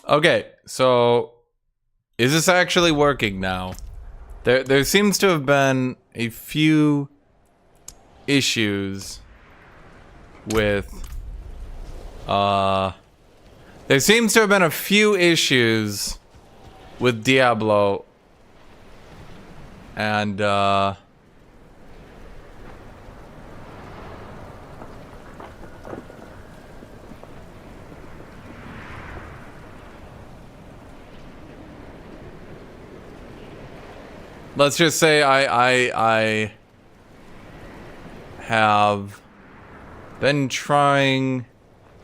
Okay, so is this actually working now? There seems to have been a few issues with there seems to have been a few issues with Diablo, and let's just say I have been trying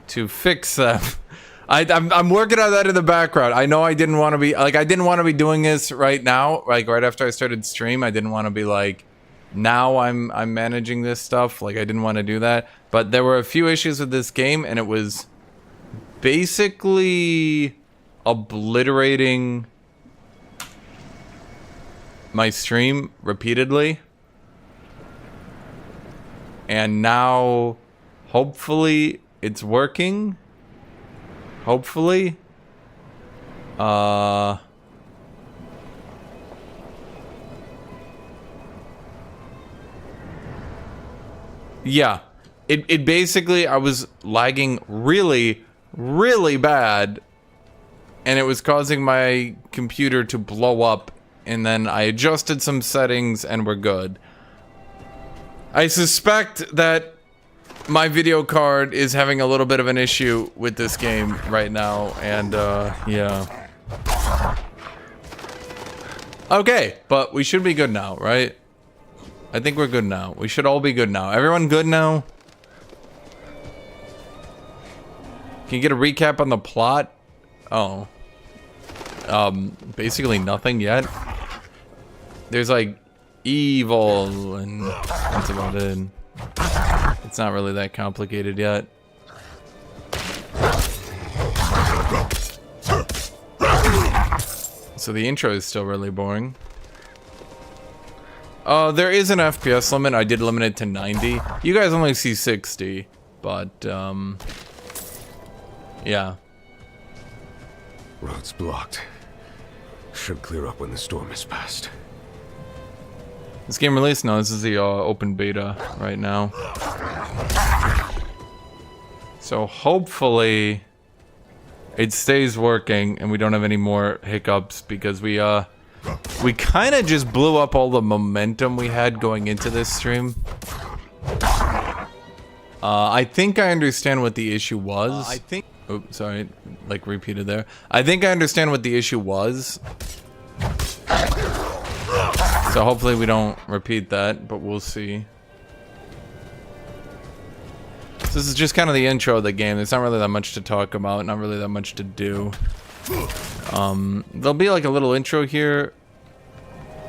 to fix them. I'm working on that in the background. I know I didn't want to be like, I didn't want to be doing this right now, like right after I started stream. I didn't want to be like, now I'm managing this stuff. Like I didn't want to do that. But there were a few issues with this game, and it was basically obliterating my stream repeatedly. And now hopefully it's working. Hopefully. Yeah. It basically, I was lagging really bad, and it was causing my computer to blow up, and then I adjusted some settings and we're good. I suspect that my video card is having a little bit of an issue with this game right now, and yeah. Okay, but we should be good now, right? I think we're good now. We should all be good now. Everyone good now? Can you get a recap on the plot? Oh. Basically nothing yet. There's like evil, and that's about it. It's not really that complicated yet. So the intro is still really boring. There is an FPS limit. I did limit it to 90. You guys only see 60, but yeah. Road's blocked. Should clear up when the storm is past. This game released? No, this is the open beta right now. So hopefully it stays working and we don't have any more hiccups, because we kind of just blew up all the momentum we had going into this stream. I think I understand what the issue was. Oops, sorry, like repeated there. I think I understand what the issue was. So hopefully we don't repeat that, but we'll see. So this is just kind of the intro of the game. There's not really that much to talk about, not really that much to do. There'll be like a little intro here.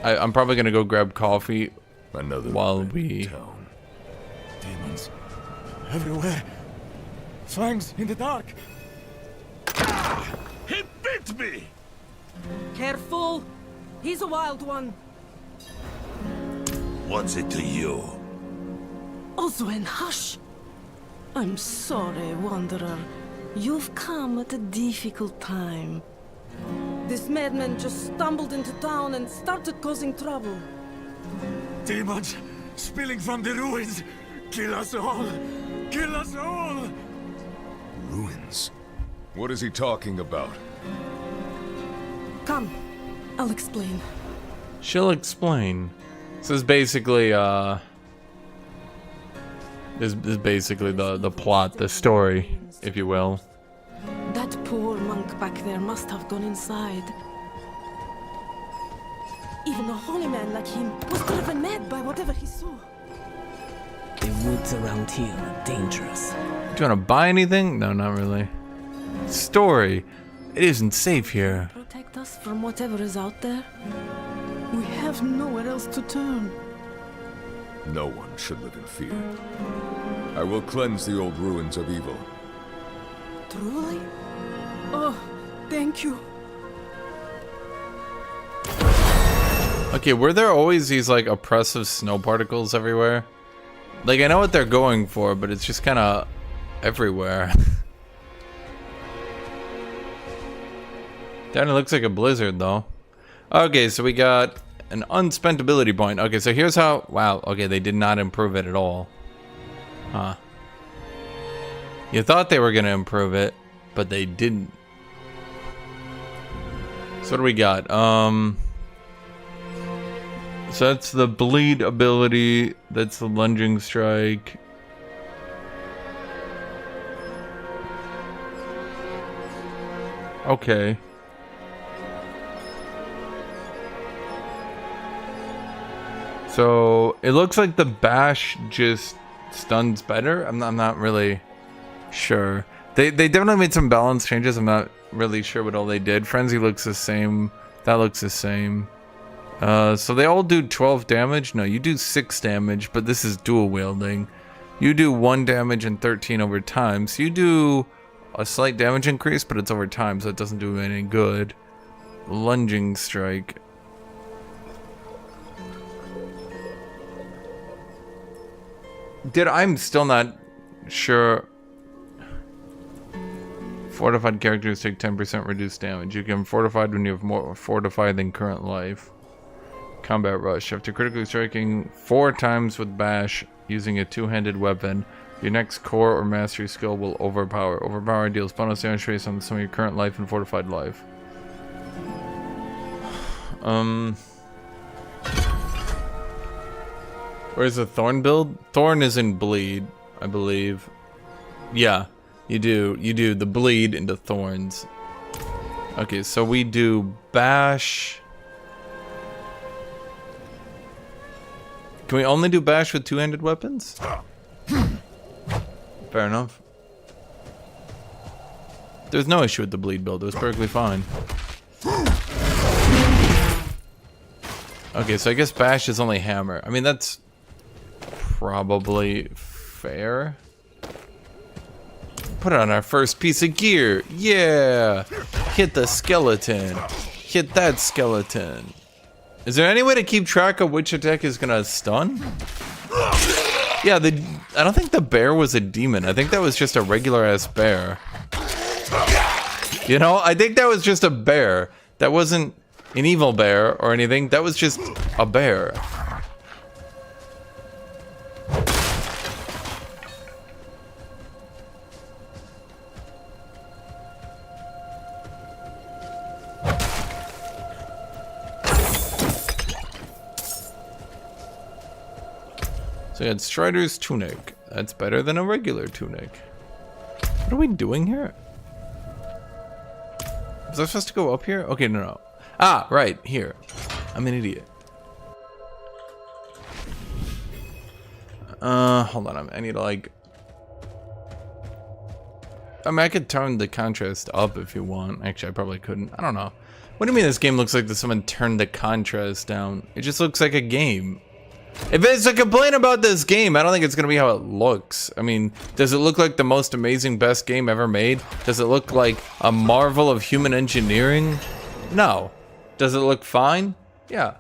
I'm probably gonna go grab coffee while we... Demons everywhere. Fangs in the dark. He bit me! Careful! He's a wild one. What's it to you? Oswen, hush! I'm sorry, Wanderer. You've come at a difficult time. This madman just stumbled into town and started causing trouble. Demons spilling from the ruins. Kill us all! Kill us all! Ruins? What is he talking about? Come, I'll explain. She'll explain. This is basically, this is basically the plot, the story, if you will. That poor monk back there must have gone inside. Even a holy man like him was driven mad by whatever he saw. The woods around here are dangerous. Do you want to buy anything? No, not really. Story. It isn't safe here. Protect us from whatever is out there. We have nowhere else to turn. No one should live in fear. I will cleanse the old ruins of evil. Truly? Oh, thank you. Okay, were there always these like oppressive snow particles everywhere? Like, I know what they're going for, but it's just kind of everywhere. That looks like a blizzard though. Okay, so we got an unspent ability point. Okay, so here's how. Wow. Okay, they did not improve it at all. Huh. You thought they were gonna improve it, but they didn't. So what do we got? So that's the bleed ability. That's the lunging strike. Okay. So it looks like the bash just stuns better. I'm not really sure. They definitely made some balance changes. I'm not really sure what all they did. Frenzy looks the same. That looks the same. So they all do 12 damage. No, you do 6 damage, but this is dual wielding. You do 1 damage and 13 over time. So you do a slight damage increase, but it's over time, so it doesn't do any good. Lunging strike. I'm still not sure. Fortified characters take 10% reduced damage. You can fortified when you have more fortified than current life. Combat rush. After critically striking 4 times with bash using a 2-handed weapon, your next core or mastery skill will overpower. Overpower deals bonus damage based on some of your current life and fortified life. Where's the Thorn build? Thorn is in bleed, I believe. Yeah, you do. You do the bleed into thorns. Okay, so we do bash. Can we only do bash with 2-handed weapons? Fair enough. There's no issue with the bleed build. It was perfectly fine. Okay, so I guess bash is only hammer. I mean, that's probably fair. Put on our first piece of gear. Yeah! Hit the skeleton. Hit that skeleton. Is there any way to keep track of which attack is gonna stun? Yeah, I don't think the bear was a demon. I think that was just a regular ass bear. You know, I think that was just a bear. That wasn't an evil bear or anything. That was just a bear. So we had Strider's tunic. That's better than a regular tunic. What are we doing here? Was I supposed to go up here? Okay, no. Ah, right, here. I'm an idiot. Hold on. I need to like... I mean, I could turn the contrast up if you want. Actually, I probably couldn't. I don't know. What do you mean this game looks like someone turned the contrast down? It just looks like a game. If it's a complaint about this game, I don't think it's gonna be how it looks. I mean, does it look like the most amazing, best game ever made? Does it look like a marvel of human engineering? No. Does it look fine? Yeah.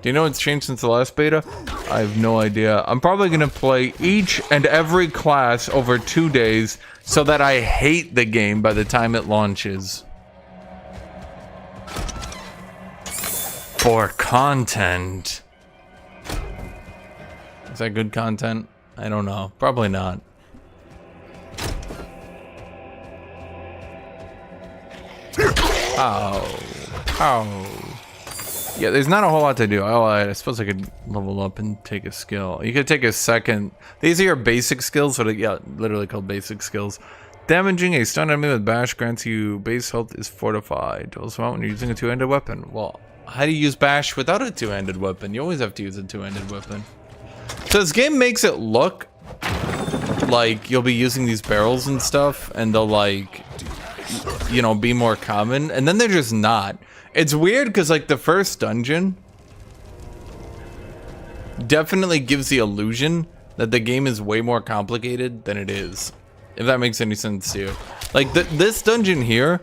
Do you know what's changed since the last beta? I have no idea. I'm probably gonna play each and every class over 2 days so that I hate the game by the time it launches. For content. Is that good content? I don't know. Probably not. Ow. Ow. Yeah, there's not a whole lot to do. Oh, I suppose I could level up and take a skill. You could take a second. These are your basic skills. So yeah, literally called basic skills. Damaging a stun enemy with bash grants you base health is fortified. Also, when you're using a 2-handed weapon. Well, how do you use bash without a 2-handed weapon? You always have to use a 2-handed weapon. So this game makes it look like you'll be using these barrels and stuff and they'll like, you know, be more common, and then they're just not. It's weird because like the first dungeon definitely gives the illusion that the game is way more complicated than it is, if that makes any sense to you. Like this dungeon here,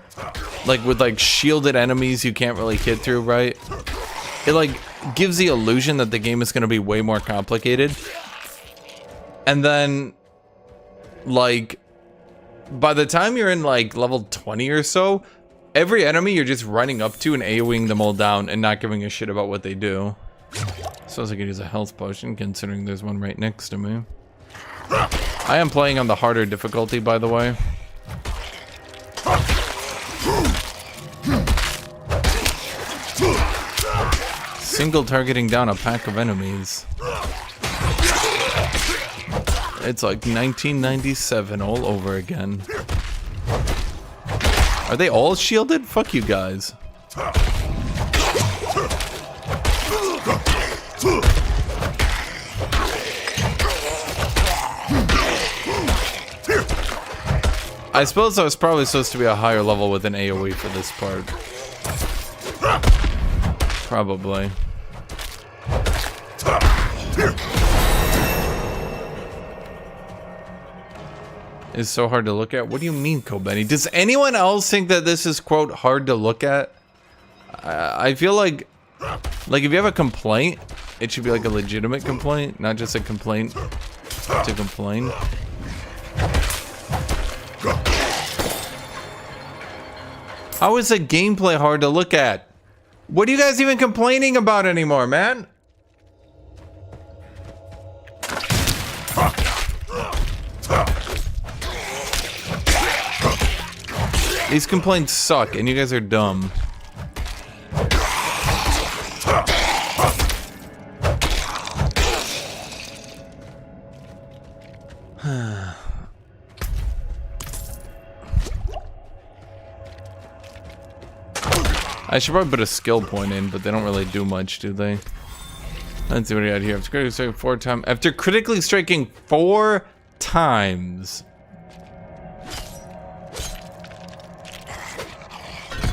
like with like shielded enemies you can't really hit through, right? It like gives the illusion that the game is going to be way more complicated. And then like by the time you're in like level 20 or so, Every enemy you're just running up to and AoEing them all down and not giving a shit about what they do. Suppose I could use a health potion considering there's one right next to me. I am playing on the harder difficulty, by the way. Single targeting down a pack of enemies. It's like 1997 all over again. Are they all shielded? Fuck you guys. I suppose I was probably supposed to be a higher level with an AoE for this part. Probably. Is so hard to look at? What do you mean, Kobeni? Does anyone else think that this is, quote, hard to look at? I feel like if you have a complaint, it should be like a legitimate complaint, not just a complaint to complain. How is the gameplay hard to look at? What are you guys even complaining about anymore, man? These complaints suck, and you guys are dumb. I should probably put a skill point in, but they don't really do much, do they? Let's see what we got here. After critically striking 4 times. After critically striking 4 times.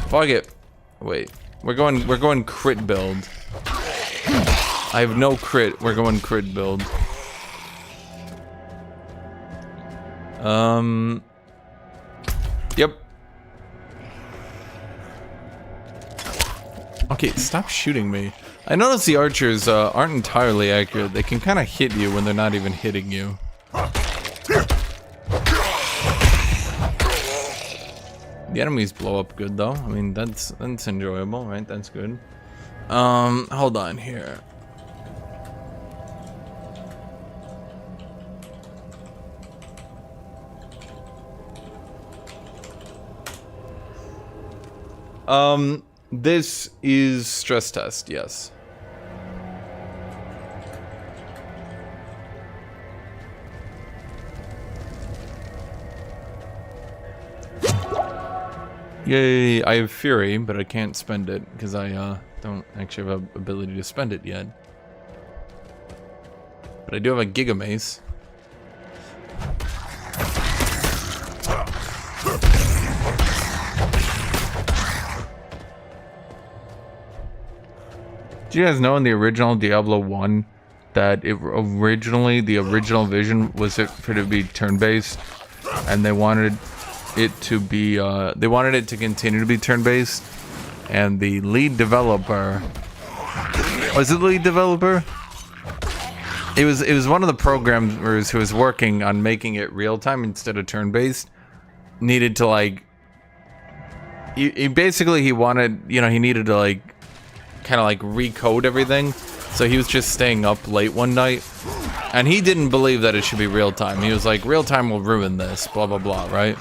Fuck it. Wait. We're going crit build. I have no crit. We're going crit build. Yep. Okay, stop shooting me. I noticed the archers aren't entirely accurate. They can kind of hit you when they're not even hitting you. The enemies blow up good though. I mean, that's enjoyable, right? That's good. Hold on here. This is stress test, yes. Yay, I have Fury, but I can't spend it because I don't actually have the ability to spend it yet. But I do have a Giga Mace. Do you guys know in the original Diablo 1 that the original vision was for it to be turn-based, and they wanted it to be they wanted it to continue to be turn-based, and the lead developer, was it the lead developer? It was one of the programmers who was working on making it real-time instead of turn-based. Needed to like he wanted, you know, he needed to like kind of like recode everything, so he was just staying up late one night, and he didn't believe that it should be real time. He was like, real time will ruin this, blah blah blah, right?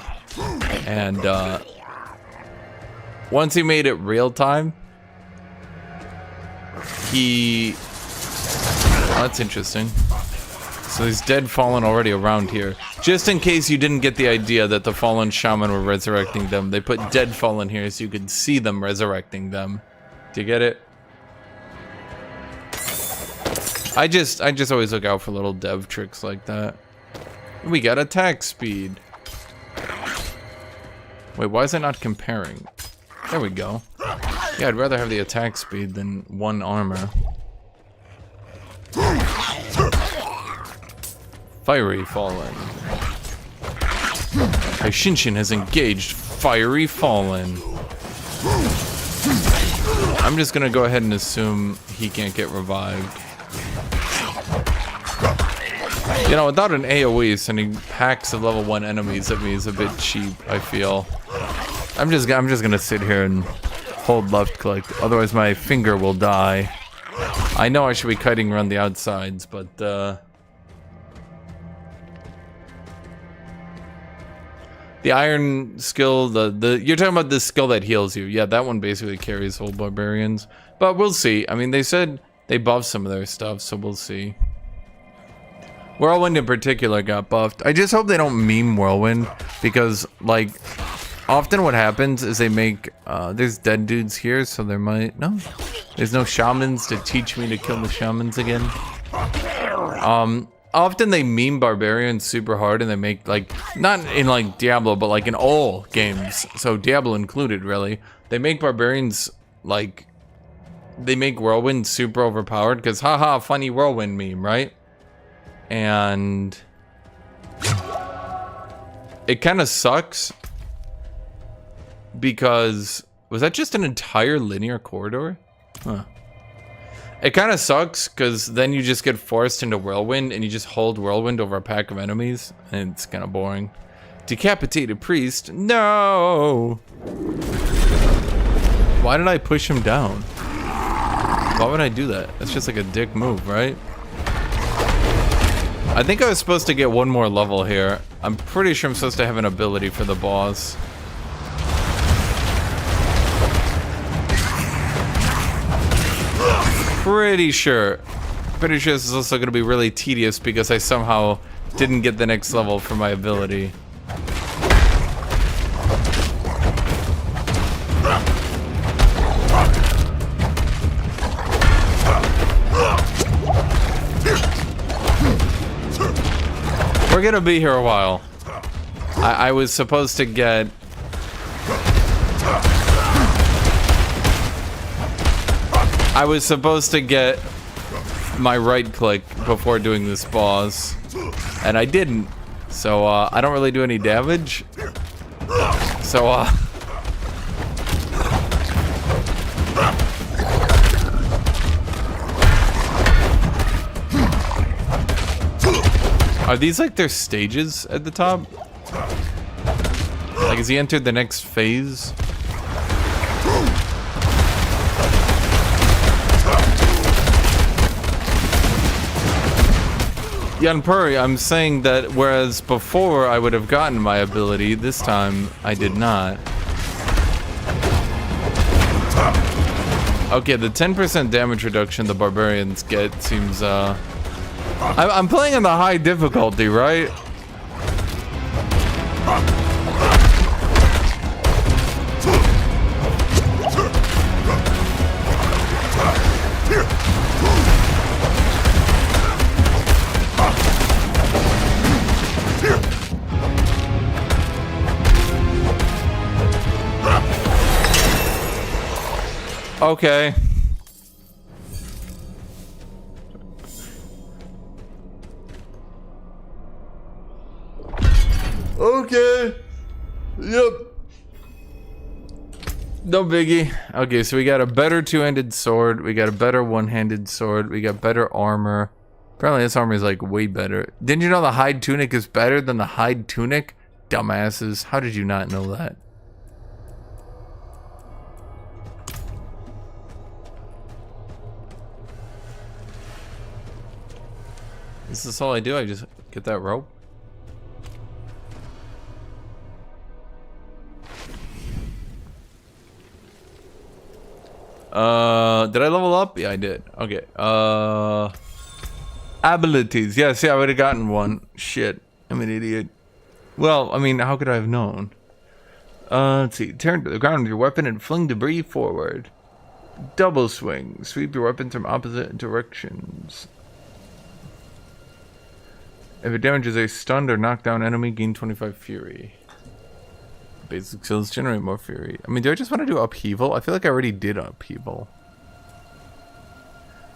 And once he made it real time, that's interesting. So there's dead fallen already around here. Just in case you didn't get the idea that the fallen shaman were resurrecting them, they put dead fallen here so you could see them resurrecting them. Do you get it? I just always look out for little dev tricks like that. We got attack speed. Wait, why is it not comparing? There we go. Yeah, I'd rather have the attack speed than 1 armor. Fiery Fallen. Hashinshin has engaged Fiery Fallen. I'm just gonna go ahead and assume he can't get revived. You know, without an AoE, sending packs of level 1 enemies at me is a bit cheap, I feel. I'm just gonna sit here and hold left click. Otherwise, my finger will die. I know I should be kiting around the outsides, but the iron skill, you're talking about the skill that heals you. Yeah, that one basically carries whole barbarians. But we'll see. I mean, they said they buffed some of their stuff, so we'll see. Whirlwind in particular got buffed. I just hope they don't meme Whirlwind, because, like, often what happens is they make, there's dead dudes here, so there might, no, there's no shamans to teach me to kill the shamans again. Often they meme barbarians super hard, and they make, like, not in, like, Diablo, but, like, in all games, so Diablo included, really. They make barbarians, like, they make Whirlwind super overpowered, because haha, funny Whirlwind meme, right? And it kind of sucks because, was that just an entire linear corridor? Huh. It kind of sucks because then you just get forced into Whirlwind and you just hold Whirlwind over a pack of enemies, and it's kind of boring. Decapitated priest, no! Why did I push him down? Why would I do that? That's just like a dick move, right? I think I was supposed to get one more level here. I'm pretty sure I'm supposed to have an ability for the boss. Pretty sure this is also going to be really tedious because I somehow didn't get the next level for my ability. We're gonna be here a while. I was supposed to get... I was supposed to get my right click before doing this boss, and I didn't. So, I don't really do any damage. So, are these like their stages at the top? Like, has he entered the next phase? Yanpuri, I'm saying that whereas before I would have gotten my ability, this time I did not. Okay, the 10% damage reduction the barbarians get seems, I'm playing on the high difficulty, right? Okay. Okay. Yep. No biggie. Okay, so we got a better two-handed sword. We got a better one-handed sword. We got better armor. Apparently this armor is like way better. Didn't you know the hide tunic is better than the hide tunic? Dumbasses. How did you not know that? Is this all I do? I just get that rope? Did I level up? Yeah, I did. Okay. Abilities. Yeah, see, I would have gotten one. Shit. I'm an idiot. Well, I mean, how could I have known? Let's see. Turn to the ground with your weapon and fling debris forward. Double swing. Sweep your weapons from opposite directions. If it damages a stunned or knocked down enemy, gain 25 fury. Basic skills generate more fury. I mean, do I just want to do upheaval? I feel like I already did upheaval.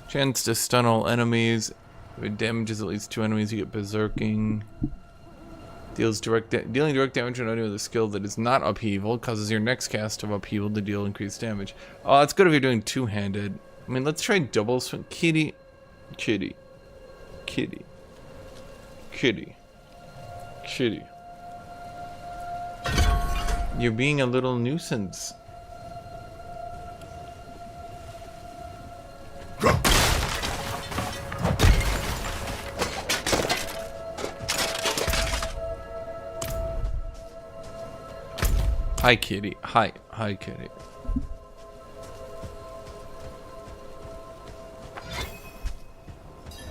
Chance to stun all enemies. If it damages at least 2 enemies, you get berserking. Dealing direct damage on enemy with a skill that is not upheaval causes your next cast of upheaval to deal increased damage. Oh, that's good if you're doing two-handed. I mean, let's try double swing. Kitty. Kitty. Kitty. Kitty. Kitty. You're being a little nuisance. Hi, kitty. Hi, kitty.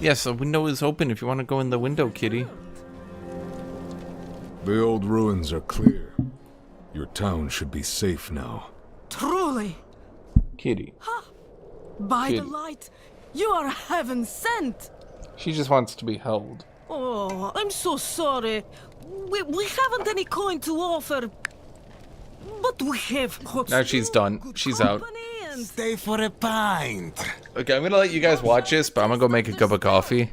Yes, the window is open if you want to go in the window, kitty. The old ruins are clear. Your town should be safe now. Truly, Kitty. by the Kitty. light, you are heaven sent. She just wants to be held. Oh, I'm so sorry. We haven't any coin to offer. But we have Now she's done. She's out. and Stay for a pint. Okay, I'm gonna let you guys watch this, but I'm gonna go make a cup of coffee.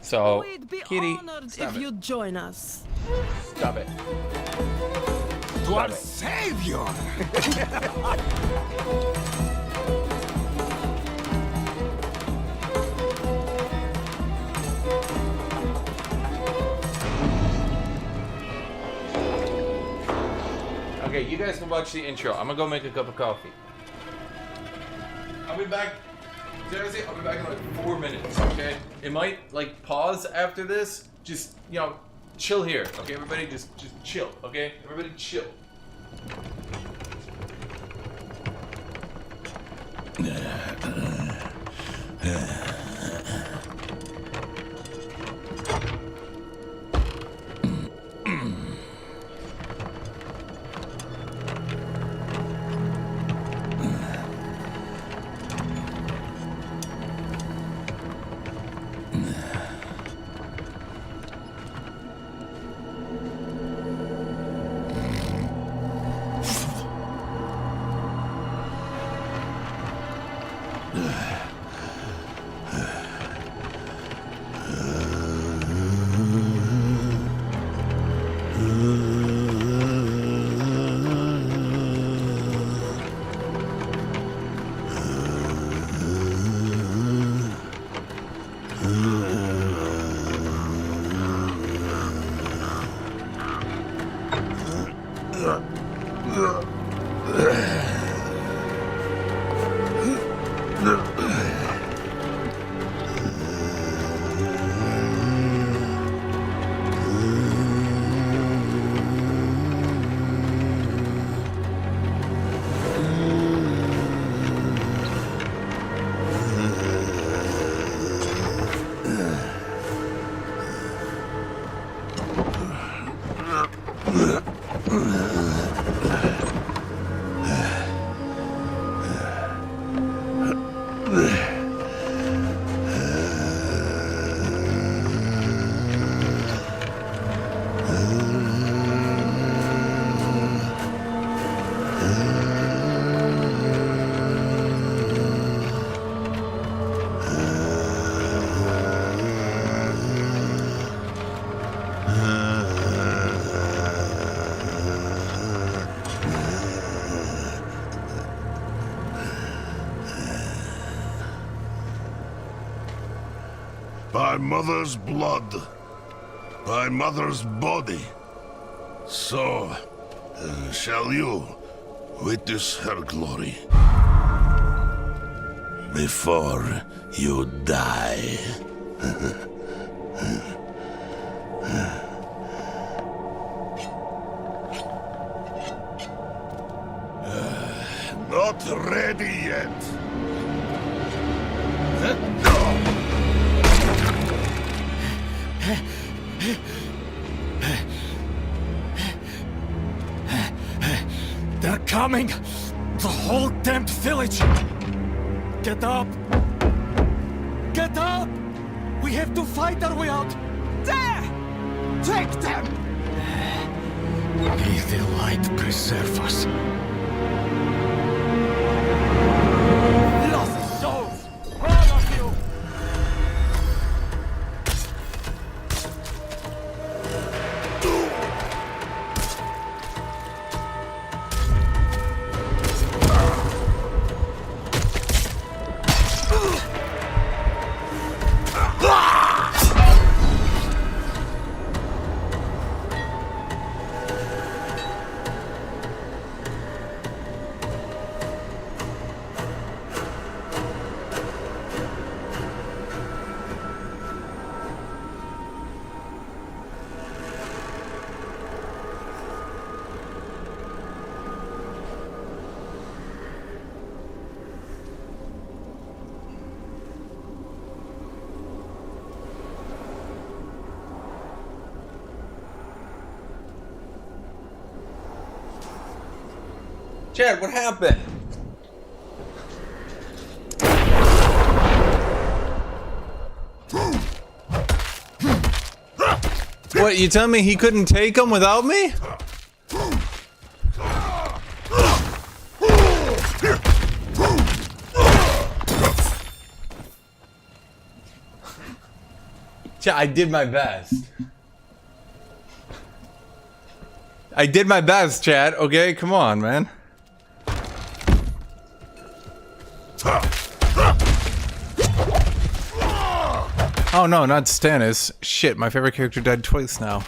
So, we'd be kitty, honored stop if it. you'd join us. Stop it. To our savior. Okay, you guys can watch the intro. I'm gonna go make a cup of coffee. I'll be back. Seriously, I'll be back in like 4 minutes, okay? It might, like, pause after this. Just, you know, chill here, okay? Everybody just chill, okay? Everybody chill. By mother's blood, by mother's body, so shall you witness her glory before you die. Not ready yet. They're coming! The whole damned village! Get up! Get up! We have to fight our way out! There! Take them! May the light preserve us. Lost souls! All of you! Chad, what happened? What, you telling me he couldn't take him without me? Chad, I did my best. I did my best, Chad. Okay, come on, man. Oh no, not Stannis. Shit, my favorite character died twice now.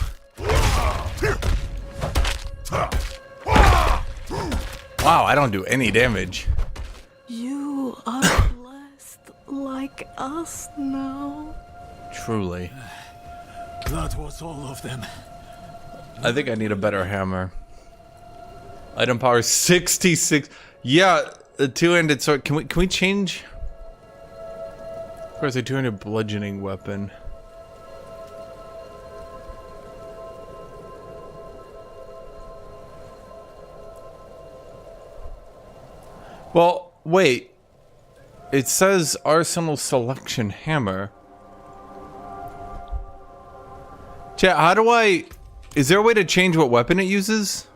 Wow, I don't do any damage. You are blessed like us now. Truly. That was all of them. I think I need a better hammer. Item power 66. Yeah, the two-handed sword. Can we change? Of course, a two-handed bludgeoning weapon. Well, wait. It says Arsenal Selection Hammer. Chat, how do I... Is there a way to change what weapon it uses?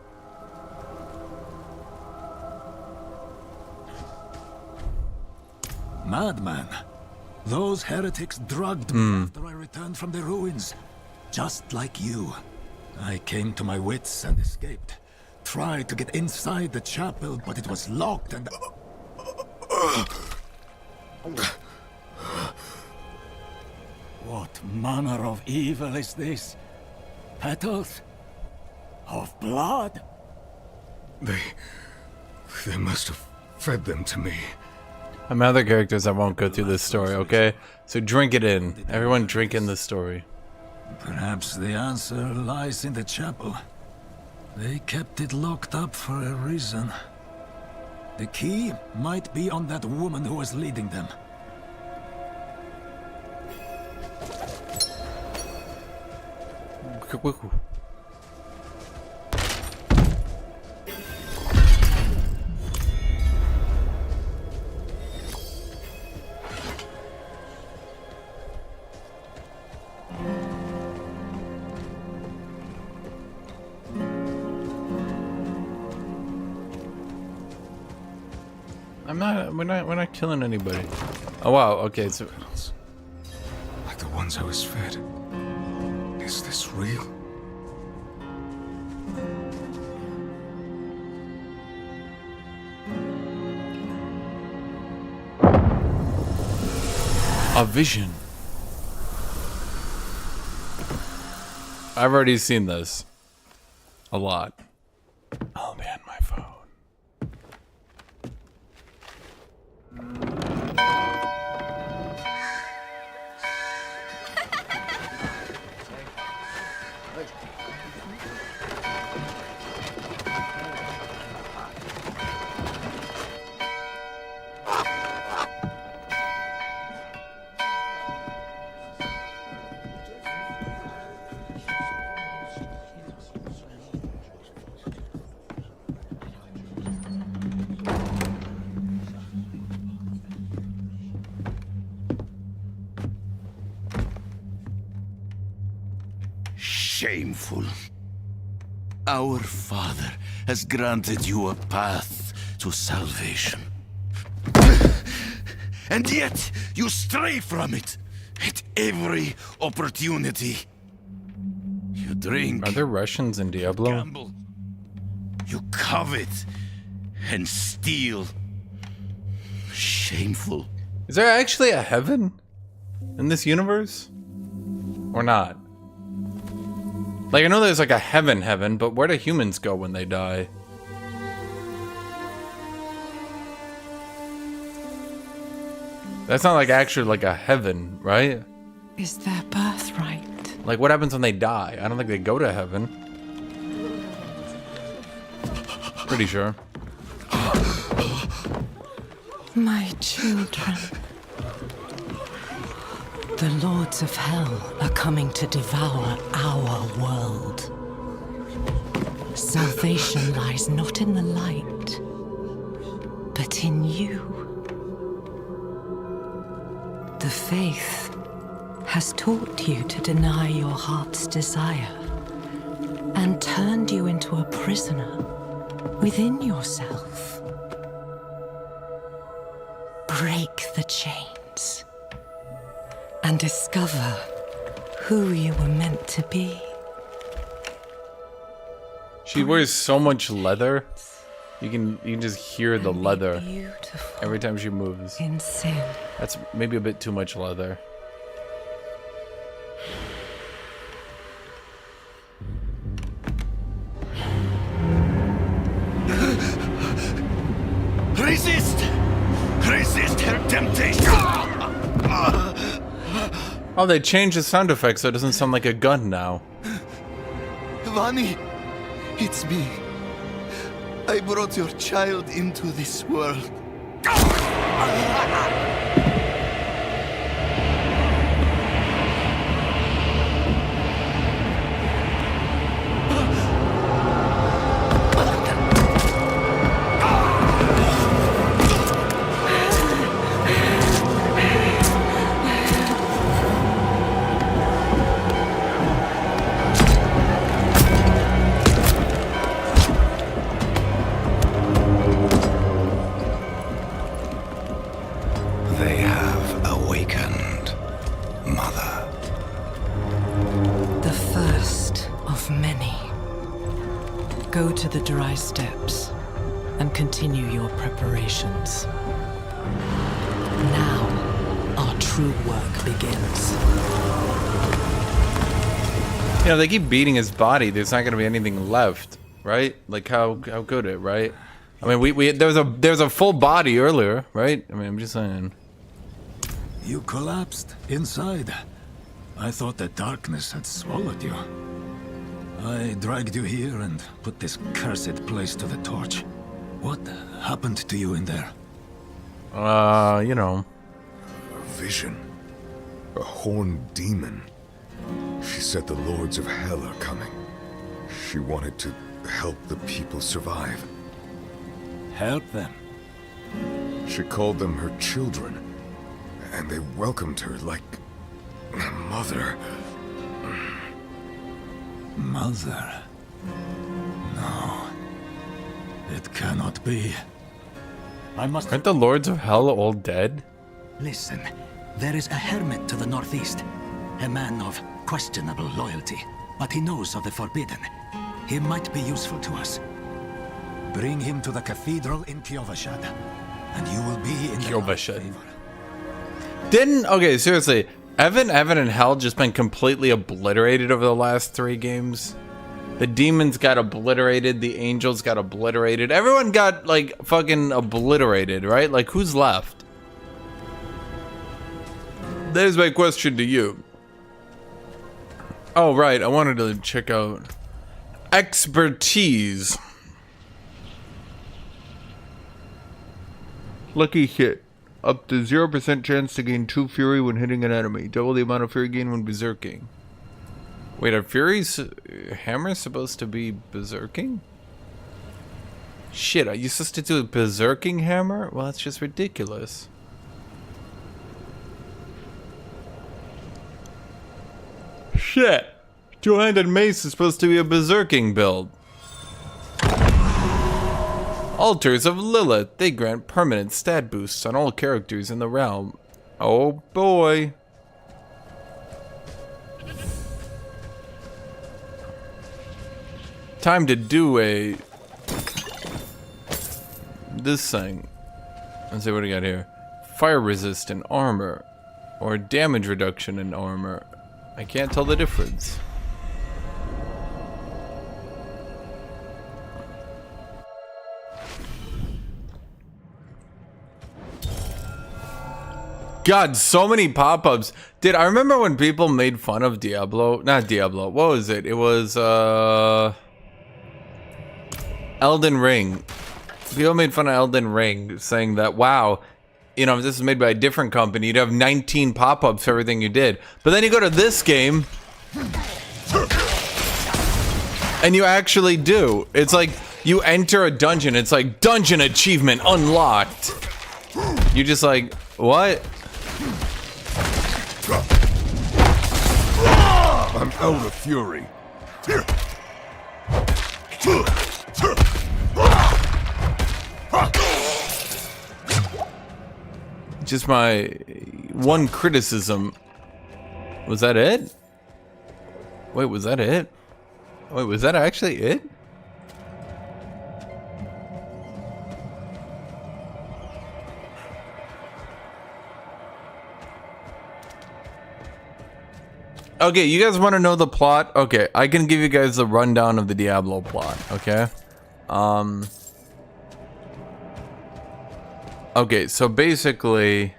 Madman. Those heretics drugged me after I returned from the ruins. Just like you. I came to my wits and escaped. Tried to get inside the chapel, but it was locked and... What manner of evil is this? Petals? Of blood? They must have fed them to me. I'm other characters, I won't go through this story, okay? So drink it in. Everyone drink in the story. Perhaps the answer lies in the chapel. They kept it locked up for a reason. The key might be on that woman who was leading them. We're not killing anybody. Oh wow, okay, so Like the ones I was fed. Is this real? a vision. I've already seen this a lot. Oh man, my phone. Shameful. Our Father has granted you a path to salvation. And yet, you stray from it at every opportunity. You drink. Are there Russians in Diablo? Gamble. You covet and steal. Shameful. Is there actually a heaven in this universe? Or not? Like, I know there's like a heaven, but where do humans go when they die? That's not like actually like a heaven, right? Is their birthright? Like, what happens when they die? I don't think they go to heaven. Pretty sure. My children. The lords of hell are coming to devour our world. Salvation lies not in the light, but in you. The faith has taught you to deny your heart's desire and turned you into a prisoner within yourself. Break the chains and discover who you were meant to be. She wears so much leather. You can just hear the leather every time she moves. In sin. That's maybe a bit too much leather. Resist! Resist her temptation! Oh, they changed the sound effect so it doesn't sound like a gun now. Vani, it's me. I brought your child into this world. They have awakened, Mother. The first of many. Go to the dry steps and continue your preparations. Now, our true work begins. You know, they keep beating his body. There's not going to be anything left, right? Like how could it, right? I mean, we there's a full body earlier, right? I mean, I'm just saying. You collapsed inside. I thought the darkness had swallowed you. I dragged you here and put this cursed place to the torch. What happened to you in there? You know. A vision. A horned demon. She said the lords of hell are coming. She wanted to help the people survive. Help them. She called them her children, and they welcomed her like a mother. Mother? No. It cannot be. I must... Aren't the lords of hell all dead? Listen, there is a hermit to the northeast. A man of questionable loyalty, but he knows of the forbidden. He might be useful to us. Bring him to the cathedral in Kyovashad, and you will be in the Kyovashad. favor. Okay, seriously, Evan, and Hell just been completely obliterated over the last 3 games. The demons got obliterated, the angels got obliterated, everyone got, like, fucking obliterated, right? Like, who's left? There's my question to you. Oh, right, I wanted to check out expertise. Lucky hit. Up to 0% chance to gain 2 fury when hitting an enemy. Double the amount of fury gain when berserking. Wait, are Fury's hammer supposed to be berserking? Shit, are you supposed to do a berserking hammer? Well, that's just ridiculous. Shit! Two-handed mace is supposed to be a berserking build. Altars of Lilith. They grant permanent stat boosts on all characters in the realm. Oh boy. Time to do this thing. Let's see what we got here. Fire resistant armor. Or damage reduction in armor. I can't tell the difference. God, so many pop-ups. Dude, I remember when people made fun of Diablo. Not Diablo. What was it? It was, Elden Ring. People made fun of Elden Ring, saying that, wow, you know, if this is made by a different company, you'd have 19 pop-ups for everything you did. But then you go to this game, and you actually do. It's like, you enter a dungeon. It's like dungeon achievement unlocked. You just like, what? I'm out of fury. Just my one criticism. Was that it? Wait, was that it? Wait, was that actually it? Okay, you guys want to know the plot? Okay, I can give you guys the rundown of the Diablo plot, okay? Okay, so basically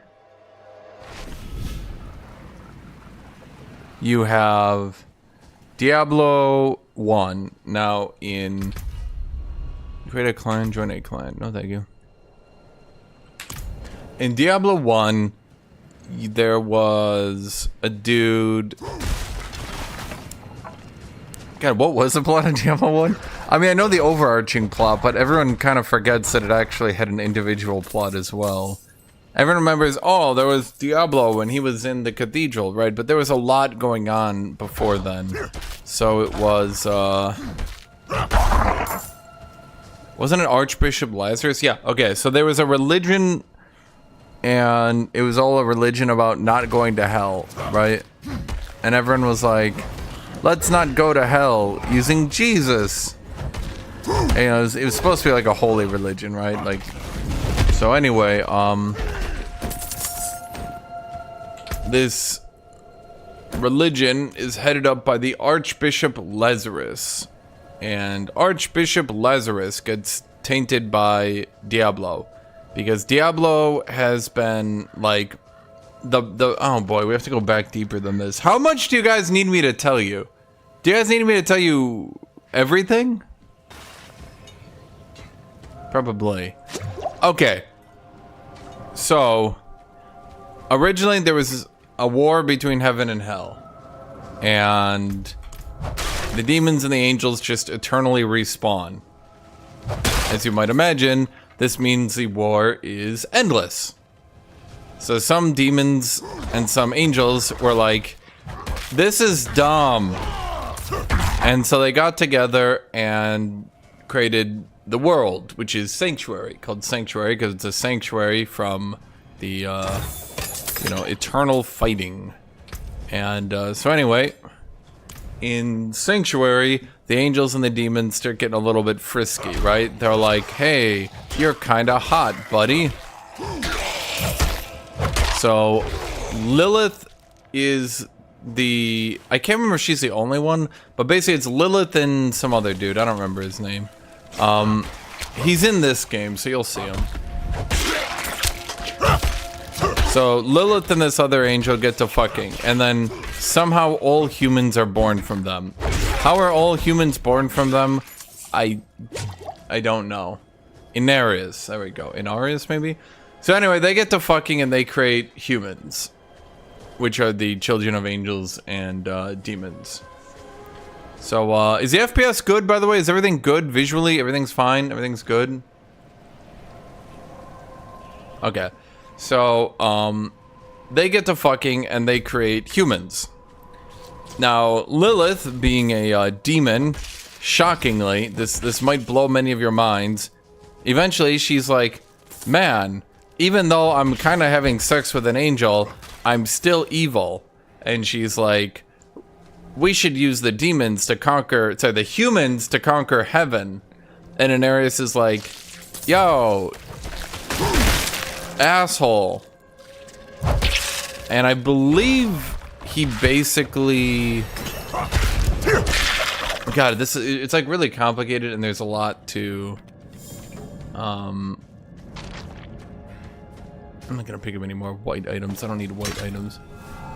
you have Diablo 1 now in create a clan, join a clan. No, thank you. In Diablo 1, there was a dude. God, what was the plot in Diablo 1? I mean, I know the overarching plot, but everyone kind of forgets that it actually had an individual plot as well. Everyone remembers, oh, there was Diablo when he was in the cathedral, right? But there was a lot going on before then. So it was, wasn't it Archbishop Lazarus? Yeah, okay, so there was a religion, and it was all a religion about not going to hell, right? And everyone was like, let's not go to hell using Jesus. And it was supposed to be like a holy religion, right? Like, so anyway, this religion is headed up by the Archbishop Lazarus, and Archbishop Lazarus gets tainted by Diablo because Diablo has been like the oh boy, we have to go back deeper than this. How much do you guys need me to tell you? Do you guys need me to tell you everything? Probably. Okay. So, originally there was a war between heaven and hell. And the demons and the angels just eternally respawn. As you might imagine, this means the war is endless. So some demons and some angels were like, this is dumb. And so they got together and created the world, which is Sanctuary, called Sanctuary because it's a sanctuary from the, you know, eternal fighting. And so anyway, in Sanctuary, the angels and the demons start getting a little bit frisky, right? They're like, hey, you're kind of hot, buddy. So Lilith is the, I can't remember if she's the only one, but basically it's Lilith and some other dude. I don't remember his name. He's in this game, so you'll see him. So Lilith and this other angel get to fucking, and then somehow all humans are born from them. How are all humans born from them? I don't know. Inarius, there we go. Inarius, maybe? So anyway, they get to fucking and they create humans, which are the children of angels and demons. So, is the FPS good, by the way? Is everything good visually? Everything's fine? Everything's good? Okay. So, they get to fucking and they create humans. Now, Lilith, being a demon, shockingly, this might blow many of your minds. Eventually, she's like, man, even though I'm kind of having sex with an angel, I'm still evil. And she's like, we should use the demons to conquer, sorry, the humans to conquer heaven. And Inarius is like, yo, asshole. And I believe he basically, God, it's like really complicated and there's a lot to, I'm not gonna pick up any more white items. I don't need white items.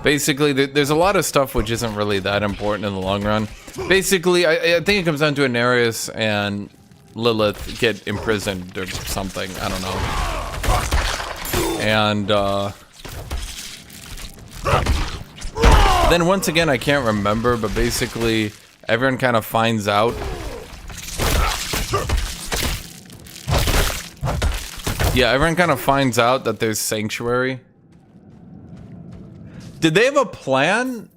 Basically, there's a lot of stuff which isn't really that important in the long run. Basically, I think it comes down to Inarius and Lilith get imprisoned or something. I don't know. And, then once again, I can't remember, but basically, everyone kind of finds out Yeah, everyone kind of finds out that there's sanctuary. Did they have a plan?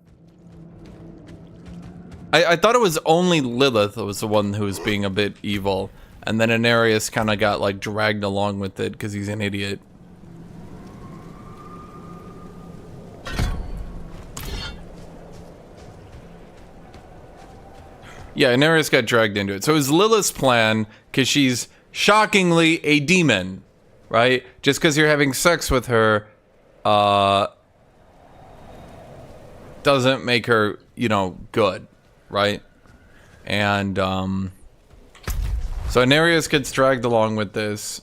I thought it was only Lilith that was the one who was being a bit evil. And then Anarius kind of got like dragged along with it because he's an idiot. Yeah, Anarius got dragged into it. So it was Lilith's plan because she's shockingly a demon, right? Just because you're having sex with her doesn't make her, you know, good, right? And so Anarius gets dragged along with this.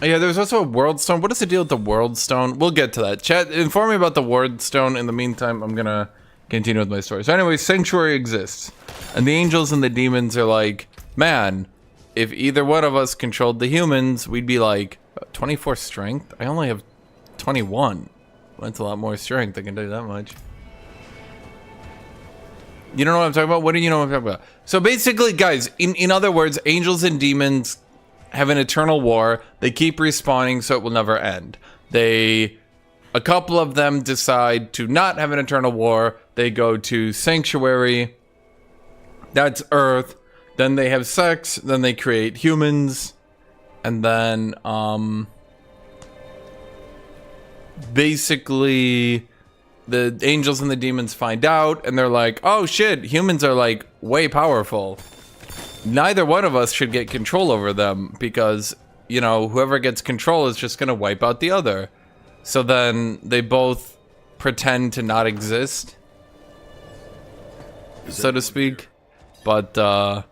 Yeah, there's also a World Stone. What is the deal with the World Stone? We'll get to that. Chat, inform me about the World Stone. In the meantime, I'm gonna continue with my story. So anyway, Sanctuary exists. And the angels and the demons are like, man, if either one of us controlled the humans, we'd be like, 24 strength? I only have 21. That's a lot more strength, I can tell you that much. You don't know what I'm talking about? What do you know what I'm talking about? So basically, guys, in other words, angels and demons have an eternal war. They keep respawning, so it will never end. A couple of them decide to not have an eternal war. They go to Sanctuary. That's Earth. Then they have sex. Then they create humans. And then, basically, the angels and the demons find out. And they're like, oh shit, humans are like way powerful. Neither one of us should get control over them. Because, you know, whoever gets control is just going to wipe out the other. So then they both pretend to not exist, so to speak. But the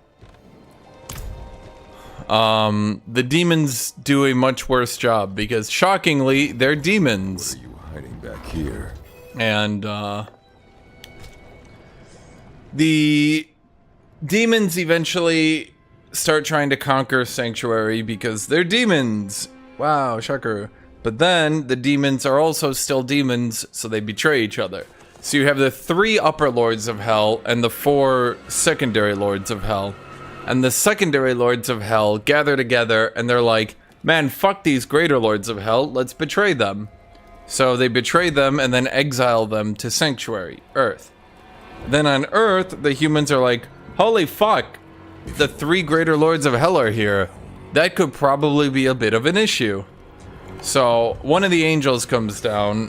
demons do a much worse job because shockingly they're demons. What are you hiding back here? And the demons eventually start trying to conquer Sanctuary because they're demons. Wow, shocker. But then the demons are also still demons, so they betray each other. So you have the 3 upper lords of hell and the 4 secondary lords of hell. And the secondary lords of hell gather together and they're like, man, fuck these greater lords of hell, let's betray them. So they betray them and then exile them to Sanctuary, Earth. Then on Earth, the humans are like, holy fuck, the 3 greater lords of hell are here. That could probably be a bit of an issue. So, one of the angels comes down,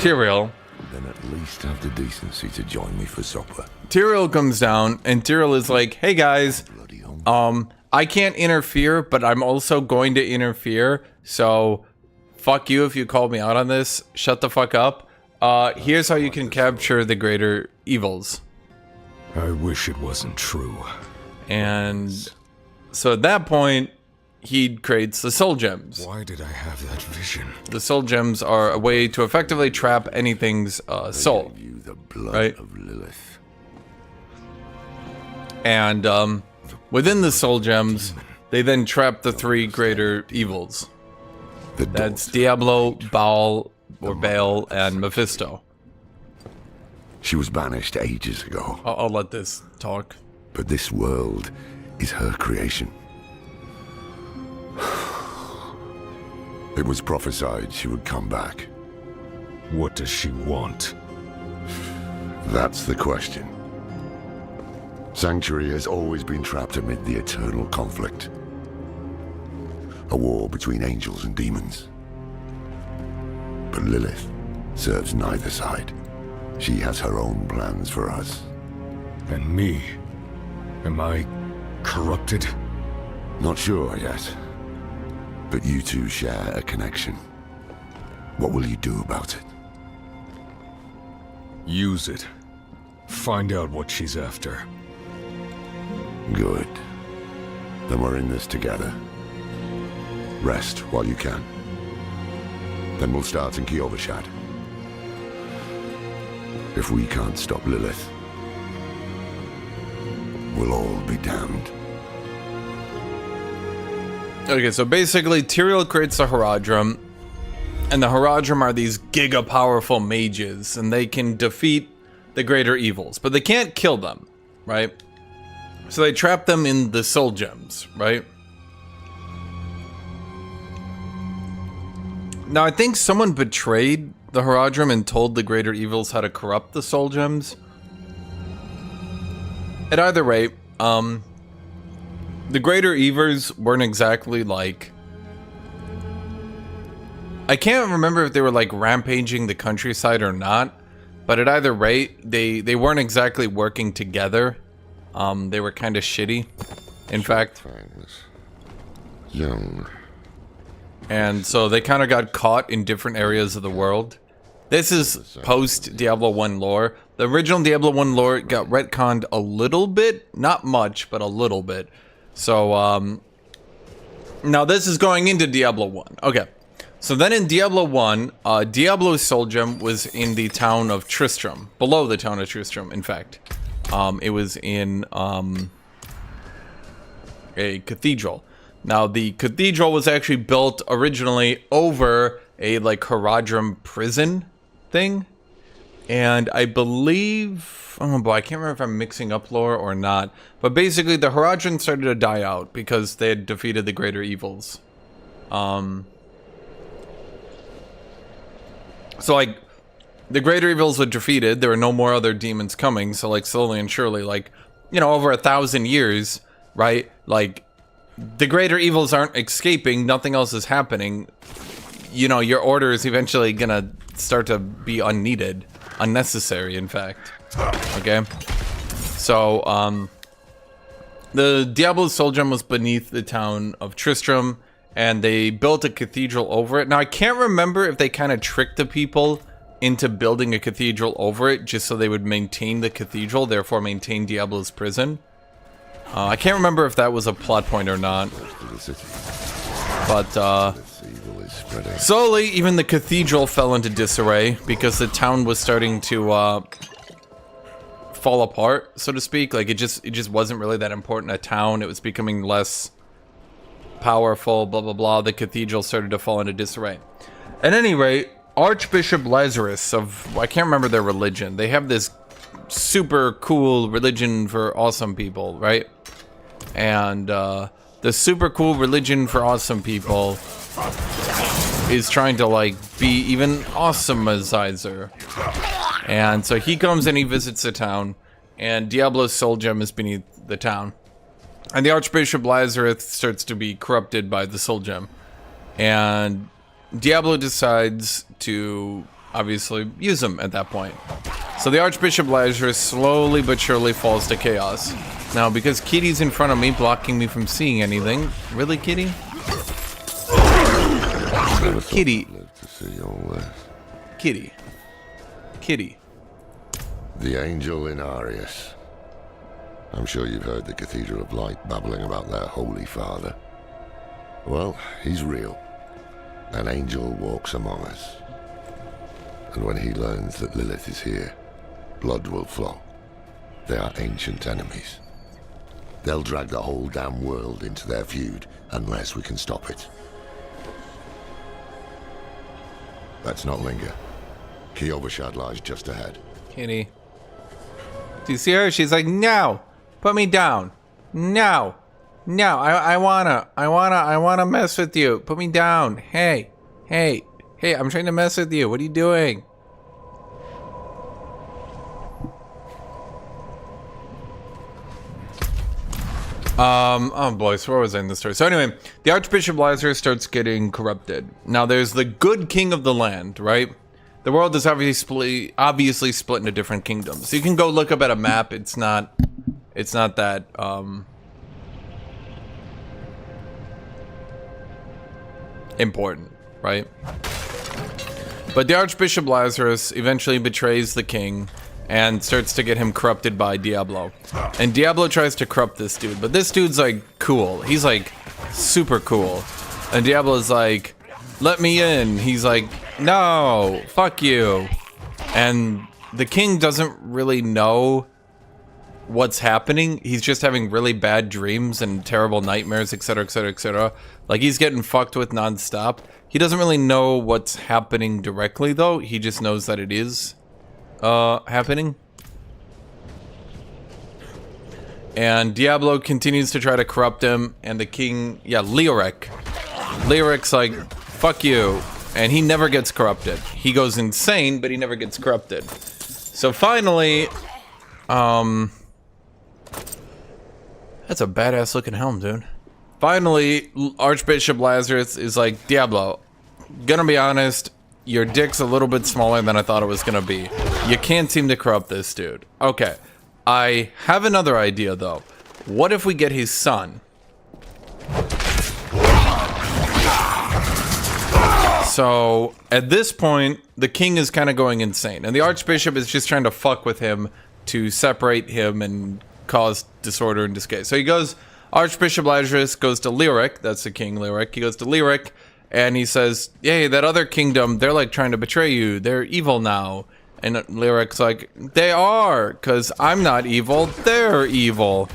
Tyrael. Then at least have the decency to join me for supper. Tyrael comes down, and Tyrael is like, hey guys, I can't interfere, but I'm also going to interfere, so fuck you if you called me out on this, shut the fuck up. Here's how you can capture the greater evils. I wish it wasn't true. And so at that point, he creates the soul gems. Why did I have that vision? The soul gems are a way to effectively trap anything's soul. You the blood right? of Lilith. And within the soul gems, they then trap the 3 greater evils. That's Diablo, Baal, or Baal, and Mephisto. She was banished ages ago. I'll let this talk. But this world is her creation. It was prophesied she would come back. What does she want? That's the question. Sanctuary has always been trapped amid the eternal conflict. A war between angels and demons. But Lilith serves neither side. She has her own plans for us. And me? Am I corrupted? Not sure yet. But you two share a connection. What will you do about it? Use it. Find out what she's after. Good. Then we're in this together. Rest while you can. Then we'll start in Kiovashad. If we can't stop Lilith, we'll all be damned. Okay, so basically, Tyrael creates the Haradrim, and the Haradrim are these giga-powerful mages, and they can defeat the greater evils, but they can't kill them, right? So they trap them in the soul gems, right? Now, I think someone betrayed the Haradrim and told the greater evils how to corrupt the soul gems. At either rate, the greater evils weren't exactly like... I can't remember if they were like rampaging the countryside or not, but at either rate, they weren't exactly working together. They were kind of shitty, in fact. Young. And so they kind of got caught in different areas of the world. This is post Diablo 1 lore. The original Diablo 1 lore got retconned a little bit, not much, but a little bit. So now this is going into Diablo 1. Okay. So then in Diablo 1, Diablo's soul gem was in the town of Tristram. Below the town of Tristram, in fact. It was in a cathedral. Now, the cathedral was actually built originally over a, like, Haradrim prison thing. And I believe... Oh, boy, I can't remember if I'm mixing up lore or not. But basically, the Haradrim started to die out because they had defeated the greater evils. So, like, the greater evils were defeated. There were no more other demons coming. So, like, slowly and surely, like, you know, over 1,000 years, right? Like, the greater evils aren't escaping. Nothing else is happening. You know, your order is eventually gonna start to be unneeded. Unnecessary, in fact. Okay? So, the Diablo's soul gem was beneath the town of Tristram. And they built a cathedral over it. Now, I can't remember if they kind of tricked the people into building a cathedral over it just so they would maintain the cathedral, therefore maintain Diablo's prison. I can't remember if that was a plot point or not. But, slowly, even the cathedral fell into disarray because the town was starting to, fall apart, so to speak. Like, it just wasn't really that important a town. It was becoming less... powerful, blah blah blah. The cathedral started to fall into disarray. At any rate, Archbishop Lazarus of, I can't remember their religion. They have this super cool religion for awesome people, right? And the super cool religion for awesome people is trying to like be even awesomizer. And so he comes and he visits the town, and Diablo's soul gem is beneath the town. And the Archbishop Lazarus starts to be corrupted by the soul gem. And Diablo decides to, obviously, use him at that point. So the Archbishop Lazarus slowly but surely falls to chaos. Now, because Kitty's in front of me, blocking me from seeing anything. Really, Kitty? Kitty. Kitty. Kitty. The angel in Arius. I'm sure you've heard the Cathedral of Light babbling about their Holy Father. Well, he's real. An angel walks among us. And when he learns that Lilith is here, blood will flow. They are ancient enemies. They'll drag the whole damn world into their feud unless we can stop it. Let's not linger. Kiyovershad lies just ahead. Kitty. Do you see her? She's like, no! Put me down. No. No, I wanna mess with you. Put me down. Hey, I'm trying to mess with you. What are you doing? Oh boy, so where was I in the story? So anyway, the Archbishop Lazarus starts getting corrupted. Now there's the good king of the land, right? The world is obviously split into different kingdoms. So you can go look up at a map. It's not that, important, right? But the Archbishop Lazarus eventually betrays the king and starts to get him corrupted by Diablo. And Diablo tries to corrupt this dude, but this dude's like cool. He's like super cool. And Diablo's like, let me in. He's like, no, fuck you. And the king doesn't really know what's happening. He's just having really bad dreams and terrible nightmares, etc, etc, etc. Like, he's getting fucked with nonstop. He doesn't really know what's happening directly, though. He just knows that it is happening. And Diablo continues to try to corrupt him, and the king, yeah, Leoric. Leoric's like, fuck you. and he never gets corrupted. He goes insane, but he never gets corrupted. So finally, that's a badass looking helm, dude. Finally, Archbishop Lazarus is like, Diablo, gonna be honest, your dick's a little bit smaller than I thought it was gonna be. You can't seem to corrupt this dude. Okay, I have another idea though. What if we get his son? So, at this point, the king is kind of going insane, and the Archbishop is just trying to fuck with him to separate him and cause disorder and disgrace. So he goes, Archbishop Lazarus goes to Lyric, that's the king, Lyric. He goes to Lyric, and he says, hey, that other kingdom, they're like trying to betray you. They're evil now. And Lyric's like, they are, because I'm not evil, they're evil.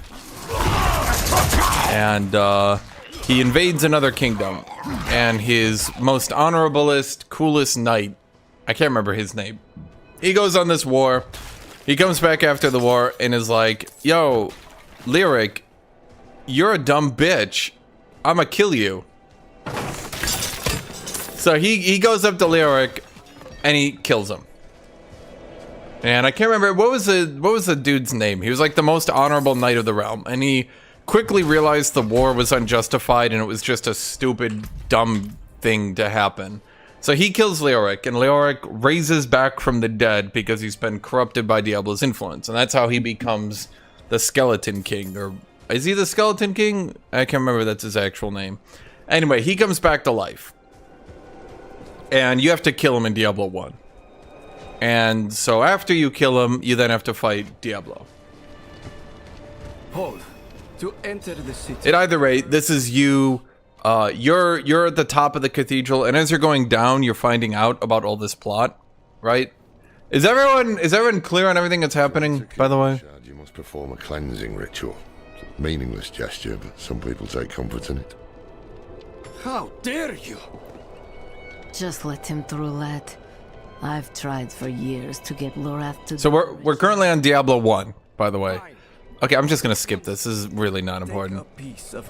And, he invades another kingdom, and his most honorablest, coolest knight, I can't remember his name, he goes on this war. He comes back after the war and is like, yo, Lyric, you're a dumb bitch. I'ma kill you. So he goes up to Lyric and he kills him. And I can't remember, what was the dude's name? He was like the most honorable knight of the realm, and he quickly realized the war was unjustified and it was just a stupid, dumb thing to happen. So he kills Lyric, and Lyric raises back from the dead because he's been corrupted by Diablo's influence. And that's how he becomes the Skeleton King. Or is he the Skeleton King? I can't remember if that's his actual name. Anyway, he comes back to life. And you have to kill him in Diablo 1. And so after you kill him, you then have to fight Diablo. Hold. To enter the city. At either rate, this is you. You're at the top of the cathedral, and as you're going down, you're finding out about all this plot, right? Is everyone clear on everything that's happening? By the way, you must perform a cleansing ritual. It's a meaningless gesture, but some people take comfort in it. How dare you? Just let him through, lad. I've tried for years to get Lorath to. So we're currently on Diablo 1, by the way. Okay, I'm just gonna skip this. This is really not important.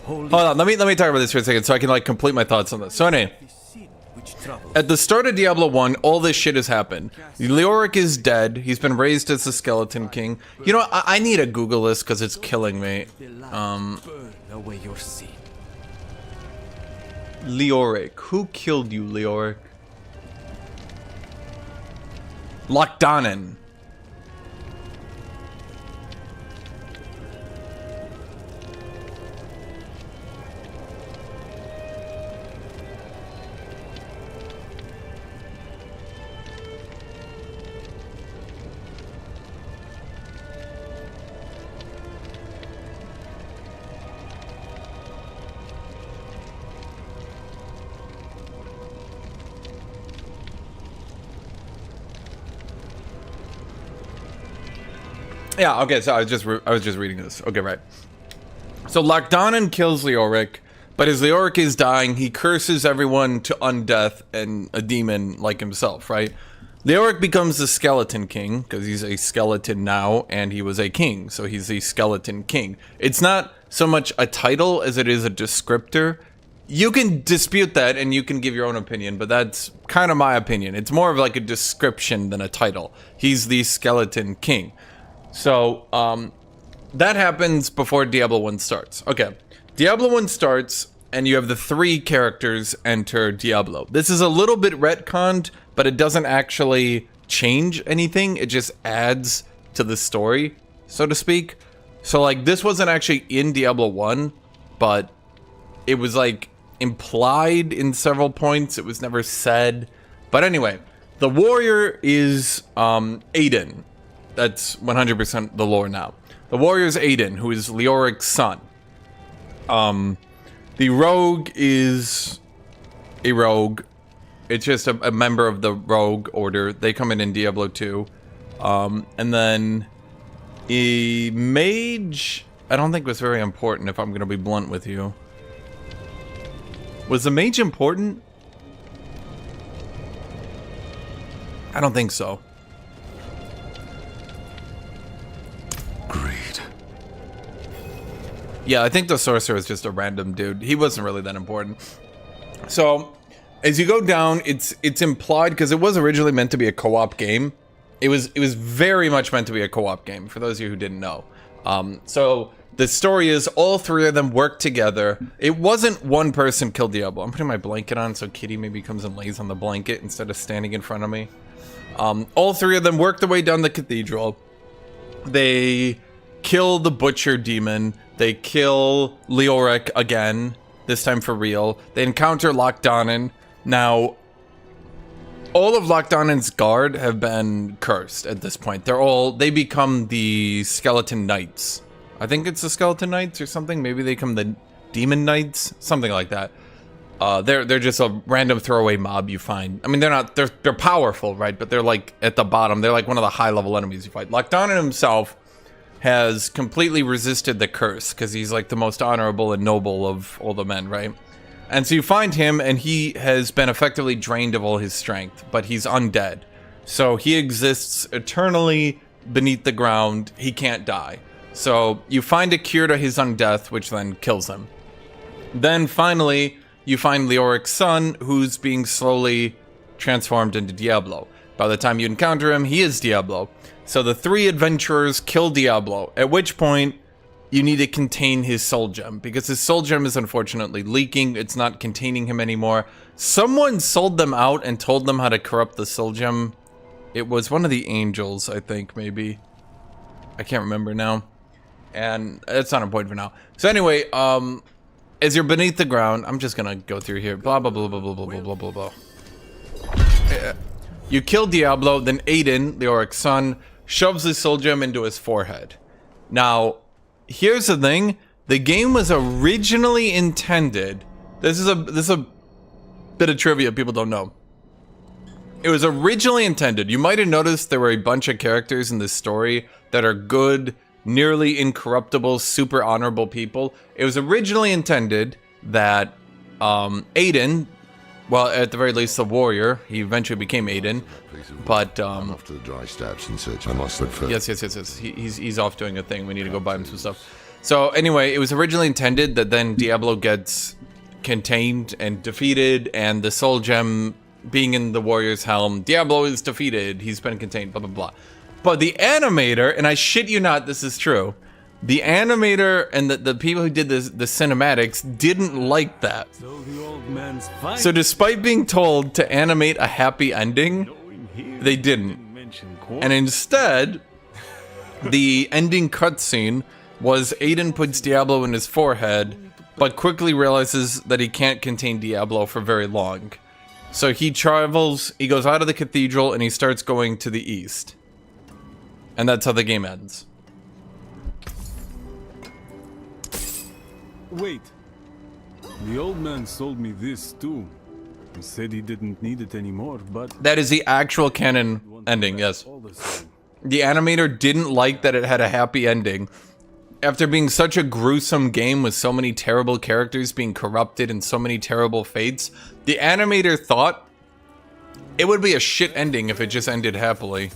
Hold on, let me talk about this for a second so I can like complete my thoughts on this. So anyway, at the start of Diablo 1, all this shit has happened. Leoric is dead. He's been raised as the Skeleton King. You know what? I need to Google this because it's killing me. Leoric. Who killed you, Leoric? Lochdanen. Yeah, okay, so I was just reading this. Okay, right. So Lochdanen kills Leoric, but as Leoric is dying, he curses everyone to undeath and a demon like himself, right? Leoric becomes the Skeleton King, because he's a skeleton now, and he was a king, so he's the Skeleton King. It's not so much a title as it is a descriptor. You can dispute that, and you can give your own opinion, but that's kind of my opinion. It's more of like a description than a title. He's the Skeleton King. So, that happens before Diablo 1 starts. Okay, Diablo 1 starts, and you have the 3 characters enter Diablo. This is a little bit retconned, but it doesn't actually change anything. It just adds to the story, so to speak. So, like, this wasn't actually in Diablo 1, but it was, like, implied in several points. It was never said. But anyway, the warrior is, Aiden. That's 100% the lore now. The warrior is Aiden, who is Leoric's son. The rogue is a rogue. It's just a member of the rogue order. They come in Diablo 2. And then a mage, I don't think was very important, if I'm going to be blunt with you. Was the mage important? I don't think so. Yeah, I think the sorcerer is just a random dude. He wasn't really that important. So, as you go down, it's implied, because it was originally meant to be a co-op game. It was very much meant to be a co-op game, for those of you who didn't know. So the story is all three of them work together. It wasn't one person killed Diablo. I'm putting my blanket on so Kitty maybe comes and lays on the blanket instead of standing in front of me. All three of them work their way down the cathedral. They kill the butcher demon. They kill Leoric again, this time for real. They encounter Lochdonnen. Now, all of Lochdonnen's guard have been cursed at this point. They become the Skeleton Knights. I think it's the Skeleton Knights or something. Maybe they become the Demon Knights, something like that. They're just a random throwaway mob you find. I mean, they're powerful, right? But they're like at the bottom. They're like one of the high level enemies you fight. Lochdonnen himself has completely resisted the curse because he's like the most honorable and noble of all the men, right? And so you find him, and he has been effectively drained of all his strength, but he's undead. So he exists eternally beneath the ground. He can't die. So you find a cure to his undeath, which then kills him. Then finally, you find Leoric's son, who's being slowly transformed into Diablo. By the time you encounter him, he is Diablo. So the three adventurers kill Diablo, at which point you need to contain his soul gem, because his soul gem is unfortunately leaking. It's not containing him anymore. Someone sold them out and told them how to corrupt the soul gem. It was one of the angels, I think, maybe. I can't remember now. And it's not important for now. So anyway, as you're beneath the ground, I'm just gonna go through here. Blah, blah, blah, blah, blah, blah, blah, blah, blah, blah. You kill Diablo, then Aiden, Leoric's son, shoves his soul gem into his forehead. Now, here's the thing. The game was originally intended... This is a bit of trivia people don't know. It was originally intended... You might have noticed there were a bunch of characters in this story that are good, nearly incorruptible, super honorable people. It was originally intended that Aiden... Well, at the very least, the warrior. He eventually became Aiden, but I'm off to the dry stabs in search. I must look first. Yes. He's off doing a thing. We need to go buy him some stuff. So anyway, it was originally intended that then Diablo gets contained and defeated, and the soul gem being in the warrior's helm, Diablo is defeated. He's been contained. Blah blah blah. But the animator, and I shit you not, this is true. The animator and the people who did the cinematics didn't like that. So despite being told to animate a happy ending, they didn't. And instead, the ending cutscene was Aiden puts Diablo in his forehead, but quickly realizes that he can't contain Diablo for very long. So he goes out of the cathedral and he starts going to the east. And that's how the game ends. Wait. The old man sold me this too. He said he didn't need it anymore, but... That is the actual canon ending, yes. The animator didn't like that it had a happy ending. After being such a gruesome game with so many terrible characters being corrupted and so many terrible fates, the animator thought it would be a shit ending if it just ended happily.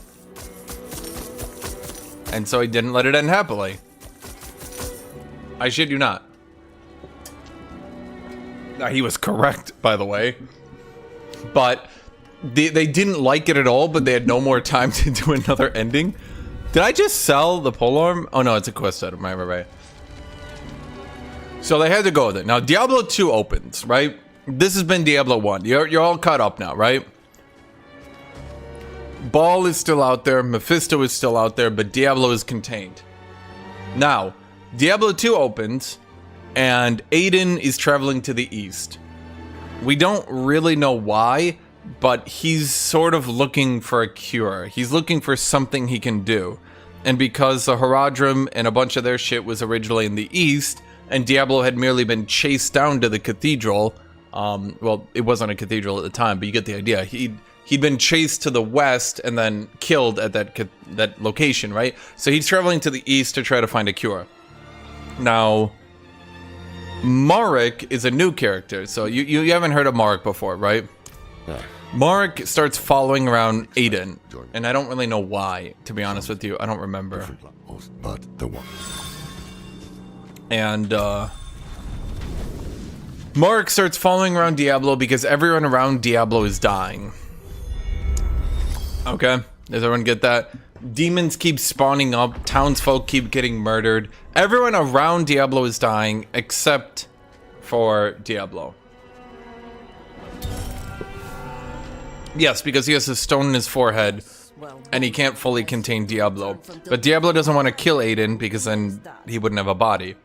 And so he didn't let it end happily. I shit you not. Now, he was correct, by the way. But they didn't like it at all, but they had no more time to do another ending. Did I just sell the polearm? Oh no, it's a quest item, right. So they had to go with it. Now, Diablo 2 opens, right? This has been Diablo 1. You're all caught up now, right? Baal is still out there, Mephisto is still out there, but Diablo is contained. Now, Diablo 2 opens, and Aiden is traveling to the east. We don't really know why, but he's sort of looking for a cure. He's looking for something he can do. And because the Haradrim and a bunch of their shit was originally in the east, and Diablo had merely been chased down to the cathedral, well, it wasn't a cathedral at the time, but you get the idea. He'd been chased to the west and then killed at that location, right? So he's traveling to the east to try to find a cure. Now, Marek is a new character, so you haven't heard of Marek before, right? Yeah. Marek starts following around Aiden, and I don't really know why, to be honest with you. I don't remember. But the one. And Mark starts following around Diablo because everyone around Diablo is dying. Okay, does everyone get that? Demons keep spawning up, townsfolk keep getting murdered. Everyone around Diablo is dying except for Diablo. Yes, because he has a stone in his forehead and he can't fully contain Diablo. But Diablo doesn't want to kill Aiden because then he wouldn't have a body.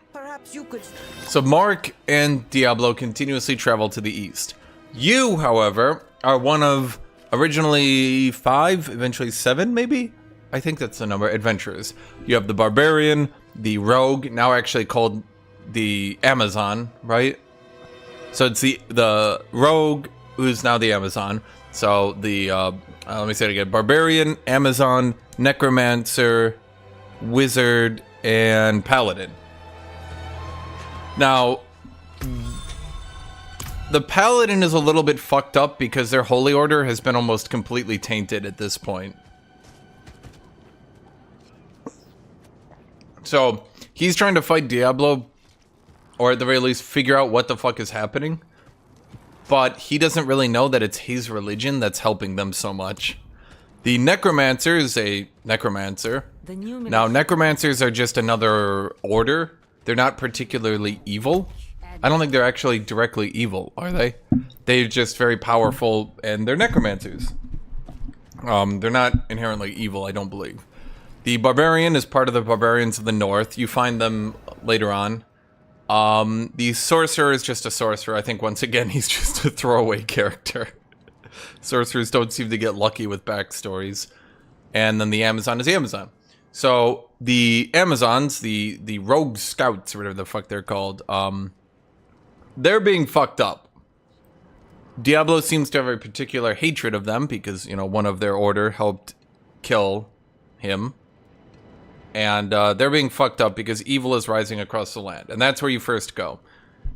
So Mark and Diablo continuously travel to the east. You, however, are one of originally 5, eventually 7 maybe? I think that's the number, adventurers. You have the Barbarian, the Rogue, now actually called the Amazon, right? So it's the Rogue who's now the Amazon. So the, let me say it again, Barbarian, Amazon, Necromancer, Wizard, and Paladin. Now, the Paladin is a little bit fucked up because their holy order has been almost completely tainted at this point. So, he's trying to fight Diablo, or at the very least figure out what the fuck is happening. But he doesn't really know that it's his religion that's helping them so much. The Necromancer is a Necromancer. Now, Necromancers are just another order. They're not particularly evil. I don't think they're actually directly evil, are they? They're just very powerful, and they're Necromancers. They're not inherently evil, I don't believe. The Barbarian is part of the Barbarians of the North. You find them later on. The Sorcerer is just a sorcerer. I think, once again, he's just a throwaway character. Sorcerers don't seem to get lucky with backstories. And then the Amazon is the Amazon. So, the Amazons, the Rogue Scouts, or whatever the fuck they're called, they're being fucked up. Diablo seems to have a particular hatred of them because, you know, one of their order helped kill him. And they're being fucked up because evil is rising across the land. And that's where you first go.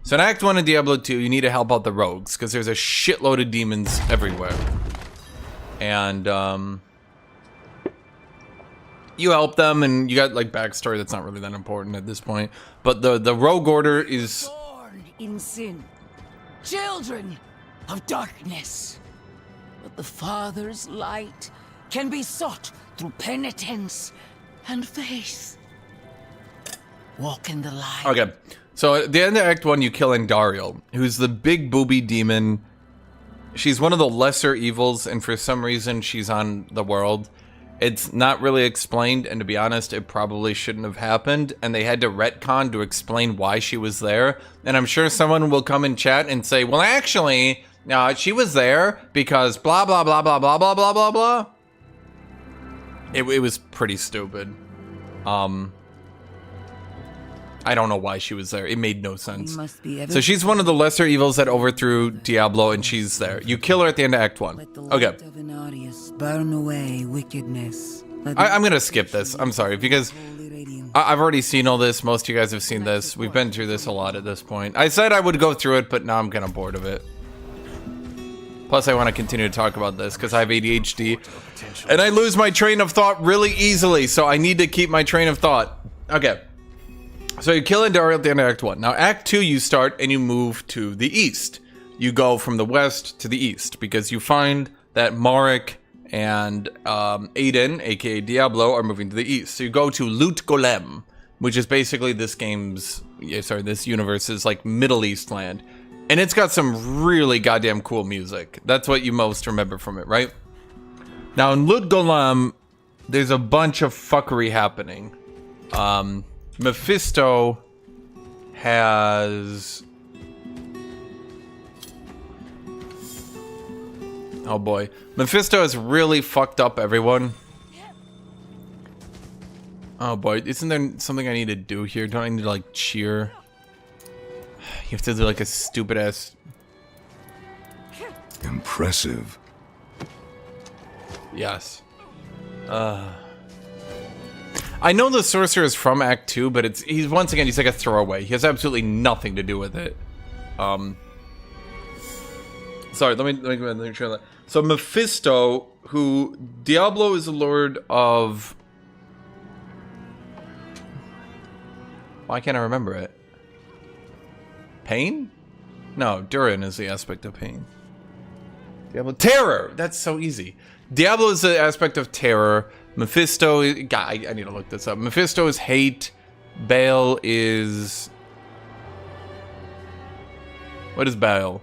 So in Act 1 of Diablo 2, you need to help out the rogues because there's a shitload of demons everywhere. And you help them, and you got like backstory that's not really that important at this point. But the rogue order is born in sin, children of darkness. But the Father's light can be sought through penitence and faith. Walk in the light. Okay, so at the end of Act 1, you kill Andariel, who's the big booby demon. She's one of the lesser evils, and for some reason, she's on the world. It's not really explained, and to be honest, it probably shouldn't have happened, and they had to retcon to explain why she was there. And I'm sure someone will come in chat and say, well, actually, she was there because blah, blah, blah, blah, blah, blah, blah, blah, blah. It was pretty stupid. I don't know why she was there. It made no sense. So she's one of the lesser evils that overthrew Diablo, and she's there. You kill her at the end of Act 1. Okay. Burn away wickedness. I'm gonna skip this. I'm sorry, because I've already seen all this. Most of you guys have seen this. We've been through this a lot at this point. I said I would go through it, but now I'm kind of bored of it. Plus, I want to continue to talk about this because I have ADHD, and I lose my train of thought really easily, so I need to keep my train of thought. Okay. So you kill Andariel at the end of Act 1. Now, Act 2, you start and you move to the east. You go from the west to the east because you find that Marek and Aiden, aka Diablo, are moving to the east. So you go to Lut Golem, which is basically this universe's like Middle East land. And it's got some really goddamn cool music. That's what you most remember from it, right? Now in Lut Golem, there's a bunch of fuckery happening. Mephisto has... Oh boy. Mephisto has really fucked up everyone. Oh boy, isn't there something I need to do here? Don't I need to like cheer? You have to do like a stupid ass... Impressive. Yes. I know the sorcerer is from Act 2, but he's once again, he's like a throwaway. He has absolutely nothing to do with it. Sorry, let me try that. So Mephisto, who Diablo is the lord of... Why can't I remember it? Pain? No, Durin is the aspect of pain. Diablo. Terror! That's so easy. Diablo is the aspect of terror. Mephisto... God, I need to look this up. Mephisto is hate. Baal is... What is Baal?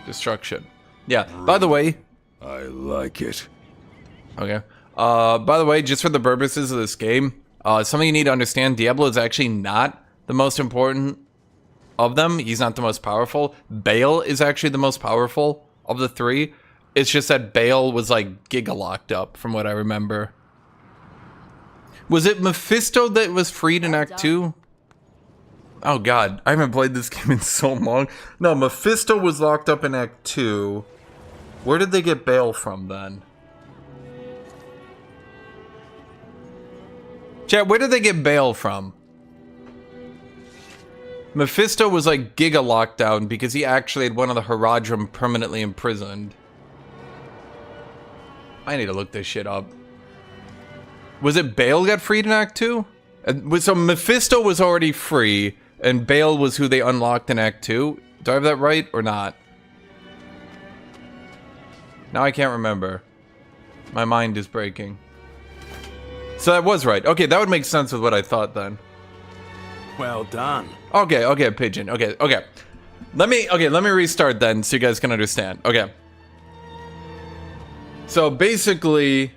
Destruction. Yeah. By the way... I like it. Okay. By the way, just for the purposes of this game, something you need to understand, Diablo is actually not the most important of them. He's not the most powerful. Baal is actually the most powerful of the three. It's just that Baal was like giga locked up from what I remember. Was it Mephisto that was freed in Act 2? Oh god, I haven't played this game in so long. No, Mephisto was locked up in Act 2. Where did they get Baal from then? Chat, where did they get Baal from? Mephisto was like giga locked down because he actually had one of the Haradrim permanently imprisoned. I need to look this shit up. Was it Baal got freed in Act 2? So Mephisto was already free, and Baal was who they unlocked in Act 2? Do I have that right or not? Now I can't remember. My mind is breaking. So that was right. Okay, that would make sense with what I thought then. Well done. Okay, Pigeon. Okay. Let me restart then so you guys can understand. Okay. So basically,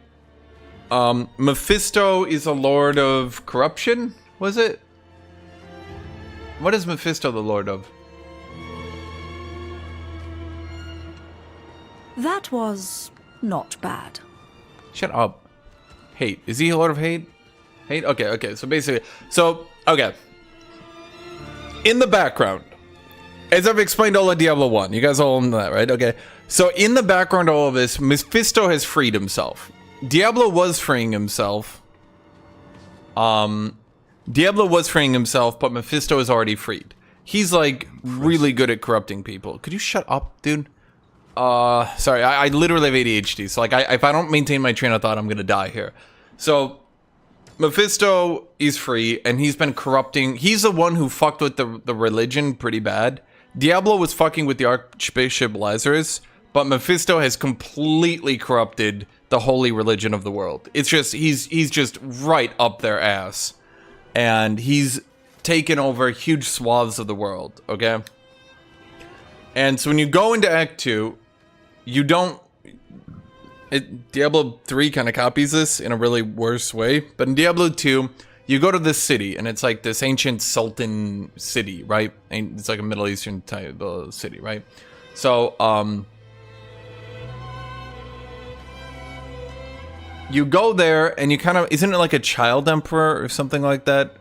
Mephisto is a lord of corruption, was it? What is Mephisto the lord of? That was not bad. Shut up. Hate. Is he a lord of hate? Hate? Okay. So basically, okay. In the background, as I've explained all of Diablo 1, you guys all know that, right? Okay. So in the background of all of this, Mephisto has freed himself. Diablo was freeing himself. Diablo was freeing himself, but Mephisto is already freed. He's like really good at corrupting people. Could you shut up, dude? Sorry, I literally have ADHD, so like if I don't maintain my train of thought, I'm gonna die here. So Mephisto is free, and he's been corrupting. He's the one who fucked with the religion pretty bad. Diablo was fucking with the Archbishop Lazarus, but Mephisto has completely corrupted the holy religion of the world. It's just, he's just right up their ass. And he's taken over huge swaths of the world, okay? And so when you go into Act 2, you don't... Diablo 3 kind of copies this in a really worse way. But in Diablo 2, you go to this city, and it's like this ancient Sultan city, right? And it's like a Middle Eastern type city, right? So, you go there, and you kind of... Isn't it like a child emperor or something like that?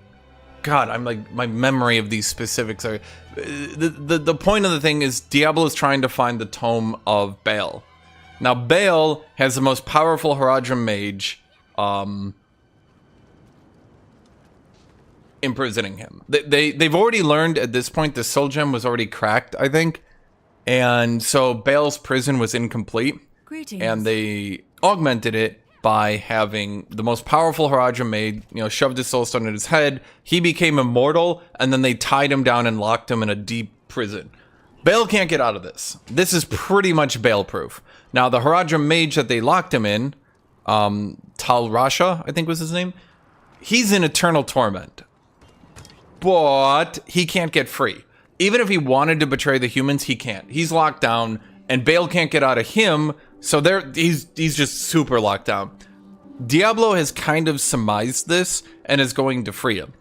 God, I'm like... My memory of these specifics are... The point of the thing is Diablo is trying to find the Tome of Baal. Now, Baal has the most powerful Haradrim mage imprisoning him. They've already learned at this point the Soul Gem was already cracked, I think. And so Baal's prison was incomplete. Greetings. And they augmented it by having the most powerful Haradrim mage, shoved his soul stone in his head. He became immortal, and then they tied him down and locked him in a deep prison. Baal can't get out of this. This is pretty much Baal-proof. Now, the Haradrim mage that they locked him in, Tal Rasha, I think was his name, he's in eternal torment. But he can't get free. Even if he wanted to betray the humans, he can't. He's locked down, and Baal can't get out of him, so he's just super locked down. Diablo has kind of surmised this and is going to free him.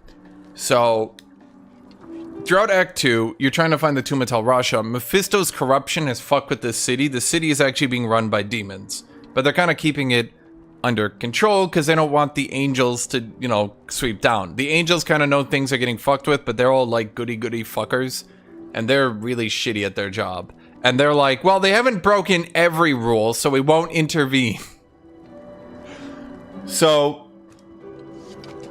So, throughout Act 2, you're trying to find the Tomb of Tal Rasha. Mephisto's corruption has fucked with this city. The city is actually being run by demons. But they're kind of keeping it under control because they don't want the angels to, sweep down. The angels kind of know things are getting fucked with, but they're all like goody-goody fuckers. And they're really shitty at their job. And they're like, well, they haven't broken every rule, so we won't intervene. So,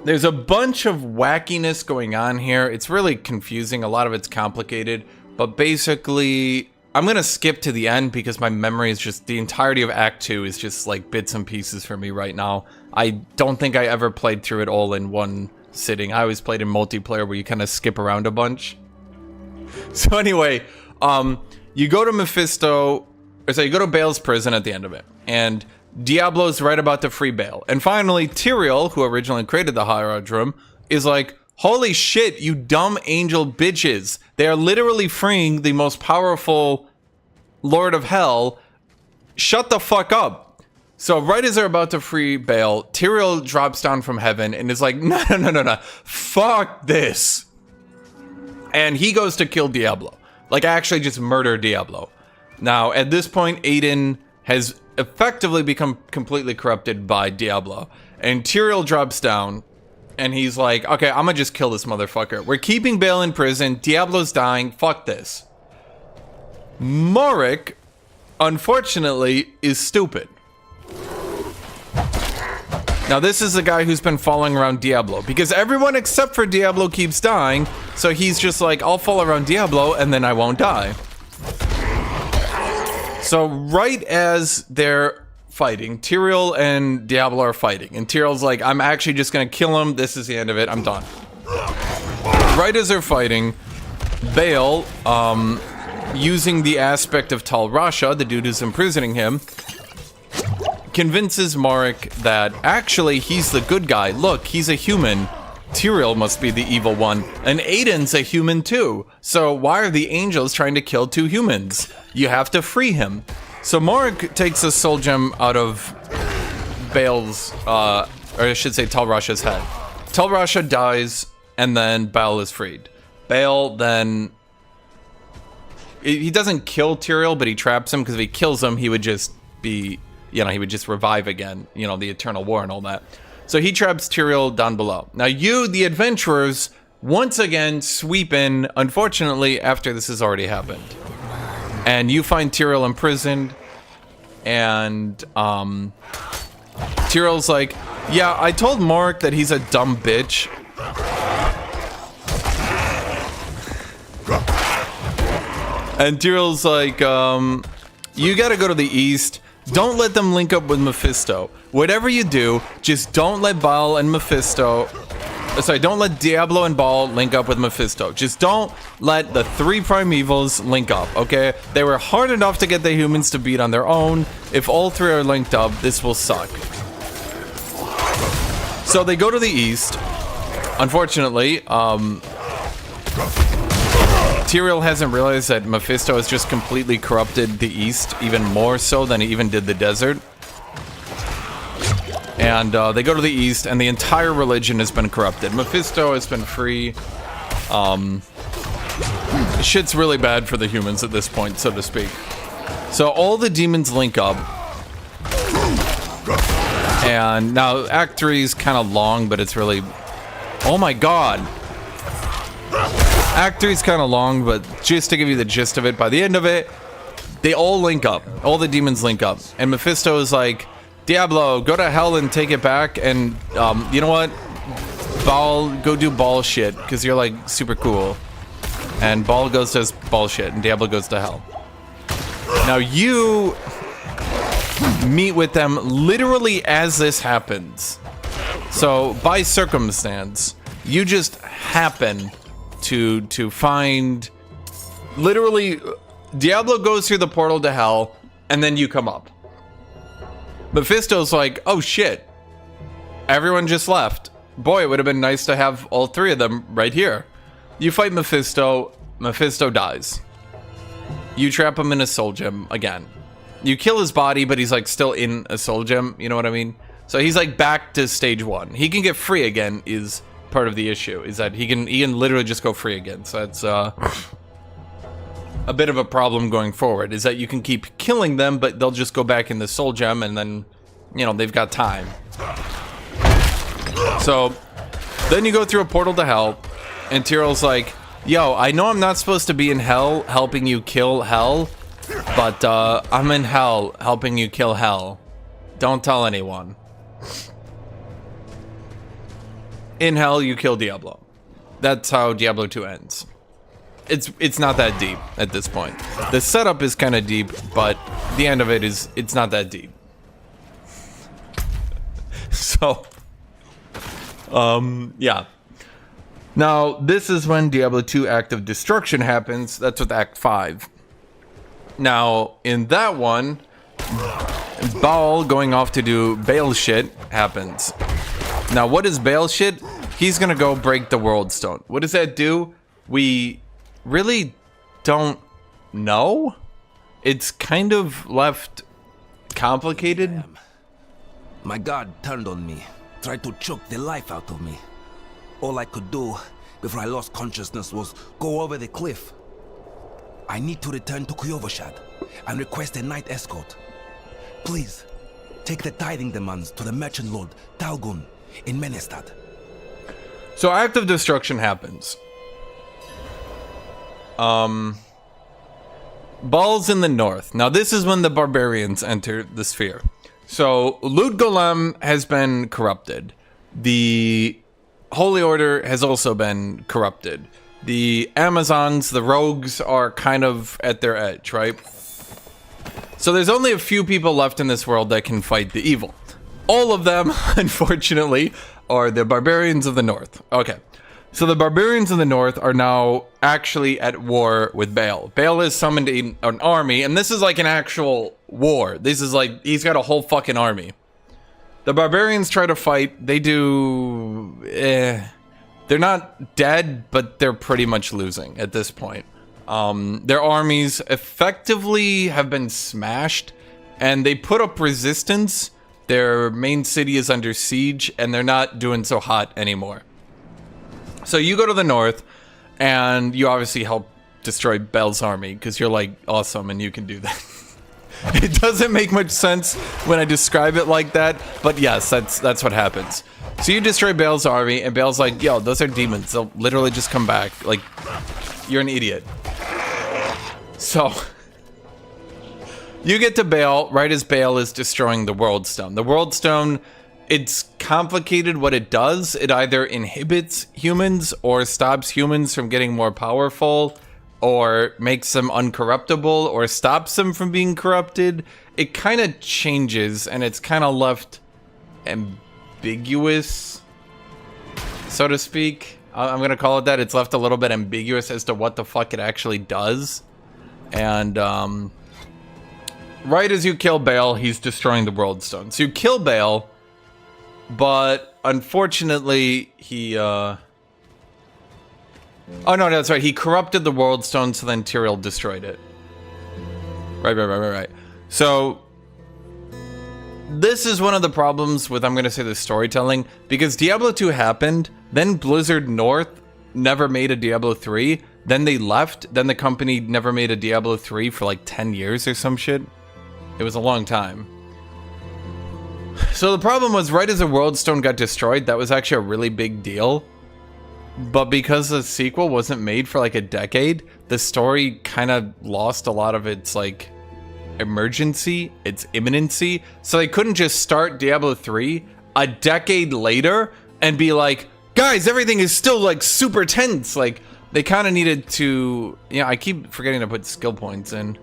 there's a bunch of wackiness going on here. It's really confusing. A lot of it's complicated. But basically, I'm going to skip to the end because my memory is just... The entirety of Act 2 is just like bits and pieces for me right now. I don't think I ever played through it all in one sitting. I always played in multiplayer where you kind of skip around a bunch. So anyway, you go to Mephisto, or so you go to Bale's prison at the end of it, and Diablo's right about to free Bale. And finally, Tyrael, who originally created the Hierodrome, is like, holy shit, you dumb angel bitches. They are literally freeing the most powerful Lord of Hell. Shut the fuck up. So right as they're about to free Bale, Tyrael drops down from heaven and is like, no. Fuck this. And he goes to kill Diablo. Like, actually just murder Diablo. Now, at this point, Aiden has effectively become completely corrupted by Diablo. And Tyrael drops down, and he's like, okay, I'm gonna just kill this motherfucker. We're keeping Bale in prison. Diablo's dying. Fuck this. Morik, unfortunately, is stupid. Now, this is the guy who's been following around Diablo, because everyone except for Diablo keeps dying, so he's just like, I'll follow around Diablo, and then I won't die. So, right as they're fighting, Tyrael and Diablo are fighting, and Tyrael's like, I'm actually just gonna kill him, this is the end of it, I'm done. Right as they're fighting, Bale, using the aspect of Tal Rasha, the dude who's imprisoning him, convinces Morik that actually he's the good guy. Look, he's a human. Tyrael must be the evil one. And Aiden's a human too. So why are the angels trying to kill two humans? You have to free him. So Morik takes a soul gem out of Bale's, or I should say Tal Rasha's head. Tal Rasha dies, and then Bale is freed. Bale then... He doesn't kill Tyrael, but he traps him, because if he kills him, he would just be... You know, he would just revive again, you know, the Eternal War and all that. So he traps Tyrael down below. Now you, the adventurers, once again sweep in, unfortunately, after this has already happened. And you find Tyrael imprisoned, and Tyrell's like, yeah, I told Morik that he's a dumb bitch. And Tyrell's like, you gotta go to the east. Don't let them link up with Mephisto. Whatever you do, just don't let Baal and Mephisto... Sorry, don't let Diablo and Baal link up with Mephisto. Just don't let the three primevals link up, okay? They were hard enough to get the humans to beat on their own. If all three are linked up, this will suck. So they go to the east. Unfortunately, Tyrael hasn't realized that Mephisto has just completely corrupted the East, even more so than he even did the desert. And they go to the East, and the entire religion has been corrupted. Mephisto has been free. Shit's really bad for the humans at this point, so to speak. So all the demons link up. And now Act 3 is kind of long, but it's really... Oh my god! Act 3 is kind of long, but just to give you the gist of it, by the end of it, they all link up. All the demons link up. And Mephisto is like, Diablo, go to hell and take it back, and, you know what? Baal, go do Baal shit, because you're, like, super cool. And Baal goes to Baal shit, and Diablo goes to hell. Now, you meet with them literally as this happens. So, by circumstance, you just happen to find... Literally, Diablo goes through the portal to hell, and then you come up. Mephisto's like, oh shit, everyone just left. Boy, it would have been nice to have all three of them right here. You fight Mephisto, Mephisto dies. You trap him in a soul gem again. You kill his body, but he's like still in a soul gem, you know what I mean? So he's like back to stage 1. He can get free again is part of the issue, is that he can literally just go free again. So that's a bit of a problem going forward, is that you can keep killing them, but they'll just go back in the soul gem, and then, you know, they've got time. So then you go through a portal to hell, and Tyrell's like, yo, I know I'm not supposed to be in hell helping you kill hell, but I'm in hell helping you kill hell. Don't tell anyone. In hell, you kill Diablo. That's how Diablo 2 ends. It's not that deep at this point. The setup is kind of deep, but the end of it is, it's not that deep. So, yeah. Now, this is when Diablo 2 Act of Destruction happens. That's with Act 5. Now, in that one, Baal going off to do Baal shit happens. Now, what is Baal shit? He's gonna go break the World Stone. What does that do? We really don't know. It's kind of left complicated. My god turned on me, tried to choke the life out of me. All I could do before I lost consciousness was go over the cliff. I need to return to Kyovashad and request a night escort. Please, take the tithing demands to the merchant lord Talgun in Menestad. So Act of Destruction happens. Baal's in the north. Now this is when the barbarians enter the sphere. So Lut Golem has been corrupted. The Holy Order has also been corrupted. The Amazons, the rogues, are kind of at their edge, right? So there's only a few people left in this world that can fight the evil. All of them, unfortunately, are the barbarians of the north. Okay. So the barbarians of the north are now actually at war with Baal. Baal has summoned an army, and this is like an actual war. This is like, he's got a whole fucking army. The barbarians try to fight. They do... They're not dead, but they're pretty much losing at this point. Their armies effectively have been smashed, and they put up resistance. Their main city is under siege, and they're not doing so hot anymore. So you go to the north, and you obviously help destroy Baal's army, because you're like awesome and you can do that. It doesn't make much sense when I describe it like that, but yes, that's what happens. So you destroy Baal's army, and Baal's like, yo, those are demons. They'll literally just come back. Like, you're an idiot. So, you get to Baal right as Baal is destroying the World Stone. The World Stone, it's complicated what it does. It either inhibits humans or stops humans from getting more powerful, or makes them uncorruptible, or stops them from being corrupted. It kind of changes, and it's kind of left ambiguous, so to speak. I'm gonna call it that. It's left a little bit ambiguous as to what the fuck it actually does. And right as you kill Baal, he's destroying the World Stone. So you kill Baal, but unfortunately he oh no, that's right. He corrupted the World Stone, so then Tyrael destroyed it. Right. So this is one of the problems with, I'm going to say, the storytelling, because Diablo 2 happened, then Blizzard North never made a Diablo 3, then they left, then the company never made a Diablo 3 for like 10 years or some shit. It was a long time. So the problem was, right as the World Stone got destroyed, that was actually a really big deal. But because the sequel wasn't made for like a decade, the story kind of lost a lot of its like emergency, its imminency. So they couldn't just start Diablo 3 a decade later and be like, guys, everything is still like super tense. Like, they kind of needed to, you know, I keep forgetting to put skill points in.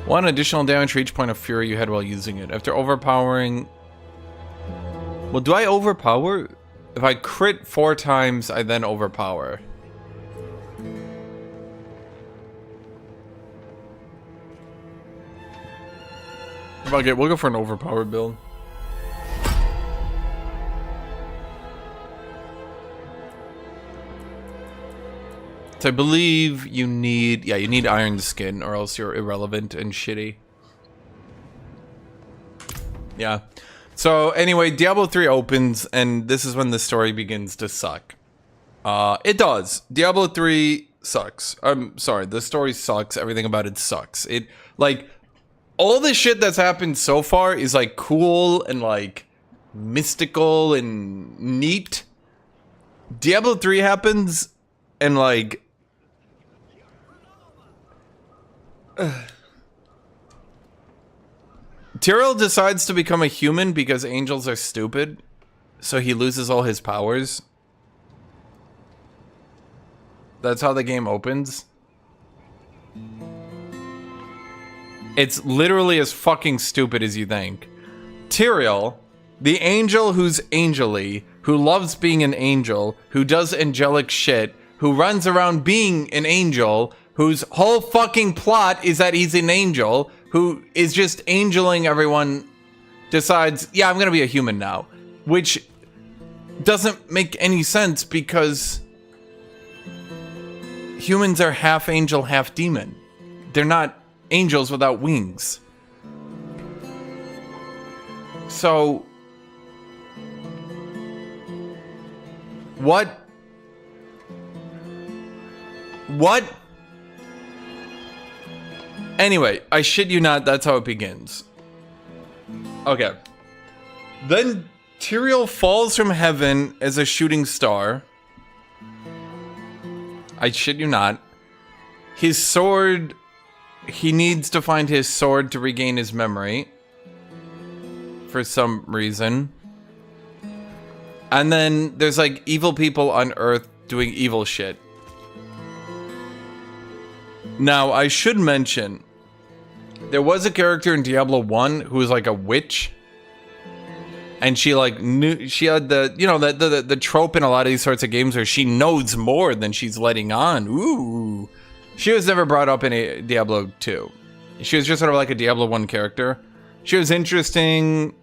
1 additional damage for each point of fury you had while using it. After overpowering... Well, do I overpower? If I crit 4 times, I then overpower. Okay, we'll go for an overpowered build. So I believe you need, yeah, you need iron skin, or else you're irrelevant and shitty. Yeah. So anyway, Diablo 3 opens, and this is when the story begins to suck. It does. Diablo 3 sucks. I'm sorry, the story sucks. Everything about it sucks. It, like, all the shit that's happened so far is like cool and like mystical and neat. Diablo 3 happens, and like... Tyrael decides to become a human because angels are stupid, so he loses all his powers. That's how the game opens. It's literally as fucking stupid as you think. Tyrael, the angel who's angelly, who loves being an angel, who does angelic shit, who runs around being an angel, whose whole fucking plot is that he's an angel, who is just angeling everyone, decides, yeah, I'm gonna be a human now. Which doesn't make any sense because humans are half angel, half demon. They're not angels without wings. So, what? Anyway, I shit you not, that's how it begins. Okay. Then Tyrael falls from heaven as a shooting star. I shit you not. His sword, he needs to find his sword to regain his memory. For some reason. And then there's like evil people on Earth doing evil shit. Now, I should mention, there was a character in Diablo 1 who was like a witch. And she like knew, she had the, you know, the trope in a lot of these sorts of games where she knows more than she's letting on. Ooh. She was never brought up in a Diablo 2. She was just sort of like a Diablo 1 character. She was interesting.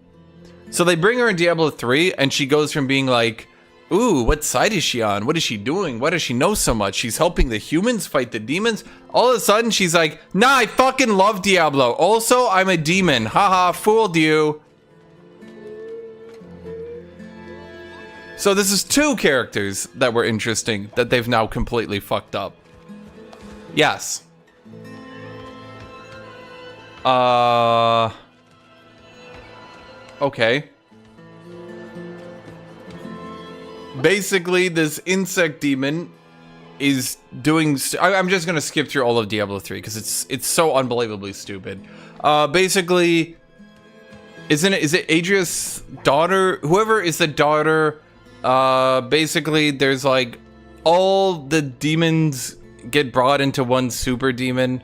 So they bring her in Diablo 3 and she goes from being like, ooh, what side is she on? What is she doing? Why does she know so much? She's helping the humans fight the demons. All of a sudden she's like, nah, I fucking love Diablo. Also, I'm a demon. Haha, fooled you. So this is two characters that were interesting that they've now completely fucked up. Yes. Okay. Basically, this insect demon is doing... I'm just going to skip through all of Diablo 3 because it's so unbelievably stupid. Basically, is it Adria's daughter? Whoever is the daughter, basically, there's like all the demons get brought into one super demon.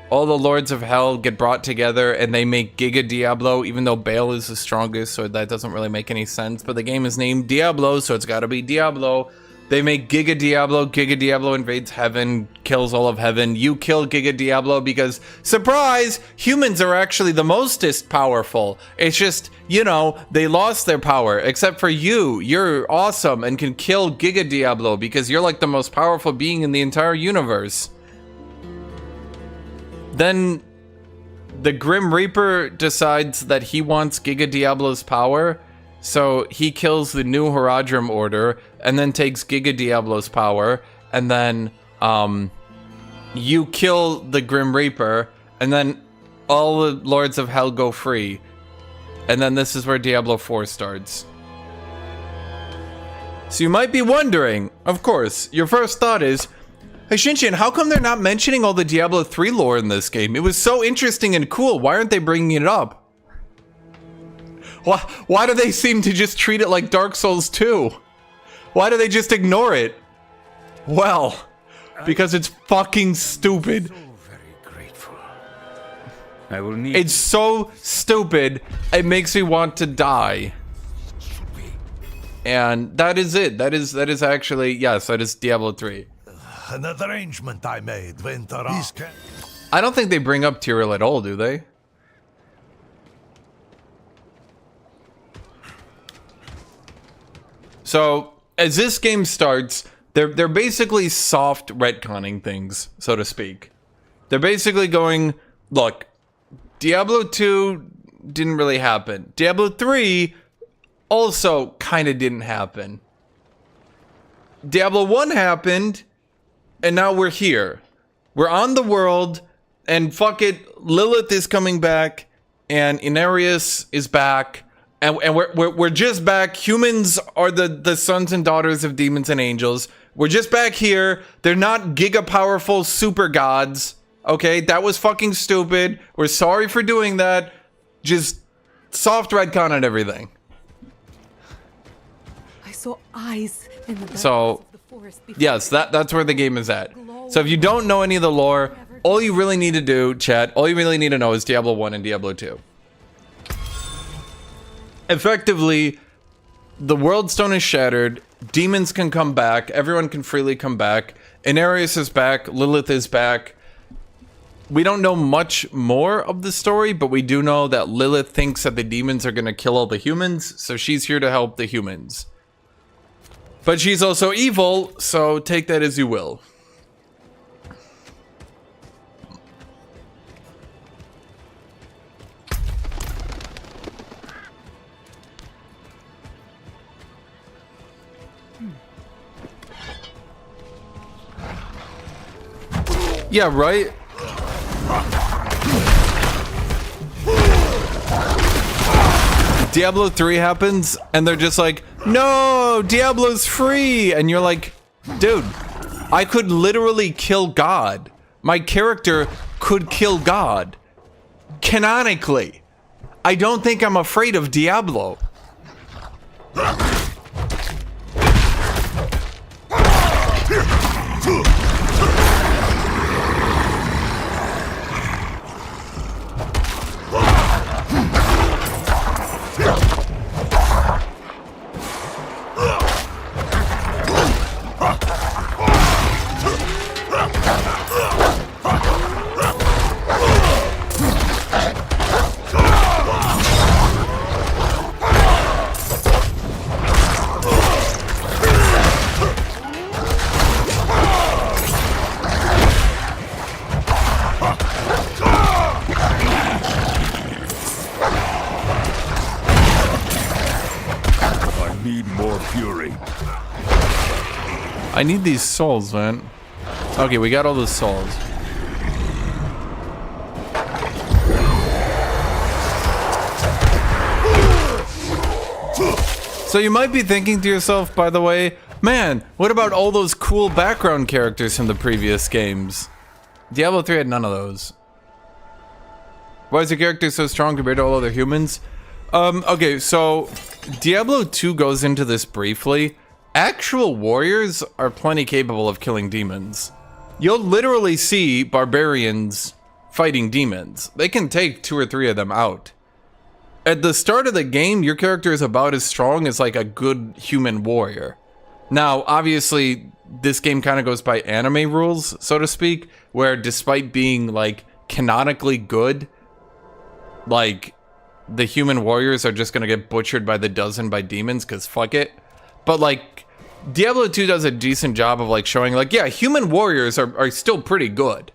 All the lords of hell get brought together and they make Giga Diablo, even though Baal is the strongest, so that doesn't really make any sense. But the game is named Diablo, so it's gotta be Diablo. They make Giga Diablo invades heaven, kills all of heaven. You kill Giga Diablo because, surprise, humans are actually the mostest powerful. It's just, you know, they lost their power, except for you. You're awesome and can kill Giga Diablo because you're like the most powerful being in the entire universe. Then the Grim Reaper decides that he wants Giga Diablo's power, so he kills the new Haradrim Order and then takes Giga Diablo's power, and then you kill the Grim Reaper, and then all the Lords of Hell go free. And then this is where Diablo 4 starts. So you might be wondering, of course, your first thought is, Hashinshin, how come they're not mentioning all the Diablo 3 lore in this game? It was so interesting and cool. Why aren't they bringing it up? Why do they seem to just treat it like Dark Souls 2? Why do they just ignore it? Well, because it's fucking stupid. It's so stupid, it makes me want to die. And that is it. That is actually, yes, that is Diablo 3. An arrangement I made went around. I don't think they bring up Tyrael at all, do they? So, as this game starts, they're basically soft retconning things, so to speak. They're basically going, look, Diablo 2 didn't really happen. Diablo 3 also kind of didn't happen. Diablo 1 happened, and now we're here. We're on the world, and fuck it, Lilith is coming back, and Inarius is back, and we're just back. Humans are the sons and daughters of demons and angels. We're just back here. They're not giga powerful super gods. Okay, that was fucking stupid. We're sorry for doing that. Just soft retcon on everything. I saw eyes in the So, yes, that's where the game is at. So if you don't know any of the lore, all you really need to do, chat, all you really need to know is Diablo 1 and Diablo 2. Effectively, the world stone is shattered. Demons can come back. Everyone can freely come back. Inarius is back. Lilith is back. We don't know much more of the story, but we do know that Lilith thinks that the demons are going to kill all the humans, so she's here to help the humans. But she's also evil, so take that as you will. Yeah, right? Diablo 3 happens, and they're just like, no, Diablo's free! And you're like, dude, I could literally kill God. My character could kill God. Canonically. I don't think I'm afraid of Diablo. I need these souls, man. Okay, we got all the souls. So you might be thinking to yourself, by the way, man, what about all those cool background characters from the previous games? Diablo 3 had none of those. Why is your character so strong compared to all other humans? Okay, so Diablo 2 goes into this briefly. Actual warriors are plenty capable of killing demons. You'll literally see barbarians fighting demons. They can take 2 or 3 of them out. At the start of the game, your character is about as strong as like a good human warrior. Now, obviously, this game kind of goes by anime rules, so to speak, where despite being like canonically good, like the human warriors are just gonna get butchered by the dozen by demons, because fuck it. But like, Diablo 2 does a decent job of like showing like, yeah, human warriors are still pretty good.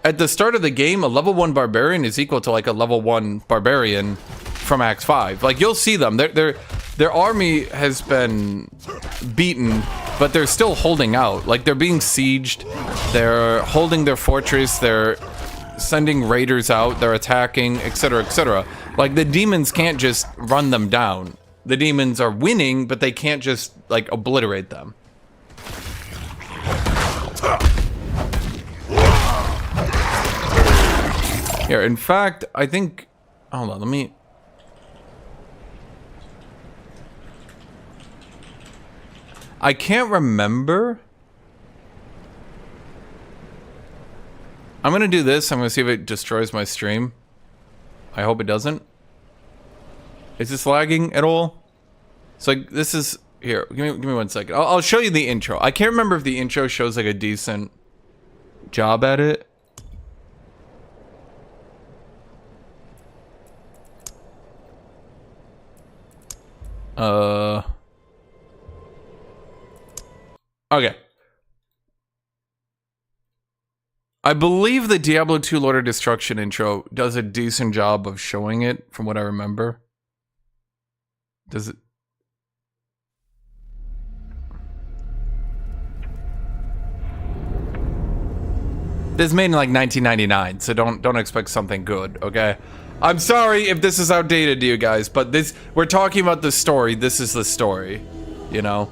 At the start of the game, a level 1 barbarian is equal to like a level 1 barbarian from Acts 5. Like, you'll see them. Their army has been beaten, but they're still holding out. Like, they're being sieged. They're holding their fortress. They're sending raiders out. They're attacking, etc., etc. Like, the demons can't just run them down. The demons are winning, but they can't just, like, obliterate them. Here, in fact, I think... Hold on, let me... I can't remember. I'm gonna do this. I'm gonna see if it destroys my stream. I hope it doesn't. Is this lagging at all? So like, this is... Here, give me 1 second. I'll show you the intro. I can't remember if the intro shows like a decent job at it. Okay. I believe the Diablo 2 Lord of Destruction intro does a decent job of showing it, from what I remember. Does it? This is made in like 1999, so don't expect something good, okay? I'm sorry if this is outdated to you guys, but we're talking about the story. This is the story, you know?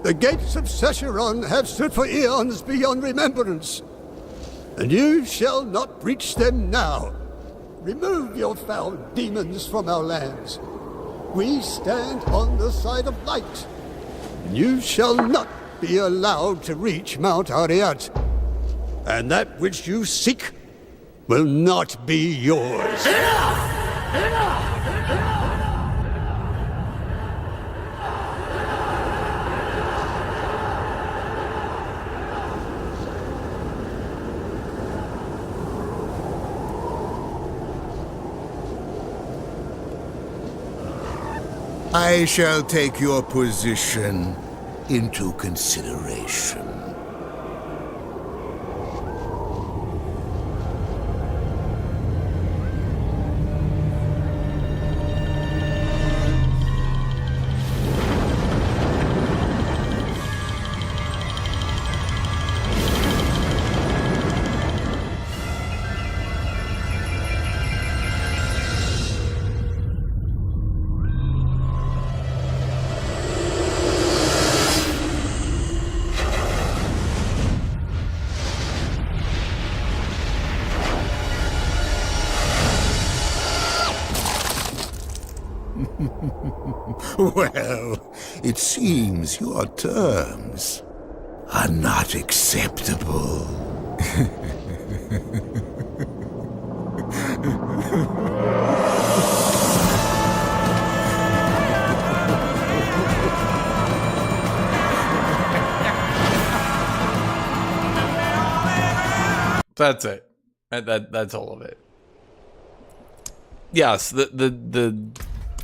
The gates of Sescheron have stood for eons beyond remembrance, and you shall not breach them now. Remove your foul demons from our lands. We stand on the side of light, and you shall not be allowed to reach Mount Ariat. And that which you seek will not be yours. Enough! Enough! I shall take your position into consideration. Well, it seems your terms are not acceptable. That's it. That's all of it. Yes, the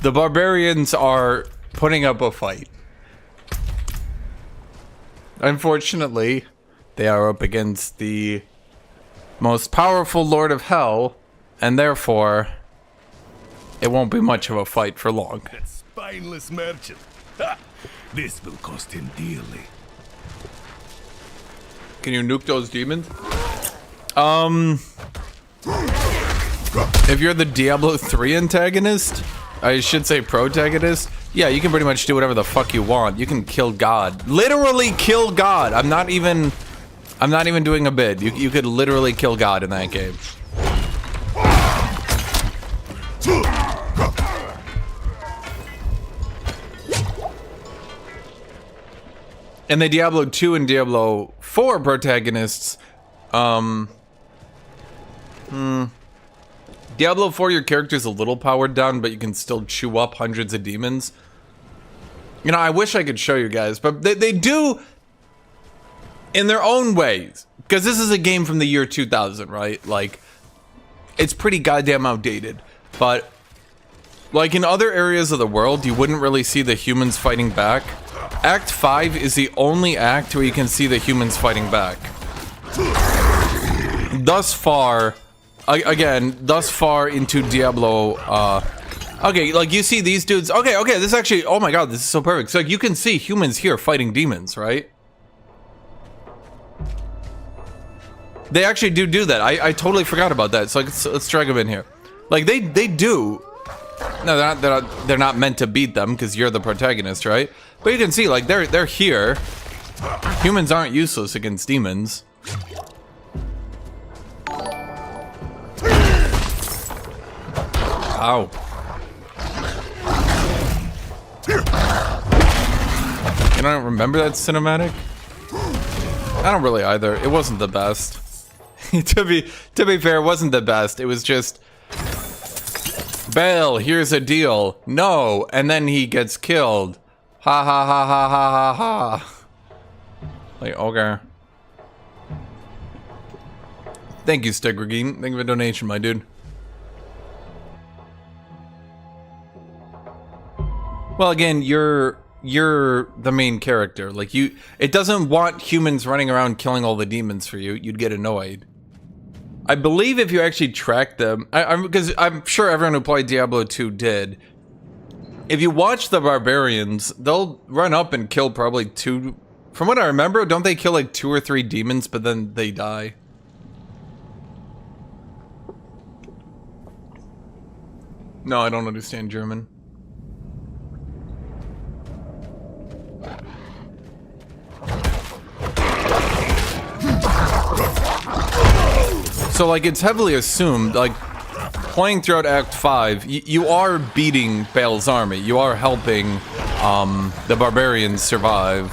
barbarians are putting up a fight. Unfortunately, they are up against the most powerful Lord of Hell, and therefore, it won't be much of a fight for long. That spineless merchant. Ha! This will cost him dearly. Can you nuke those demons? If you're the Diablo 3 antagonist, I should say protagonist, yeah, you can pretty much do whatever the fuck you want. You can kill God. Literally kill God. I'm not even doing a bid. You could literally kill God in that game. And the Diablo 2 and Diablo 4 protagonists, Diablo 4, your character's a little powered down, but you can still chew up hundreds of demons. You know, I wish I could show you guys, but they do in their own ways. Because this is a game from the year 2000, right? Like, it's pretty goddamn outdated. But, like in other areas of the world, you wouldn't really see the humans fighting back. Act 5 is the only act where you can see the humans fighting back. Thus far... Again, thus far into Diablo, okay, like you see these dudes, okay, this is actually, oh my god, this is so perfect. So you can see humans here fighting demons, right? They actually do that. I totally forgot about that. So let's drag them in here. Like they do. No, they're not meant to beat them because you're the protagonist, right? But you can see, like they're here. Humans aren't useless against demons. Ow. You don't remember that cinematic? I don't really either. It wasn't the best. to be fair, it wasn't the best. It was just Bale, here's a deal. No, and then he gets killed. Ha ha ha ha ha ha ha. Like, okay. Thank you, Stegregine. Thank you for the donation, my dude. Well, again, you're the main character. Like it doesn't want humans running around killing all the demons for you. You'd get annoyed. I believe if you actually track them, because I'm sure everyone who played Diablo 2 did. If you watch the Barbarians, they'll run up and kill probably 2. From what I remember, don't they kill like 2 or 3 demons, but then they die? No, I don't understand German. So, like, it's heavily assumed, like, playing throughout Act 5, you are beating Bale's army. You are helping, the barbarians survive.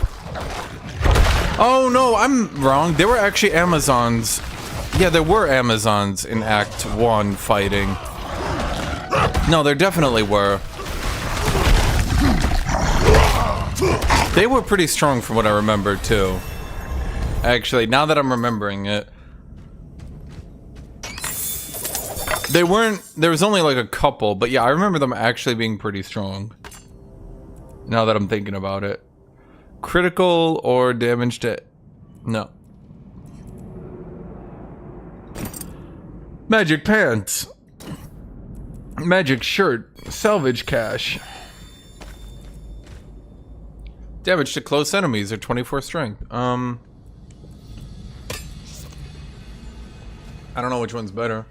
Oh, no, I'm wrong. There were actually Amazons. Yeah, there were Amazons in Act 1 fighting. No, there definitely were. They were pretty strong from what I remember, too. Actually, now that I'm remembering it. They weren't, there was only like a couple, but yeah, I remember them actually being pretty strong. Now that I'm thinking about it. Critical or damage to, no. Magic pants. Magic shirt. Salvage cash. Damage to close enemies or 24 strength. I don't know which one's better.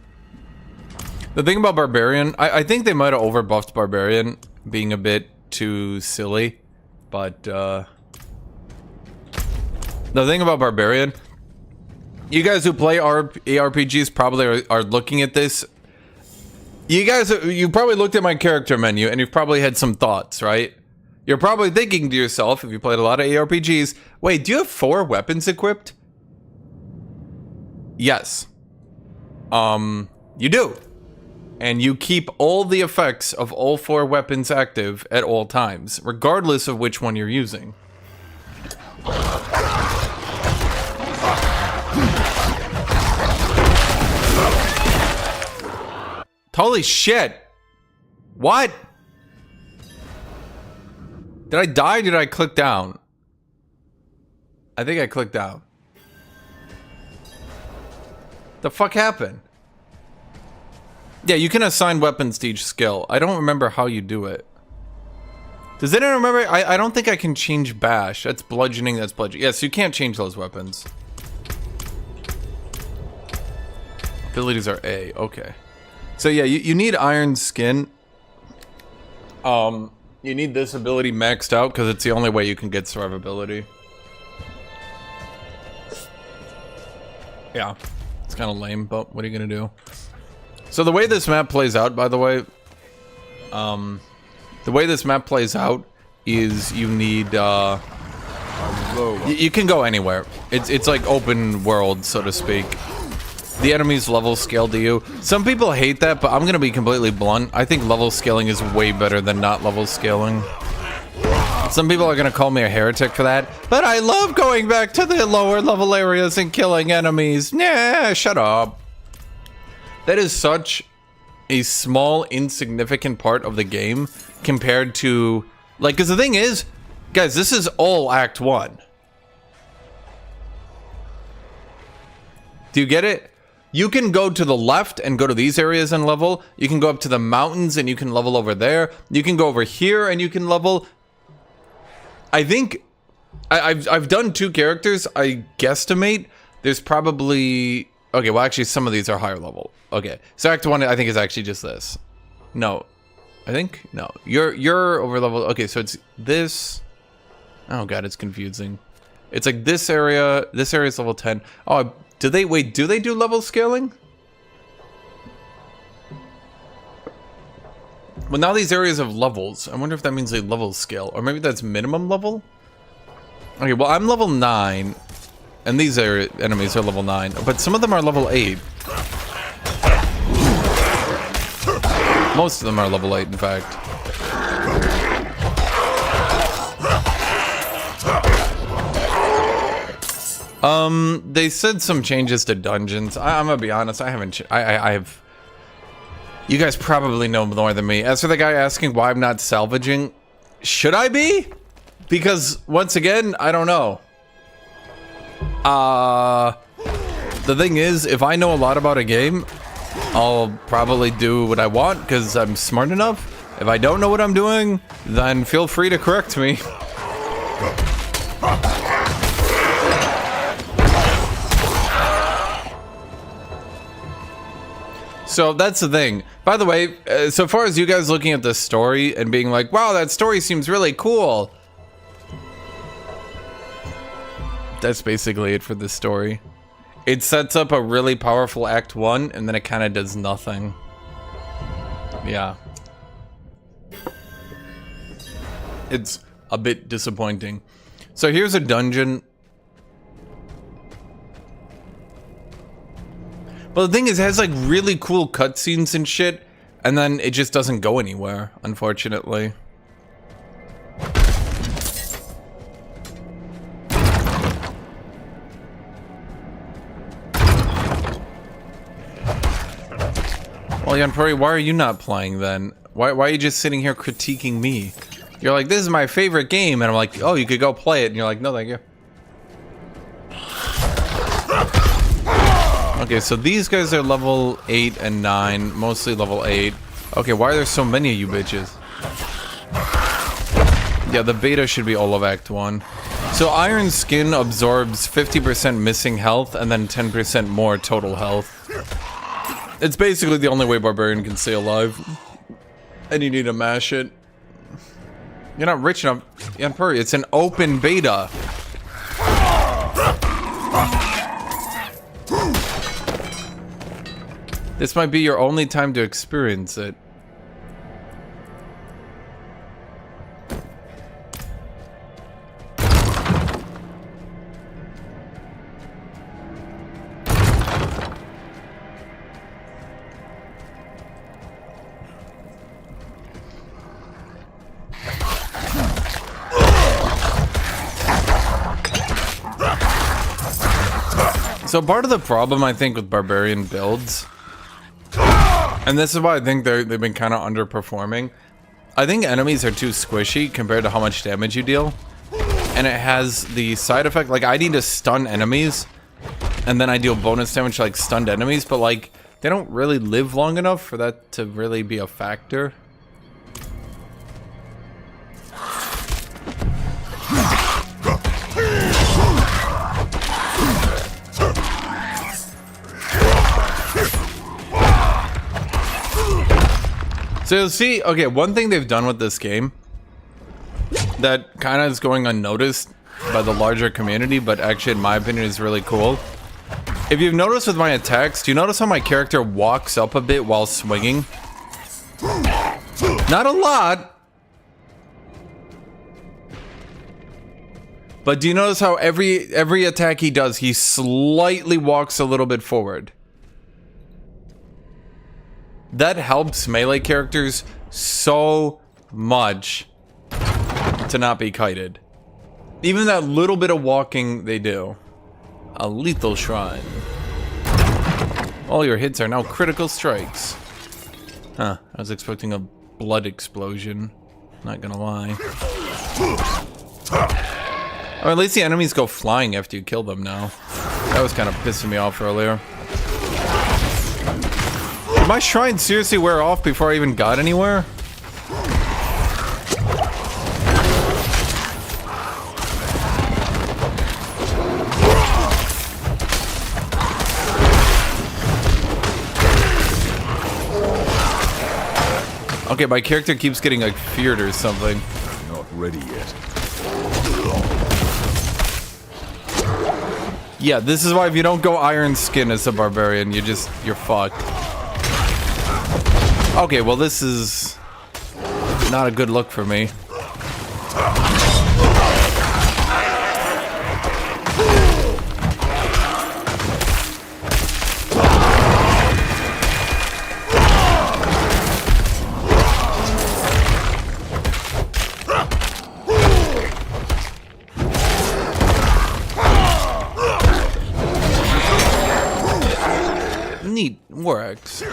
The thing about Barbarian, I think they might have overbuffed Barbarian, being a bit too silly, but the thing about Barbarian, you guys who play ARPGs probably are looking at this. You probably looked at my character menu and you've probably had some thoughts, right? You're probably thinking to yourself, if you played a lot of ARPGs, wait, do you have 4 weapons equipped? Yes. You do. And you keep all the effects of all 4 weapons active at all times, regardless of which one you're using. Holy shit! What? Did I die or did I click down? I think I clicked down. The fuck happened? Yeah, you can assign weapons to each skill. I don't remember how you do it. Does anyone remember? I don't think I can change bash. That's bludgeoning, that's bludgeoning. Yes, you can't change those weapons. Abilities are A, okay. So yeah, you need iron skin. You need this ability maxed out because it's the only way you can get survivability. Yeah, it's kind of lame, but what are you gonna do? So the way this map plays out, by the way, is you need, you can go anywhere. It's like open world, so to speak. The enemies level scale to you. Some people hate that, but I'm gonna be completely blunt. I think level scaling is way better than not level scaling. Some people are gonna call me a heretic for that, but I love going back to the lower level areas and killing enemies. Nah, shut up. That is such a small, insignificant part of the game compared to, like, because the thing is, guys, this is all Act 1. Do you get it? You can go to the left and go to these areas and level. You can go up to the mountains and you can level over there. You can go over here and you can level. I think I've done 2 characters. I guesstimate there's probably, okay, well actually some of these are higher level. Okay, so Act 1 I think is actually just this. No, I think no. You're over level. Okay, so it's this. Oh god, it's confusing. It's like this area. This area is level 10. Oh. Do they do level scaling? Well, now these areas have levels. I wonder if that means they level scale. Or maybe that's minimum level? Okay, well, I'm level 9. And these enemies are level 9. But some of them are level 8. Most of them are level 8, in fact. They said some changes to dungeons. I'm gonna be honest, I haven't. I've. You guys probably know more than me. As for the guy asking why I'm not salvaging, should I be? Because once again, I don't know. The thing is, if I know a lot about a game, I'll probably do what I want because I'm smart enough. If I don't know what I'm doing, then feel free to correct me. So that's the thing. By the way, so far as you guys looking at this story and being like, wow, that story seems really cool. That's basically it for this story. it sets up a really powerful Act 1, and then it kind of does nothing. Yeah. It's a bit disappointing. So here's a dungeon. But the thing is, it has like really cool cutscenes and shit, and then it just doesn't go anywhere, unfortunately. Well, Yanpuri, why are you not playing then? Why are you just sitting here critiquing me? You're like, this is my favorite game, and I'm like, oh, you could go play it, and you're like, no, thank you. Okay, so these guys are level 8 and 9, mostly level 8. Okay, why are there so many of you bitches? Yeah, the beta should be all of Act 1. So Iron Skin absorbs 50% missing health and then 10% more total health. It's basically the only way Barbarian can stay alive. And you need to mash it. You're not rich enough, Yanpuri. It's an open beta. This might be your only time to experience it. So part of the problem, I think, with Barbarian builds, and this is why I think they've been kind of underperforming, I think enemies are too squishy compared to how much damage you deal. And it has the side effect, like, I need to stun enemies, and then I deal bonus damage to, like, stunned enemies, but, like, they don't really live long enough for that to really be a factor. So you'll see, okay, one thing they've done with this game that kind of is going unnoticed by the larger community, but actually in my opinion is really cool. If you've noticed with my attacks, do you notice how my character walks up a bit while swinging? Not a lot. But do you notice how every attack he does, he slightly walks a little bit forward? That helps melee characters so much to not be kited. Even that little bit of walking they do. A lethal shrine. All your hits are now critical strikes. Huh, I was expecting a blood explosion. Not gonna lie. Or at least the enemies go flying after you kill them now. That was kind of pissing me off earlier. Did my shrine seriously wear off before I even got anywhere? Okay, my character keeps getting like feared or something. Not ready yet. Yeah, this is why if you don't go Iron Skin as a Barbarian, you're fucked. Okay, well this is not a good look for me. Neat works.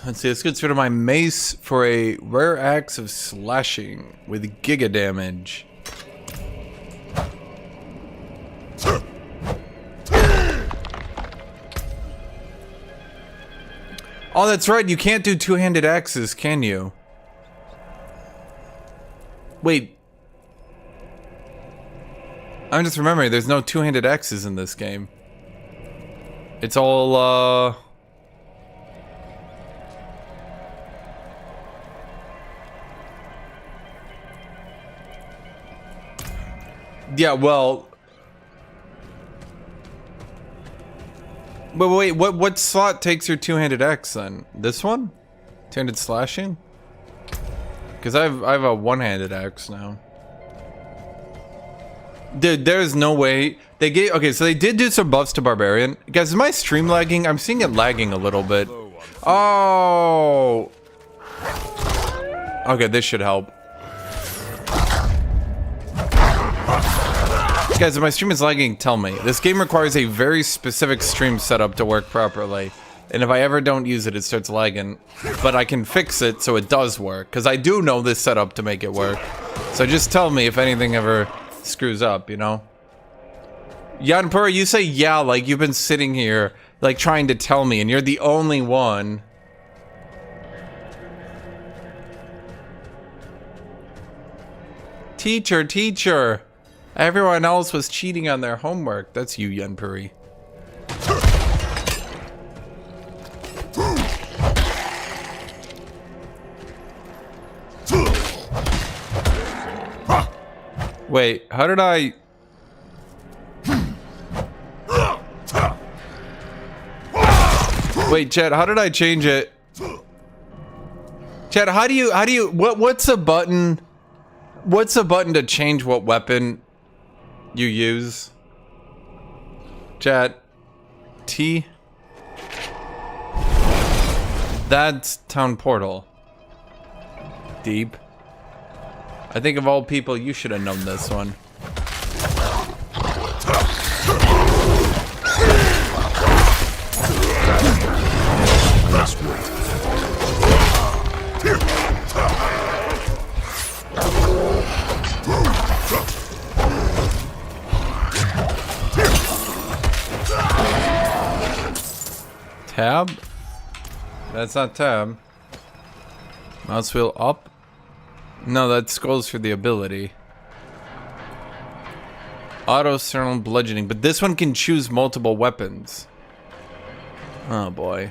Let's see, let's consider my mace for a rare axe of slashing with giga damage. Oh, that's right, you can't do two-handed axes, can you? Wait. I'm just remembering, there's no two-handed axes in this game. It's all, Yeah, well... But wait, what slot takes your two-handed axe then? This one? Two-handed slashing? Because I have a one-handed axe now. Dude, there's no way. They gave... Okay, so they did do some buffs to Barbarian. Guys, is my stream lagging? I'm seeing it lagging a little bit. Oh! Okay, this should help. Guys, if my stream is lagging, tell me. This game requires a very specific stream setup to work properly. And if I ever don't use it, it starts lagging. But I can fix it so it does work. Because I do know this setup to make it work. So just tell me if anything ever screws up, you know? Yanpura, you say yeah like you've been sitting here, like trying to tell me, and you're the only one. Teacher, teacher. Everyone else was cheating on their homework. That's you, Yanpuri. Wait, how did I... Wait, Chet, how did I change it? Chet, how do you, what's a button? What's a button to change what weapon you use? Chat, T. That's town portal. Deep. I think of all people, you should have known this one. Tab? That's not tab. Mouse wheel up? No, that scrolls for the ability. Auto external bludgeoning, but this one can choose multiple weapons. Oh boy.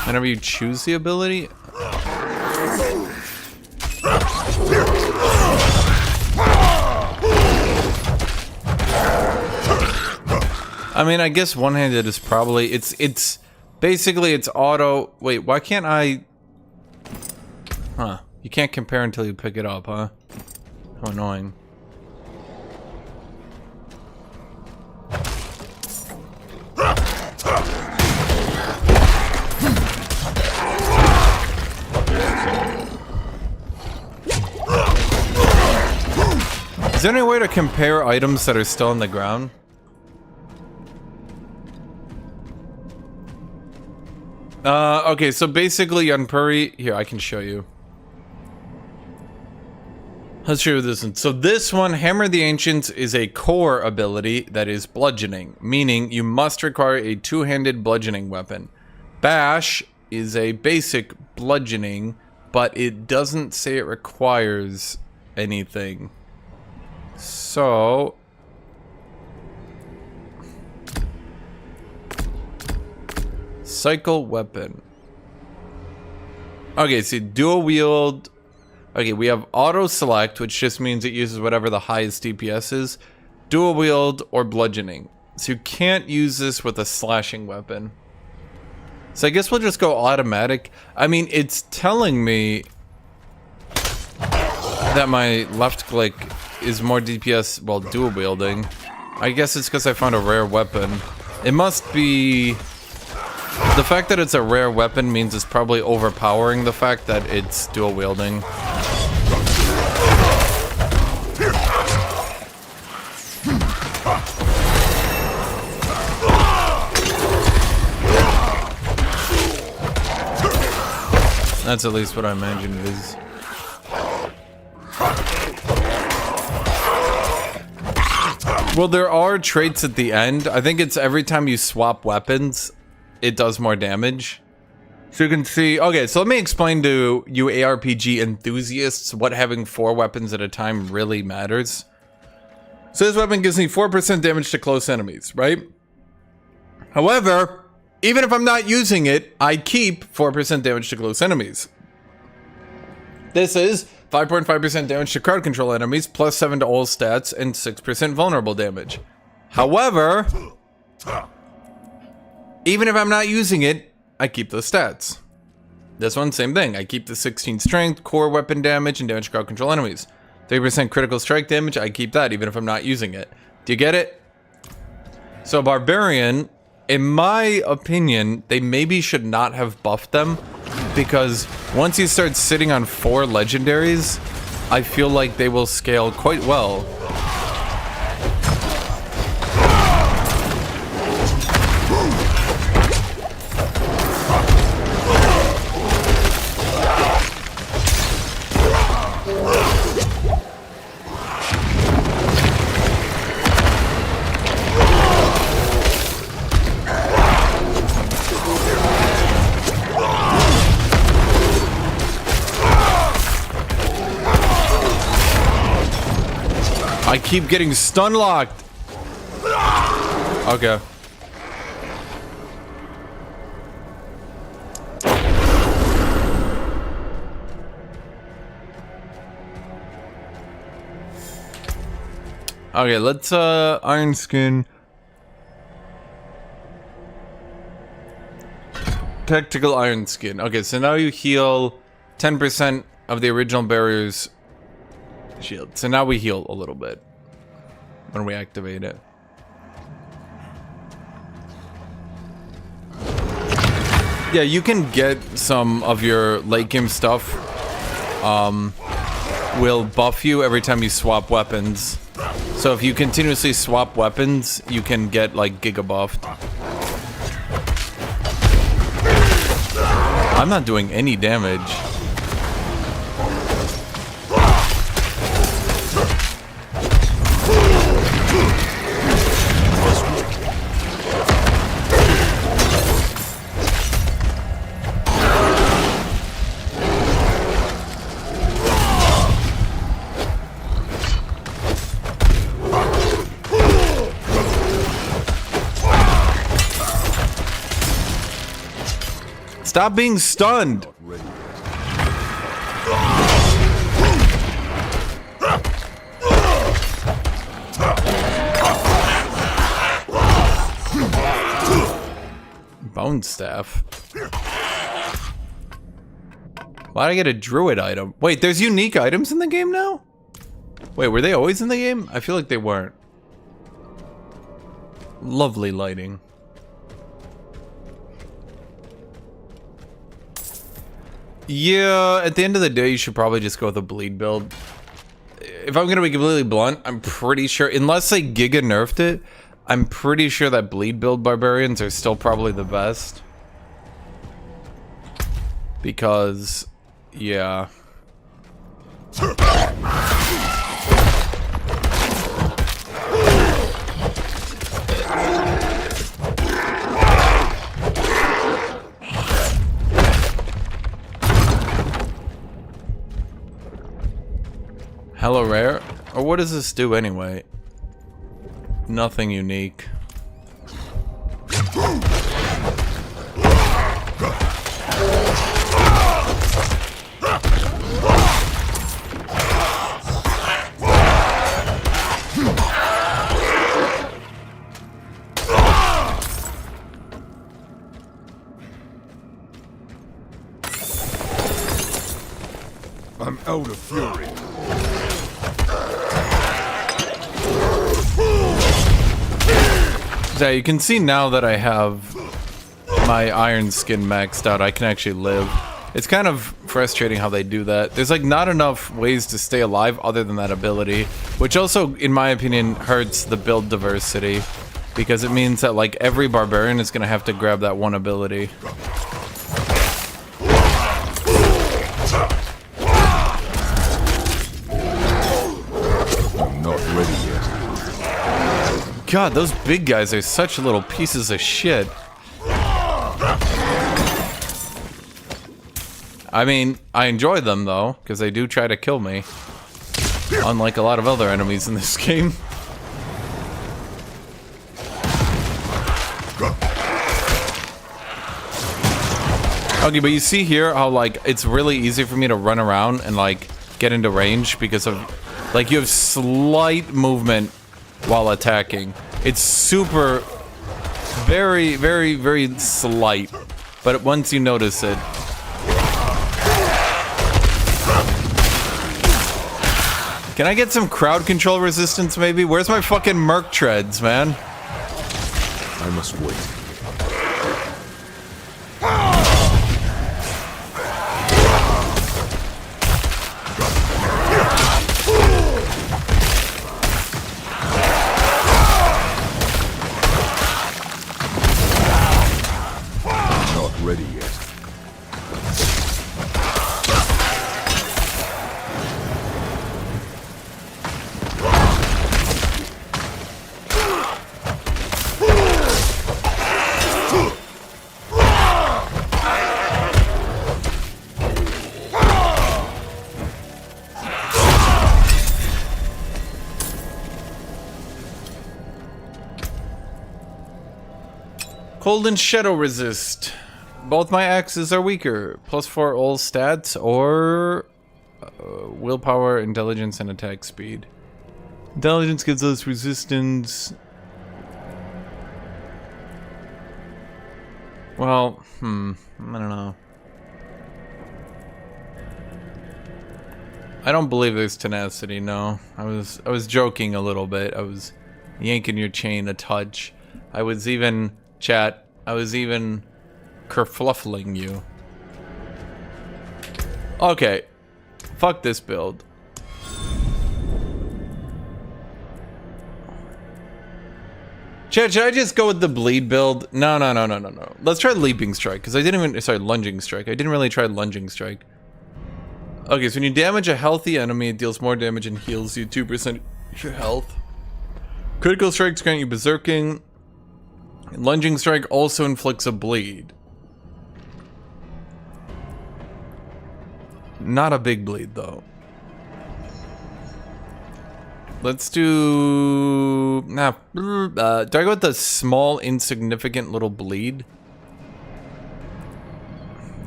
Whenever you choose the ability? I mean, I guess one-handed is probably, it's basically it's auto. Wait, why can't I? Huh, you can't compare until you pick it up, huh? How annoying. Is there any way to compare items that are still on the ground? Okay, so basically Yanpuri, here, I can show you. Let's show you this one. So this one, Hammer of the Ancients, is a core ability that is bludgeoning, meaning you must require a two-handed bludgeoning weapon. Bash is a basic bludgeoning, but it doesn't say it requires anything. So... Cycle weapon. Okay, so dual wield. Okay, we have auto select, which just means it uses whatever the highest DPS is. Dual wield or bludgeoning. So you can't use this with a slashing weapon. So I guess we'll just go automatic. I mean, it's telling me that my left click is more DPS while dual wielding. I guess it's because I found a rare weapon. It must be... The fact that it's a rare weapon means it's probably overpowering the fact that it's dual wielding. That's at least what I imagine it is. Well, there are traits at the end. I think it's every time you swap weapons, it does more damage. So you can see, okay, so let me explain to you ARPG enthusiasts what having 4 weapons at a time really matters. So this weapon gives me 4% damage to close enemies, right? However, even if I'm not using it, I keep 4% damage to close enemies. This is 5.5% damage to crowd control enemies, plus 7 to all stats, and 6% vulnerable damage. However, even if I'm not using it, I keep those stats. This one, same thing. I keep the 16 strength, core weapon damage, and damage to crowd control enemies. 3% critical strike damage, I keep that even if I'm not using it. Do you get it? So Barbarian, in my opinion, they maybe should not have buffed them, because once you start sitting on 4 legendaries, I feel like they will scale quite well. I keep getting stun locked. Okay. Okay, let's Iron Skin. Tactical Iron Skin. Okay, so now you heal 10% of the original barrier's shield. So now we heal a little bit when we activate it. Yeah, you can get some of your late game stuff. Will buff you every time you swap weapons. So if you continuously swap weapons, you can get like giga buffed. I'm not doing any damage. Stop being stunned. Bone staff. Why'd I get a druid item? Wait, there's unique items in the game now? Wait, were they always in the game? I feel like they weren't. Lovely lighting. Yeah, at the end of the day, you should probably just go with a bleed build. If I'm gonna be completely blunt, I'm pretty sure, unless they giga nerfed it, I'm pretty sure that bleed build barbarians are still probably the best. Because, yeah. Hello, rare? Or what does this do anyway? Nothing unique. I'm out of fury. Yeah, you can see now that I have my iron skin maxed out, I can actually live. It's kind of frustrating how they do that. There's like not enough ways to stay alive other than that ability, which also, in my opinion, hurts the build diversity, because it means that like every barbarian is gonna have to grab that one ability. I'm not ready yet. God, those big guys are such little pieces of shit. I mean, I enjoy them though, because they do try to kill me. Unlike a lot of other enemies in this game. Okay, but you see here how like it's really easy for me to run around and like get into range because of like you have slight movement while attacking. It's super very, very, very slight, but once you notice it. Can I get some crowd control resistance maybe? Where's my fucking merc treads, man? I must wait. Not ready yet. Cold and shadow resist. Both my axes are weaker. +4 all stats or willpower, intelligence, and attack speed. Intelligence gives us resistance. Well, I don't know. I don't believe there's tenacity, no. I was joking a little bit. I was yanking your chain a touch. I was even kerfluffling you. Okay. Fuck this build. Chat, should I just go with the bleed build? No. Let's try leaping strike, because I didn't even, sorry, lunging strike. I didn't really try lunging strike. Okay, so when you damage a healthy enemy, it deals more damage and heals you 2% your health. Critical strikes grant you berserking. Lunging strike also inflicts a bleed. Not a big bleed though. Let's do... do I go with the small, insignificant little bleed?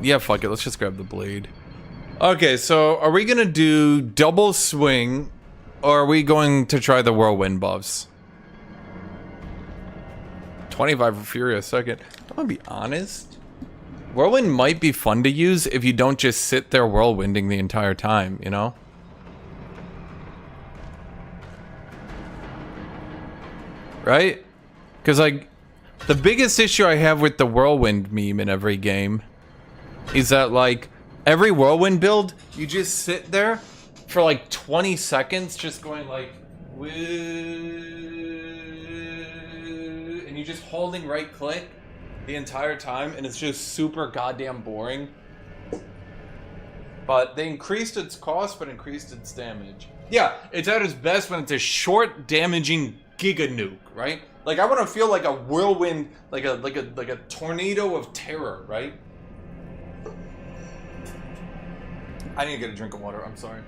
Yeah, fuck it. Let's just grab the bleed. Okay, so are we gonna do double swing, or are we going to try the whirlwind buffs? 25 for Fury a second. I'm gonna be honest. Whirlwind might be fun to use if you don't just sit there whirlwinding the entire time, you know? Right? Because, like, the biggest issue I have with the whirlwind meme in every game is that, like, every whirlwind build, you just sit there for, like, 20 seconds just going, like, and you're just holding right click the entire time, and it's just super goddamn boring. But they increased its cost, but increased its damage. Yeah, it's at its best when it's a short, damaging giga nuke, right? Like, I want to feel like a whirlwind, like a tornado of terror, right? I need to get a drink of water. I'm sorry.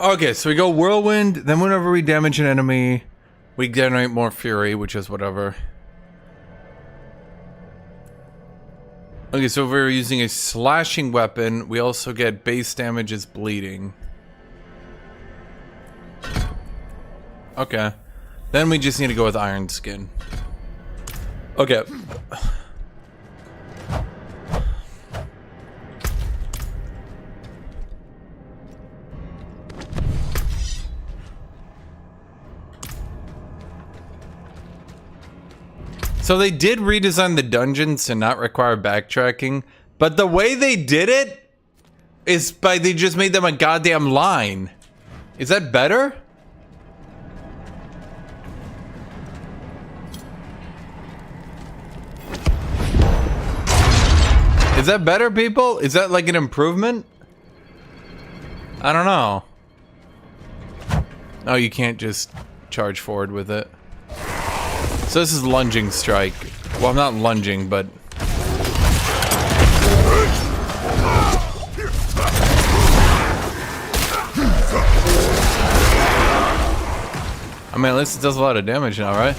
Okay, so we go whirlwind, then whenever we damage an enemy, we generate more fury, which is whatever. Okay, so if we're using a slashing weapon, we also get base damage as bleeding. Okay. Then we just need to go with iron skin. Okay. So they did redesign the dungeons to not require backtracking, but the way they did it is by they just made them a goddamn line. Is that better? Is that better, people? Is that like an improvement? I don't know. Oh, you can't just charge forward with it. So this is lunging strike. Well, I'm not lunging, but... I mean, at least it does a lot of damage now, right?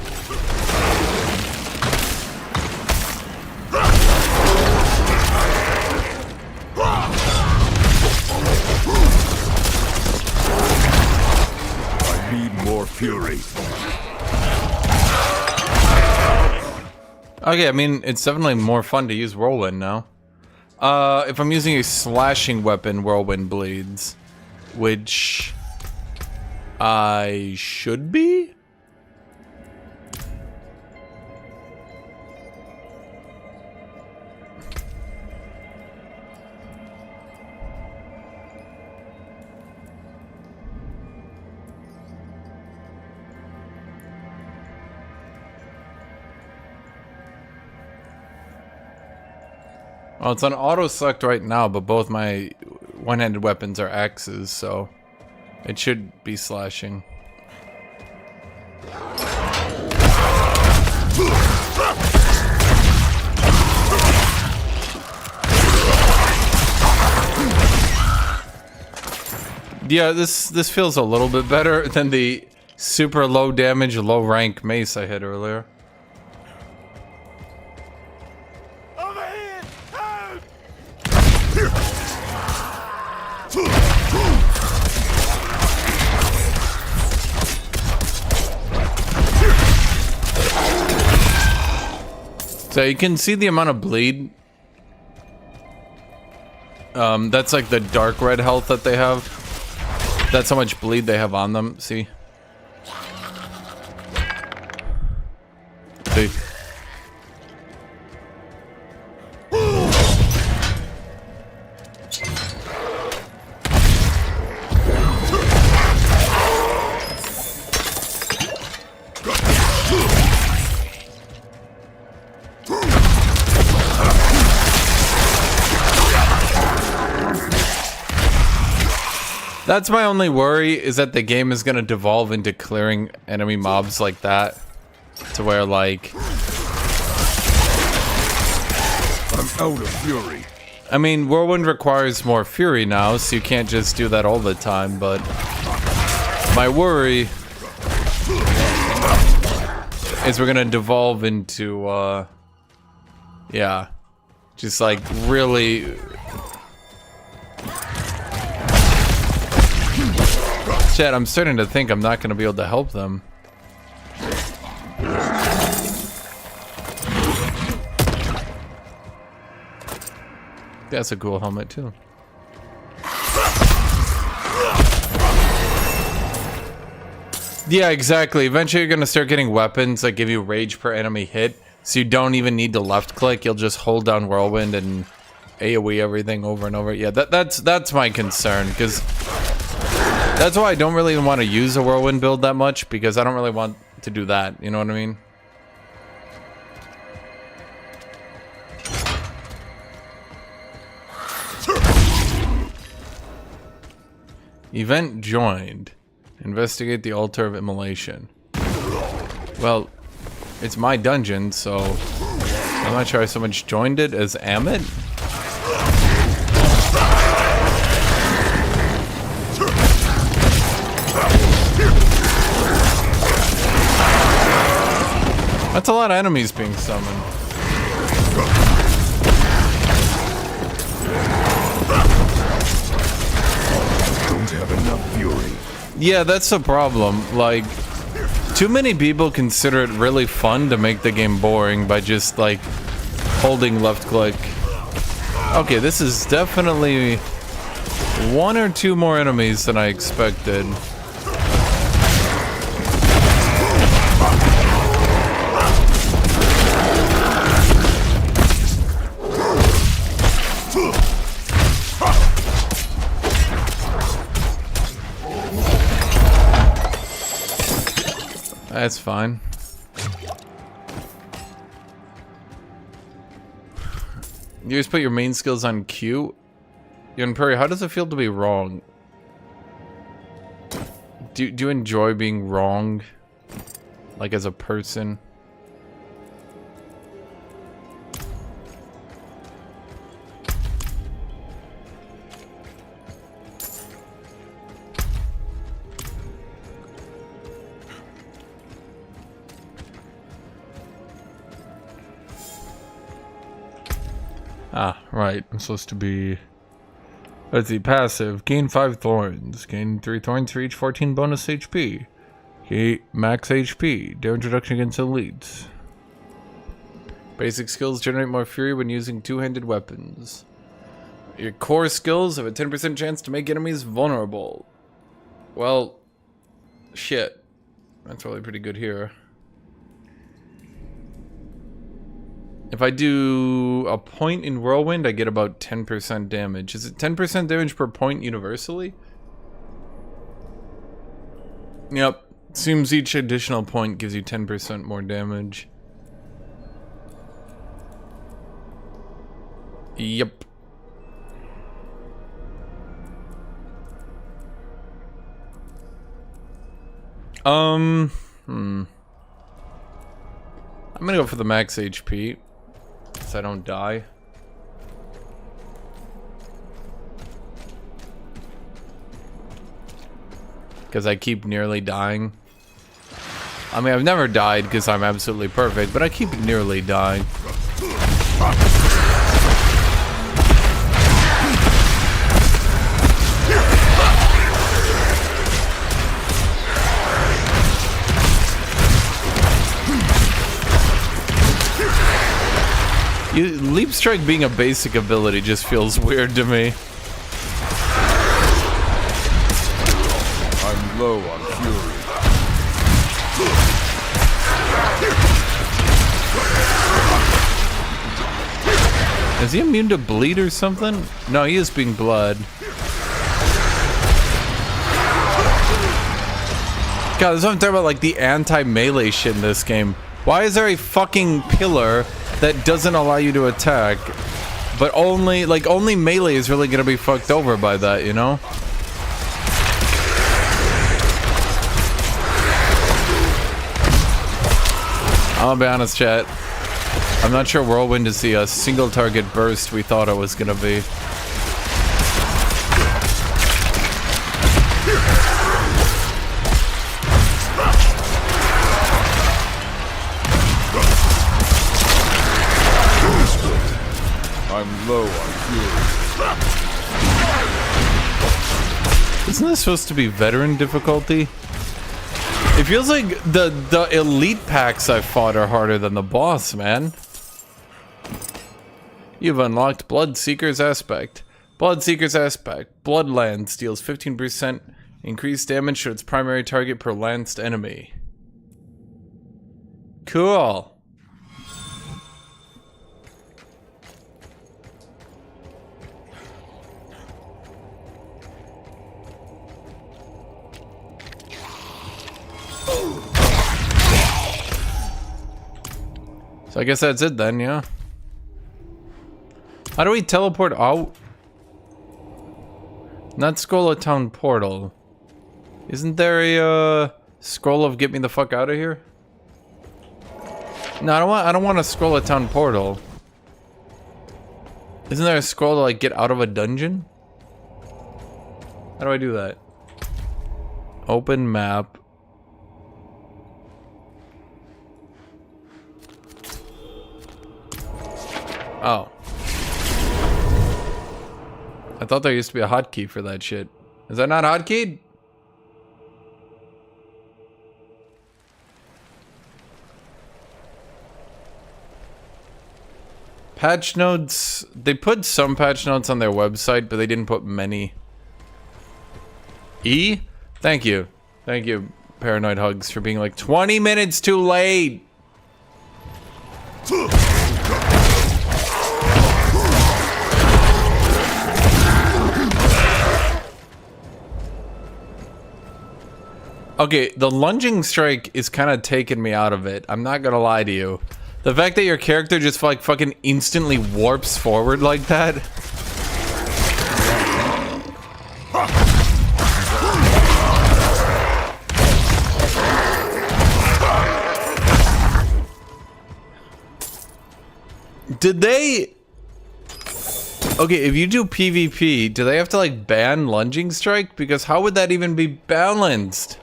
I need more fury. Okay, I mean, it's definitely more fun to use Whirlwind now. If I'm using a slashing weapon, Whirlwind bleeds. Which... I should be? Well, it's on auto select right now, but both my one-handed weapons are axes, so it should be slashing. Yeah, this feels a little bit better than the super low damage, low rank mace I hit earlier. So you can see the amount of bleed. That's like the dark red health that they have. That's how much bleed they have on them. See? See? That's my only worry, is that the game is gonna devolve into clearing enemy mobs like that. To where, like... I'm out of fury. I mean, Whirlwind requires more fury now, so you can't just do that all the time, but... my worry... is we're gonna devolve into, yeah. Just like, really... Shit, I'm starting to think I'm not gonna be able to help them. That's a cool helmet too. Yeah, exactly. Eventually you're gonna start getting weapons that give you rage per enemy hit, so you don't even need to left click. You'll just hold down Whirlwind and AoE everything over and over. Yeah, that's my concern, because that's why I don't really want to use a Whirlwind build that much, because I don't really want to do that, you know what I mean? Event joined. Investigate the altar of immolation. Well, it's my dungeon, so I'm not sure I so much joined it as Amit. That's a lot of enemies being summoned. Don't have enough fury. Yeah, that's the problem. Like, Too many people consider it really fun to make the game boring by just like holding left click. Okay, this is definitely one or two more enemies than I expected. That's fine. You just put your main skills on Q? Young Perry, how does it feel to be wrong? Do you enjoy being wrong? Like as a person? Ah, right. I'm supposed to be... Let's see, passive. Gain 5 thorns. Gain 3 thorns for each 14 bonus HP. Gain max HP. Damage reduction against elites. Basic skills generate more fury when using two-handed weapons. Your core skills have a 10% chance to make enemies vulnerable. Well, shit. That's probably pretty good here. If I do a point in Whirlwind, I get about 10% damage. Is it 10% damage per point universally? Yep. Seems each additional point gives you 10% more damage. Yep. I'm gonna go for the max HP. So I don't die. Because I keep nearly dying. I mean, I've never died because I'm absolutely perfect, but I keep nearly dying. Leap Strike being a basic ability just feels weird to me. I'm low on fury. Is he immune to bleed or something? No, he is being blood. God, this is what I'm talking about, like the anti-melee shit in this game. Why is there a fucking pillar that doesn't allow you to attack, but only melee is really gonna be fucked over by that, you know? I'll be honest, chat. I'm not sure Whirlwind is the single target burst we thought it was gonna be. I'm low on fury. Isn't this supposed to be veteran difficulty? It feels like the elite packs I fought are harder than the boss, man. You've unlocked Bloodseeker's Aspect. Bloodseeker's Aspect. Bloodlance deals 15% increased damage to its primary target per lanced enemy. Cool. So I guess that's it then, yeah? How do we teleport out? Not Scroll of Town Portal. Isn't there a scroll of get me the fuck out of here? No, I don't want a Scroll of Town Portal. Isn't there a scroll to like get out of a dungeon? How do I do that? Open map. Oh. I thought there used to be a hotkey for that shit. Is that not hotkeyed? Patch notes. They put some patch notes on their website, but they didn't put many. E? Thank you. Thank you, Paranoid Hugs, for being like 20 minutes too late. Okay, the lunging strike is kind of taking me out of it. I'm not gonna lie to you. The fact that your character just like fucking instantly warps forward like that. Did they... Okay, if you do PvP, do they have to like ban lunging strike? Because how would that even be balanced?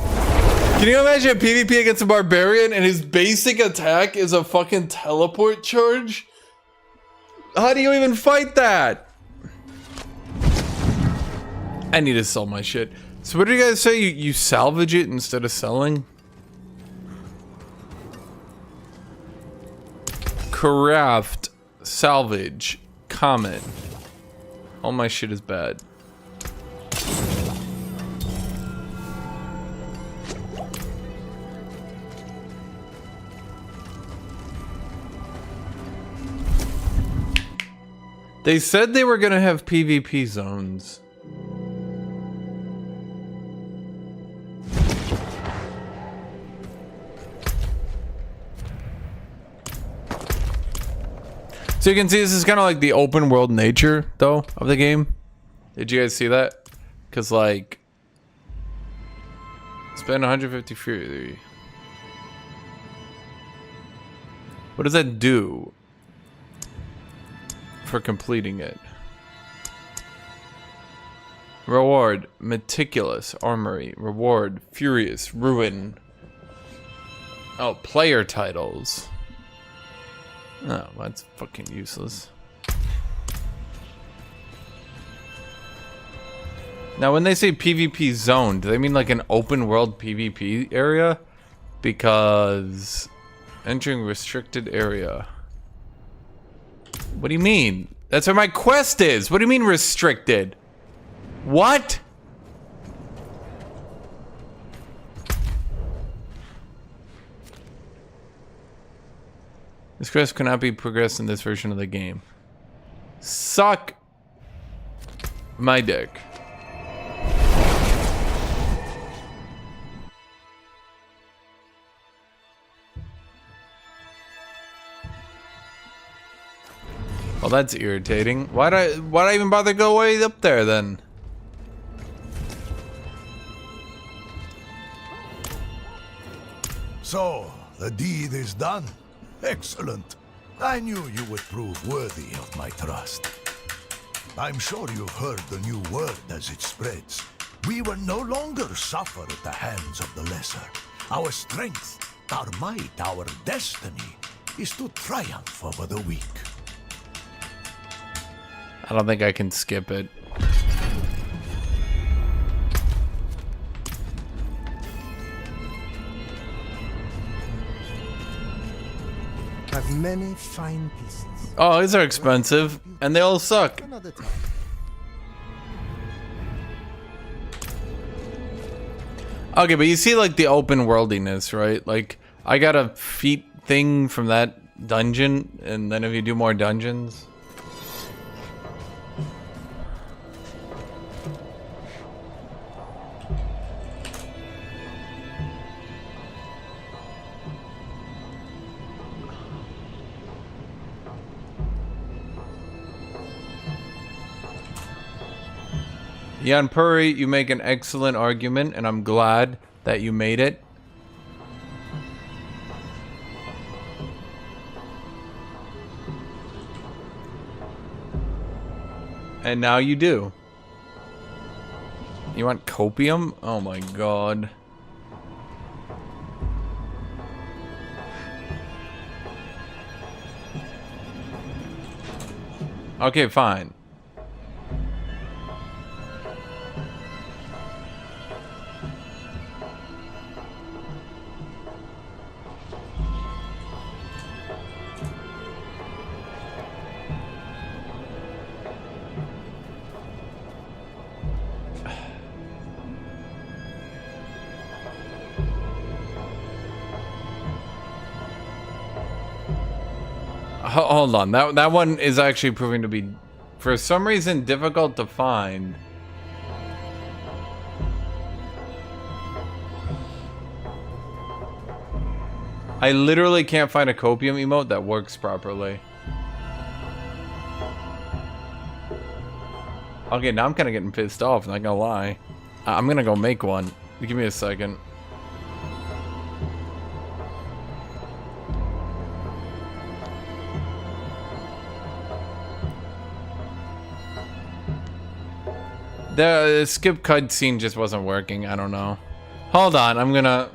Can you imagine a PvP against a Barbarian and his basic attack is a fucking teleport charge? How do you even fight that? I need to sell my shit. So what do you guys say? You salvage it instead of selling? Craft, salvage, comment. All my shit is bad. They said they were gonna have PvP zones. So you can see this is kind of like the open world nature, though, of the game. Did you guys see that? Because, like, spend 150 fury. What does that do for completing it? Reward, meticulous, armory. Reward, furious, ruin. Oh, player titles. Oh, that's fucking useless. Now, when they say PvP zone, do they mean like an open world PvP area? Because entering restricted area. What do you mean? That's where my quest is. What do you mean restricted? What? This quest cannot be progressed in this version of the game. Suck my dick. Well, that's irritating. Why'd I even bother go way up there then? So, the deed is done. Excellent. I knew you would prove worthy of my trust. I'm sure you've heard the new word as it spreads. We will no longer suffer at the hands of the lesser. Our strength, our might, our destiny is to triumph over the weak. I don't think I can skip it. Have many fine pieces. Oh, these are expensive, and they all suck. Another time. Okay, but you see like the open worldiness, right? Like, I got a feat thing from that dungeon, and then if you do more dungeons... Jan Puri, you make an excellent argument, and I'm glad that you made it. And now you do. You want copium? Oh my god. Okay, fine. Hold on. That one is actually proving to be, for some reason, difficult to find. I literally can't find a copium emote that works properly. Okay, now I'm kind of getting pissed off, not gonna lie. I'm gonna go make one. Give me a second. The skip cutscene just wasn't working. I don't know. Hold on, I'm gonna...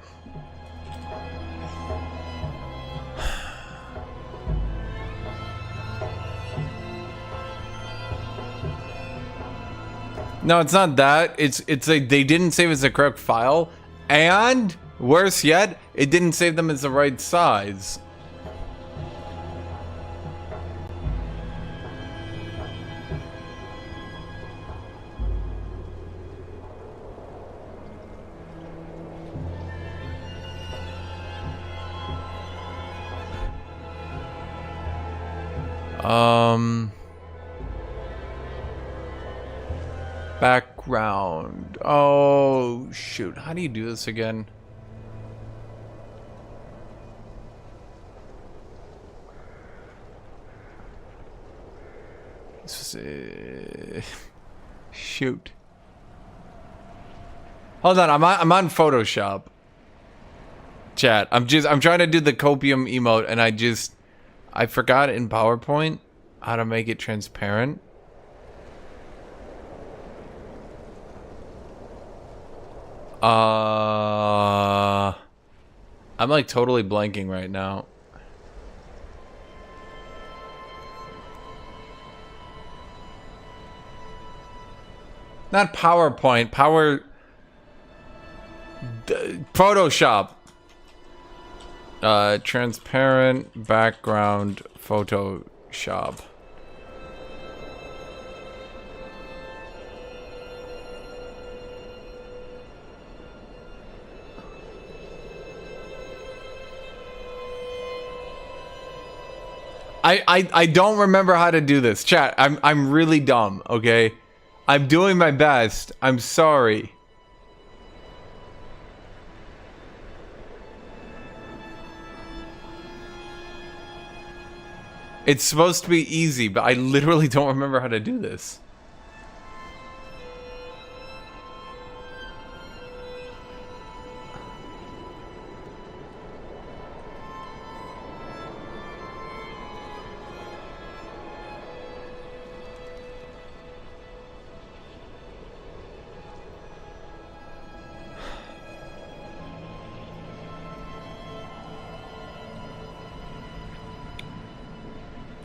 No, it's not that. It's a, they didn't save as the correct file, and worse yet, it didn't save them as the right size. Background. Oh, shoot. How do you do this again? Shoot. Hold on. I'm on Photoshop. Chat. I'm trying to do the copium emote, and I forgot in PowerPoint how to make it transparent. I'm like totally blanking right now. Not PowerPoint, Photoshop. Transparent background Photoshop. I don't remember how to do this. Chat, I'm really dumb, okay? I'm doing my best. I'm sorry. It's supposed to be easy, but I literally don't remember how to do this.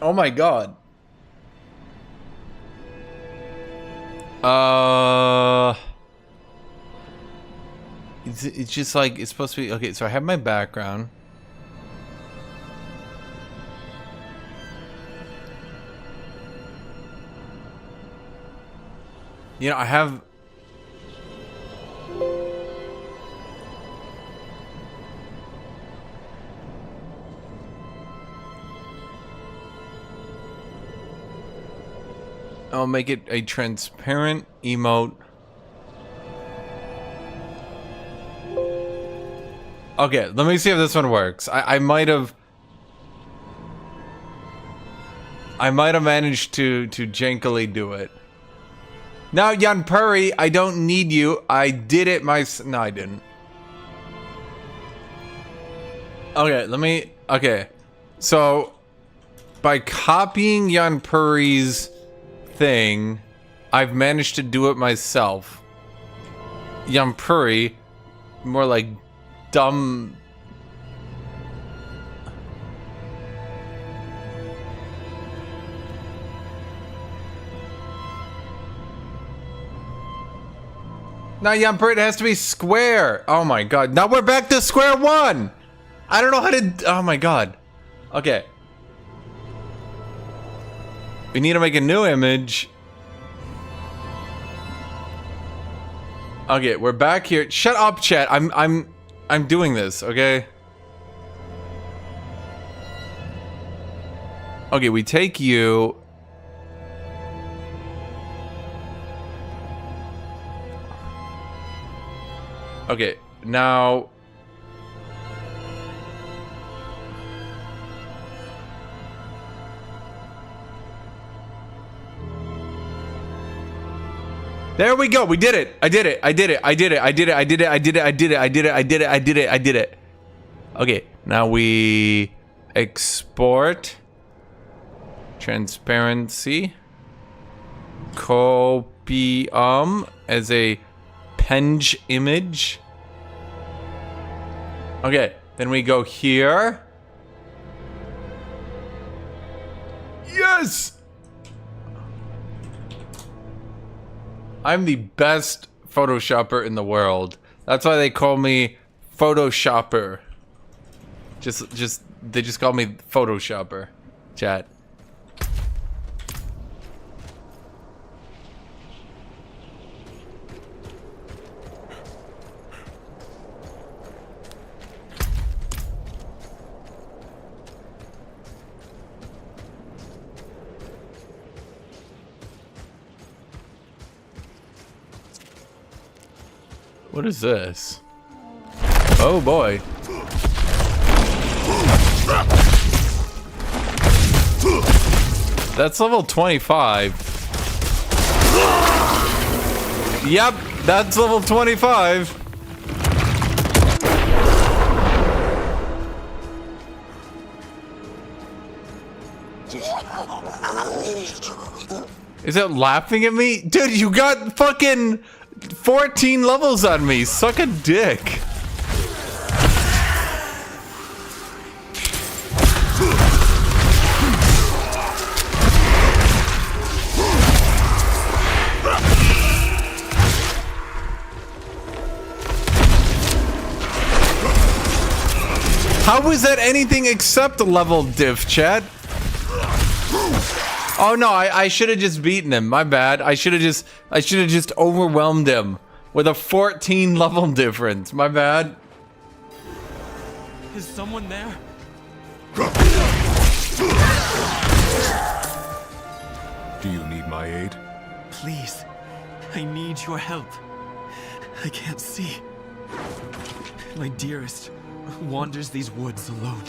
Oh my god. It's just like, it's supposed to be, okay, so I have my background. You know, I have... I'll make it a transparent emote. Okay, let me see if this one works. I might have managed to jankily do it. Now, Jan Puri, I don't need you. I did it no, I didn't. Okay, okay. So, by copying Jan Puri's thing, I've managed to do it myself. Jan Puri, more like dumb. Now Jan Puri, it has to be square. Oh my god. Now we're back to square one. I don't know how to. Oh my god. Okay. We need to make a new image. Okay, we're back here. Shut up, chat. I'm doing this, okay? Okay, we take you. Okay, now. There we go. We did it. I did it. I did it. I did it. I did it. I did it. I did it. I did it. I did it. I did it. I did it. I did it. Okay, now we export transparency copium as a penge image. Okay, then we go here. Yes! I'm the best Photoshopper in the world. That's why they call me Photoshopper. They just call me Photoshopper. Chat. What is this? Oh boy. That's level 25. Yep, that's level 25. Is it laughing at me? Dude, you got fucking 14 levels on me. Suck a dick. How was that anything except a level diff, chat? Oh no, I should have just beaten him. My bad. I should have just overwhelmed him with a 14 level difference. My bad. Is someone there? Do you need my aid? Please, I need your help. I can't see. My dearest wanders these woods alone.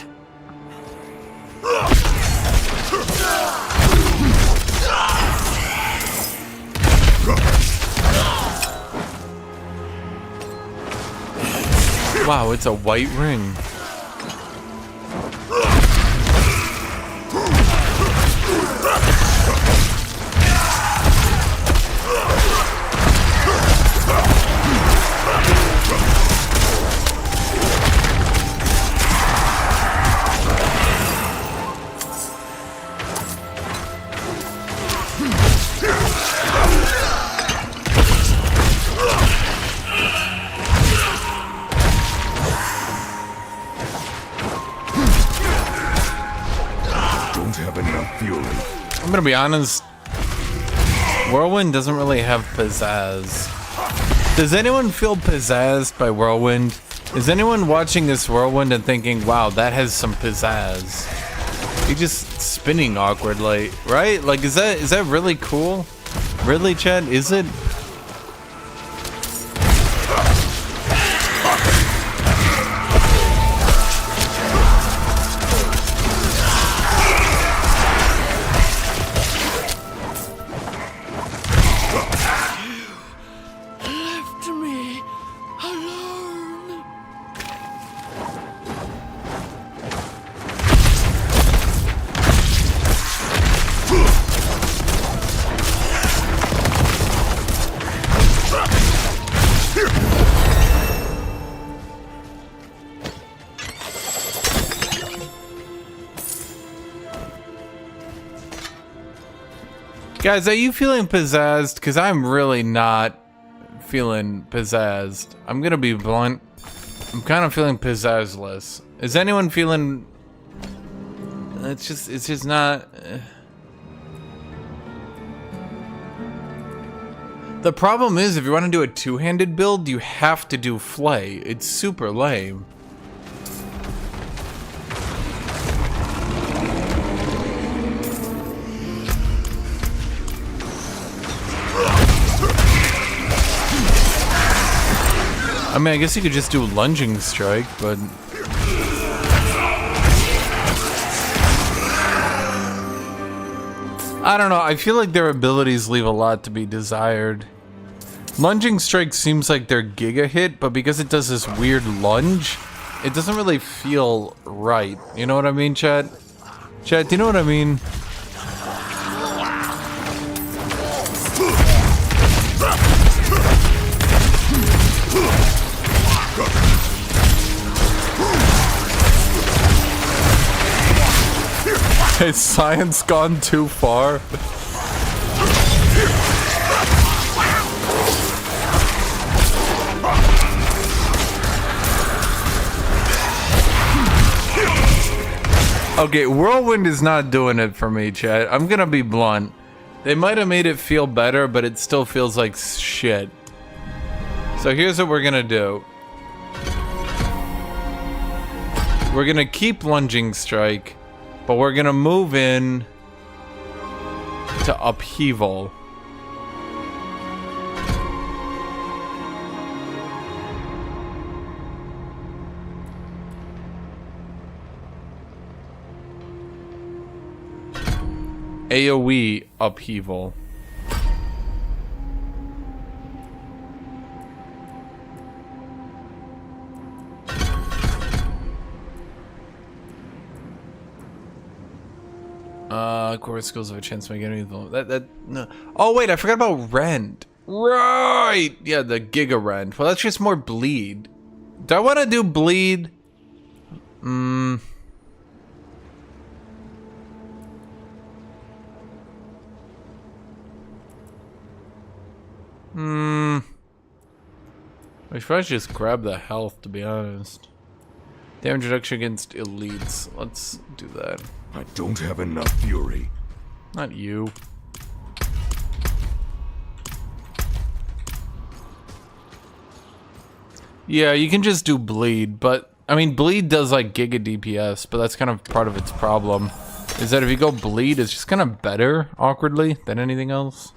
Wow, it's a white ring. I'm gonna be honest, Whirlwind doesn't really have pizzazz. Does anyone feel pizzazzed by Whirlwind? Is anyone watching this Whirlwind and thinking, wow, that has some pizzazz? You're just spinning awkwardly, right? Like, is that really cool? Really, Chad? Is it? Guys, are you feeling pizzazzed? Because I'm really not feeling pizzazzed. I'm gonna be blunt. I'm kind of feeling pizzazzless. Is anyone feeling... It's just not... The problem is, if you want to do a two-handed build, you have to do Flay. It's super lame. I mean, I guess you could just do lunging strike, but I don't know. I feel like their abilities leave a lot to be desired. Lunging strike seems like their giga hit, but because it does this weird lunge, it doesn't really feel right. You know what I mean, Chad? Chad, do you know what I mean? Has science gone too far? Okay, Whirlwind is not doing it for me, chat. I'm gonna be blunt. They might have made it feel better, but it still feels like shit. So here's what we're gonna do. We're gonna keep lunging strike, but we're gonna move in to upheaval. AoE upheaval. Core skills have a chance to make anything. No. Oh wait, I forgot about rend. Right. Yeah, the Giga Rend. Well, that's just more bleed. Do I want to do bleed? I should probably just grab the health, to be honest. Damage reduction against elites. Let's do that. I don't have enough fury. Not you. Yeah, you can just do bleed, but I mean, bleed does like giga DPS, but that's kind of part of its problem. Is that if you go bleed, it's just kind of better, awkwardly, than anything else.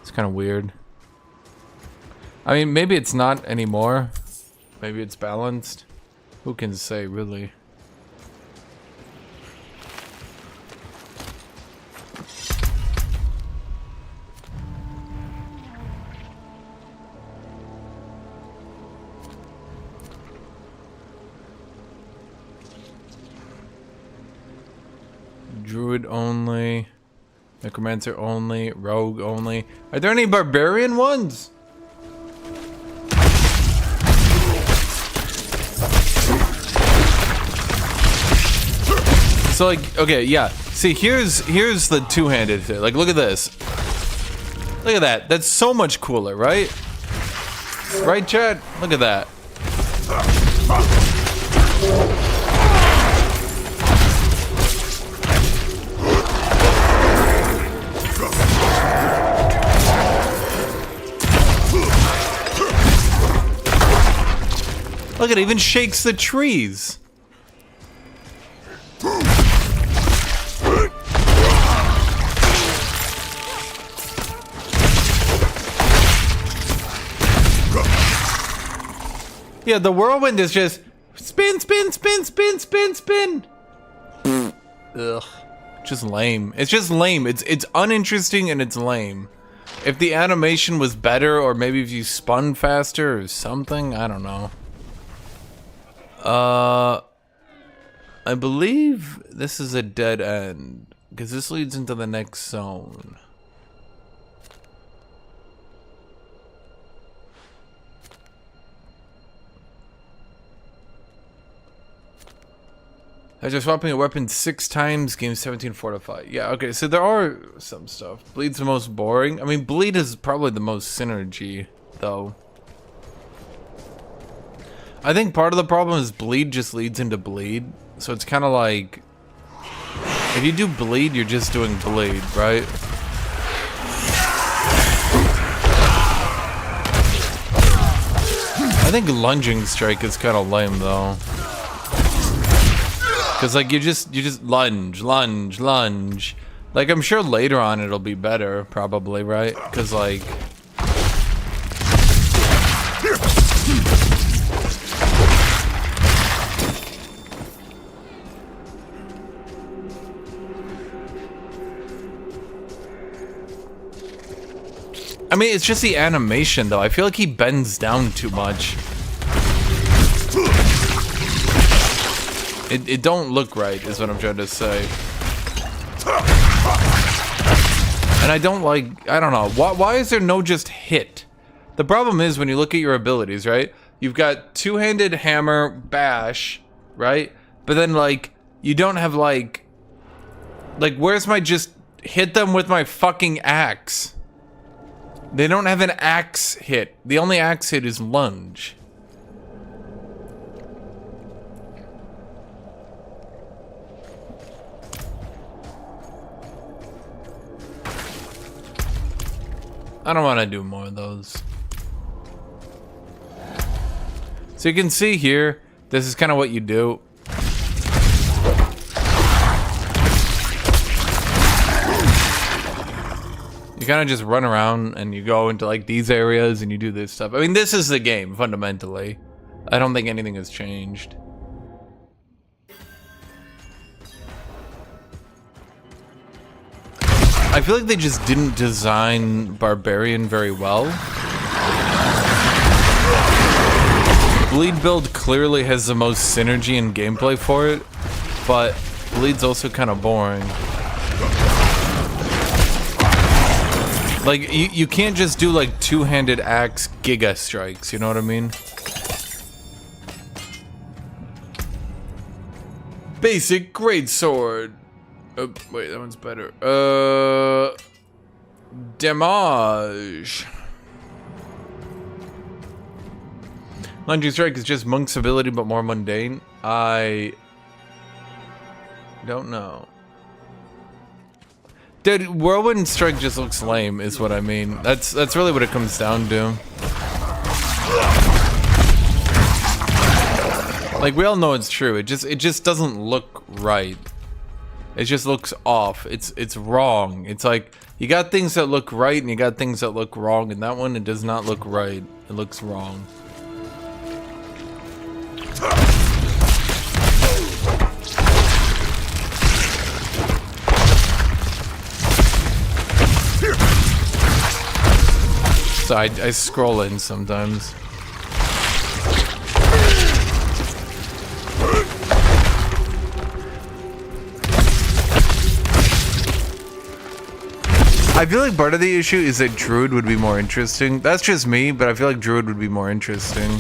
It's kind of weird. I mean, maybe it's not anymore. Maybe it's balanced. Who can say, really? Druid only. Necromancer only. Rogue only. Are there any barbarian ones? So like, okay, yeah. See, here's the two-handed thing. Like, look at this. Look at that. That's so much cooler, right? Right, Chad? Look at that. Look, it even shakes the trees. Yeah, the whirlwind is just spin, spin, spin, spin, spin, spin. Ugh, just lame. It's just lame. It's uninteresting and it's lame. If the animation was better, or maybe if you spun faster or something, I don't know. I believe this is a dead end because this leads into the next zone. After swapping a weapon 6 times, gain 17 fortify. Yeah, okay, so there are some stuff. Bleed's the most boring. I mean, bleed is probably the most synergy, though. I think part of the problem is bleed just leads into bleed. So it's kind of like, if you do bleed, you're just doing bleed, right? I think lunging strike is kind of lame, though. Cause like you just lunge. Like I'm sure later on it'll be better, probably, right? Cause like I mean, it's just the animation, though. I feel like he bends down too much. It don't look right, is what I'm trying to say. And I don't like, I don't know. Why is there no just hit? The problem is when you look at your abilities, right? You've got two-handed hammer, bash, right? But then, like, you don't have, like, where's my just hit them with my fucking axe? They don't have an axe hit. The only axe hit is lunge. I don't want to do more of those. So you can see here, this is kind of what you do. You kind of just run around and you go into like these areas and you do this stuff. I mean, this is the game, fundamentally. I don't think anything has changed. I feel like they just didn't design Barbarian very well. Bleed build clearly has the most synergy and gameplay for it, but Bleed's also kind of boring. Like, you can't just do like two-handed axe giga strikes, you know what I mean? Basic greatsword. Oh, wait, that one's better. Damage. Lunging strike is just Monk's ability, but more mundane. I don't know. Dude, Whirlwind Strike just looks lame, is what I mean. That's really what it comes down to. Like, we all know it's true. It just doesn't look right. It just looks off. It's wrong. It's like you got things that look right and you got things that look wrong, and that one, it does not look right. It looks wrong. So I scroll in sometimes. I feel like part of the issue is that Druid would be more interesting. That's just me, but I feel like Druid would be more interesting.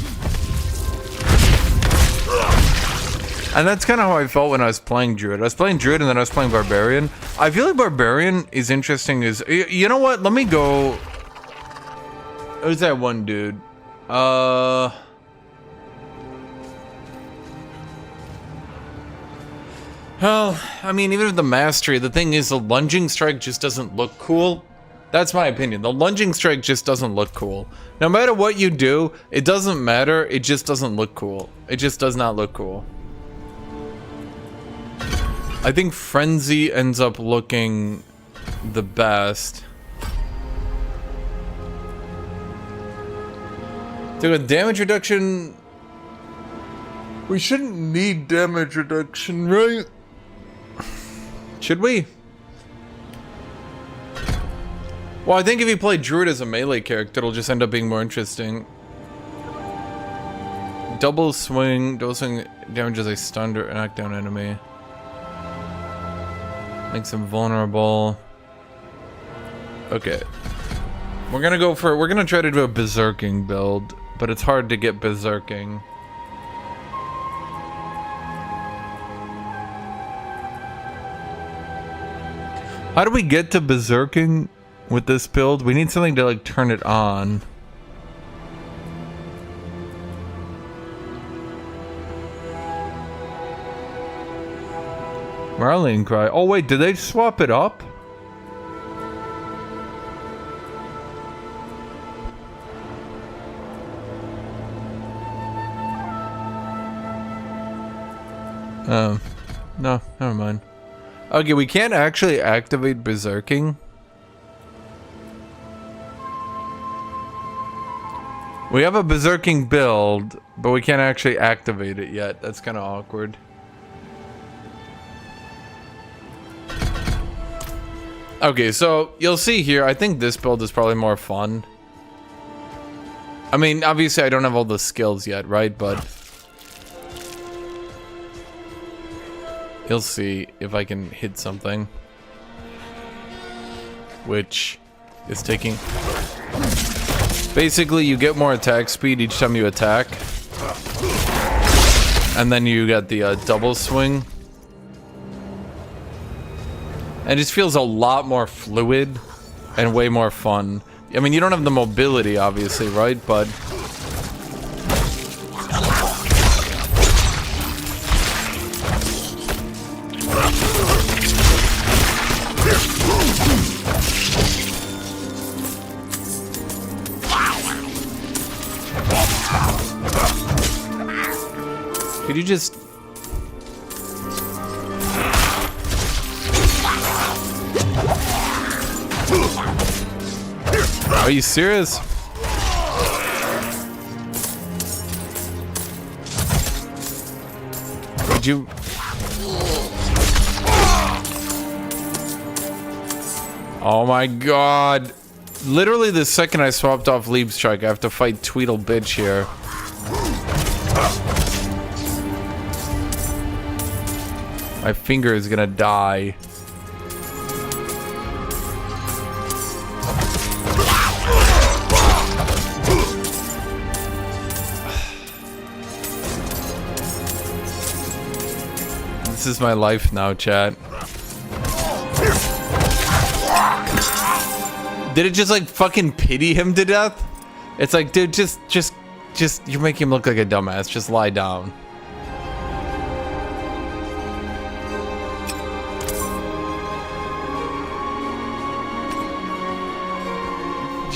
And that's kind of how I felt when I was playing Druid. I was playing Druid and then I was playing Barbarian. I feel like Barbarian is interesting as... You know what? Let me go... Who's that one dude? Well, I mean, even with the mastery, the thing is the lunging strike just doesn't look cool. That's my opinion. The lunging strike just doesn't look cool. No matter what you do, it doesn't matter. It just doesn't look cool. It just does not look cool. I think Frenzy ends up looking the best. So with damage reduction, we shouldn't need damage reduction, right? Should we? Well, I think if you play Druid as a melee character, it'll just end up being more interesting. Double swing damages a stunned or knockdown enemy. Makes him vulnerable. Okay. We're gonna try to do a berserking build, but it's hard to get berserking. How do we get to berserking with this build? We need something to like turn it on. Marlene Cry. Oh wait, did they swap it up? No, never mind. Okay, we can't actually activate berserking. We have a berserking build, but we can't actually activate it yet. That's kind of awkward. Okay, so you'll see here, I think this build is probably more fun. I mean, obviously I don't have all the skills yet, right? But you'll see if I can hit something. Which is taking... Basically, you get more attack speed each time you attack. And then you get the double swing. It just feels a lot more fluid and way more fun. I mean, you don't have the mobility, obviously, right? But... Could you just... Are you serious? Did you... Oh my god. Literally the second I swapped off Leap Strike, I have to fight Tweedle Bitch here. My finger is gonna die. This is my life now, chat. Did it just like fucking pity him to death? It's like, dude, just, you're making him look like a dumbass. Just lie down.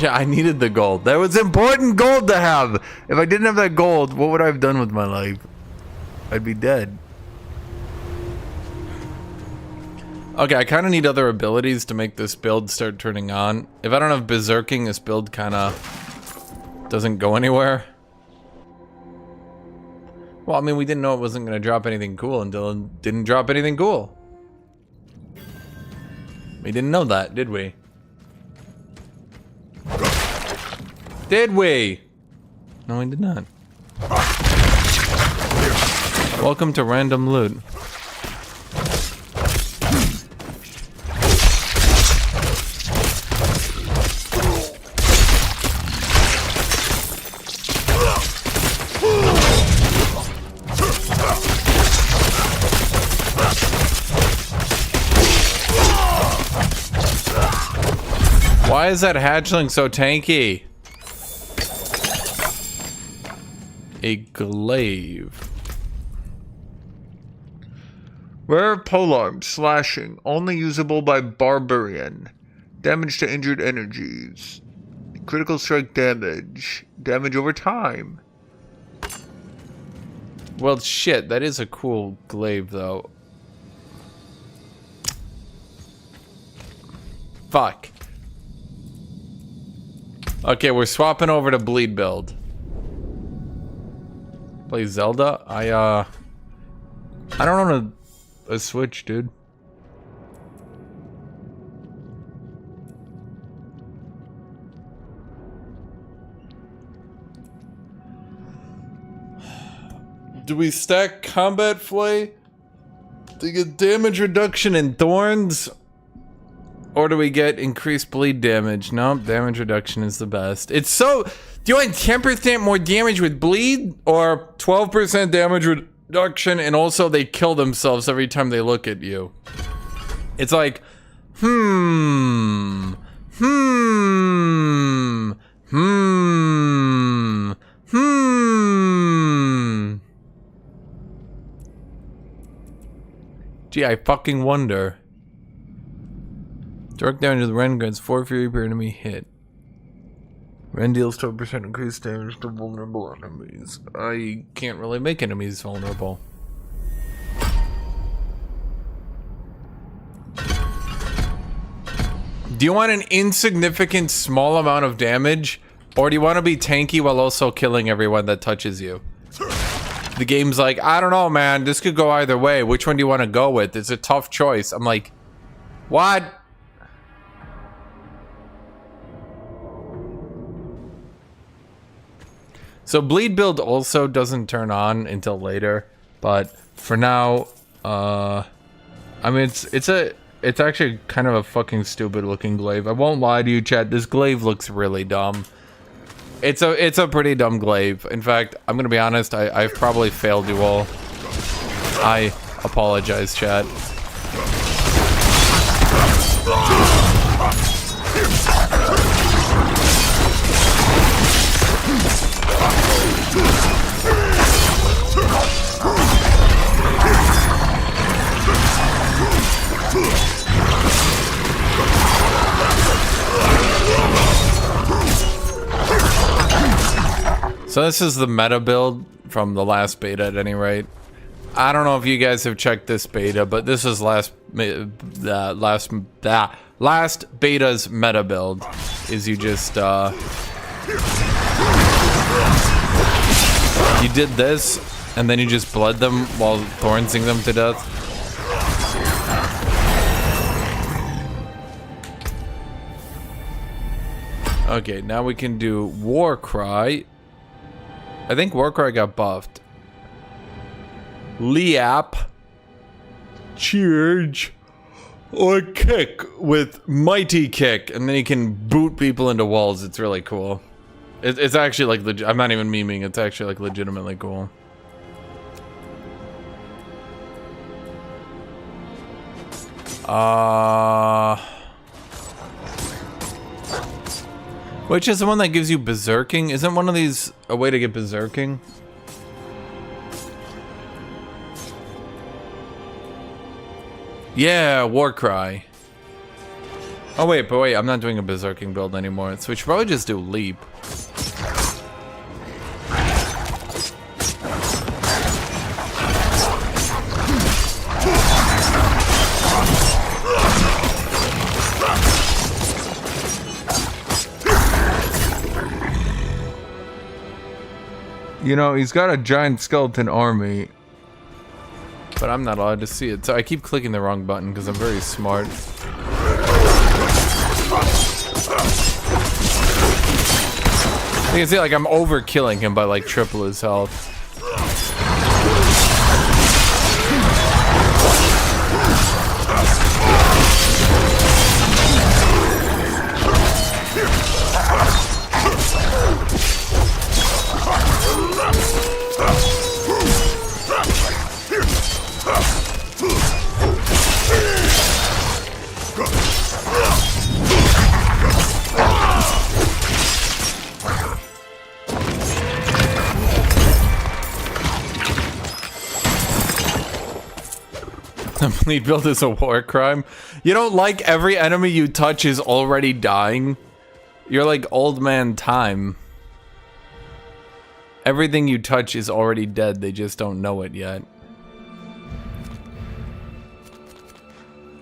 Yeah, I needed the gold. That was important gold to have. If I didn't have that gold, what would I have done with my life? I'd be dead. Okay, I kind of need other abilities to make this build start turning on. If I don't have berserking, this build kind of doesn't go anywhere. Well, I mean, we didn't know it wasn't going to drop anything cool until it didn't drop anything cool. We didn't know that, did we? Did we? No, we did not. Welcome to random loot. Why is that hatchling so tanky? A glaive. Rare polearm, slashing, only usable by Barbarian. Damage to injured energies. Critical strike damage. Damage over time. Well, shit, that is a cool glaive, though. Fuck. Okay, we're swapping over to bleed build. Play Zelda? I don't own a Switch, dude. Do we stack combat flay to get damage reduction in thorns? Or do we get increased bleed damage? Nope, damage reduction is the best. It's so... Do you want 10% more damage with bleed? Or 12% damage reduction and also they kill themselves every time they look at you? It's like... Gee, I fucking wonder. Direct damage to the Ren grants 4 fury per enemy hit. Ren deals 12% increased damage to vulnerable enemies. I can't really make enemies vulnerable. Do you want an insignificant small amount of damage? Or do you want to be tanky while also killing everyone that touches you? The game's like, I don't know, man. This could go either way. Which one do you want to go with? It's a tough choice. I'm like, what? So bleed build also doesn't turn on until later, but for now, I mean it's actually kind of a fucking stupid looking glaive. I won't lie to you, chat. This glaive looks really dumb. It's a pretty dumb glaive. In fact, I'm gonna be honest. I've probably failed you all. I apologize, chat. So this is the meta build from the last beta at any rate. I don't know if you guys have checked this beta, but this is last beta's meta build. Is you just you did this and then you just bled them while thornsing them to death. Okay, now we can do War Cry. I think Warcry got buffed. Liap. Charge. Or kick with Mighty Kick. And then you can boot people into walls. It's really cool. It's actually like, I'm not even memeing. It's actually like legitimately cool. Which is the one that gives you berserking? Isn't one of these a way to get berserking? Yeah, Warcry. Oh wait, but wait, I'm not doing a berserking build anymore, so we should probably just do leap. You know, he's got a giant skeleton army, but I'm not allowed to see it, so I keep clicking the wrong button because I'm very smart. You can see, like, I'm overkilling him by, like, triple his health. Lead build is a war crime. You don't like every enemy you touch is already dying? You're like old man time. Everything you touch is already dead, they just don't know it yet.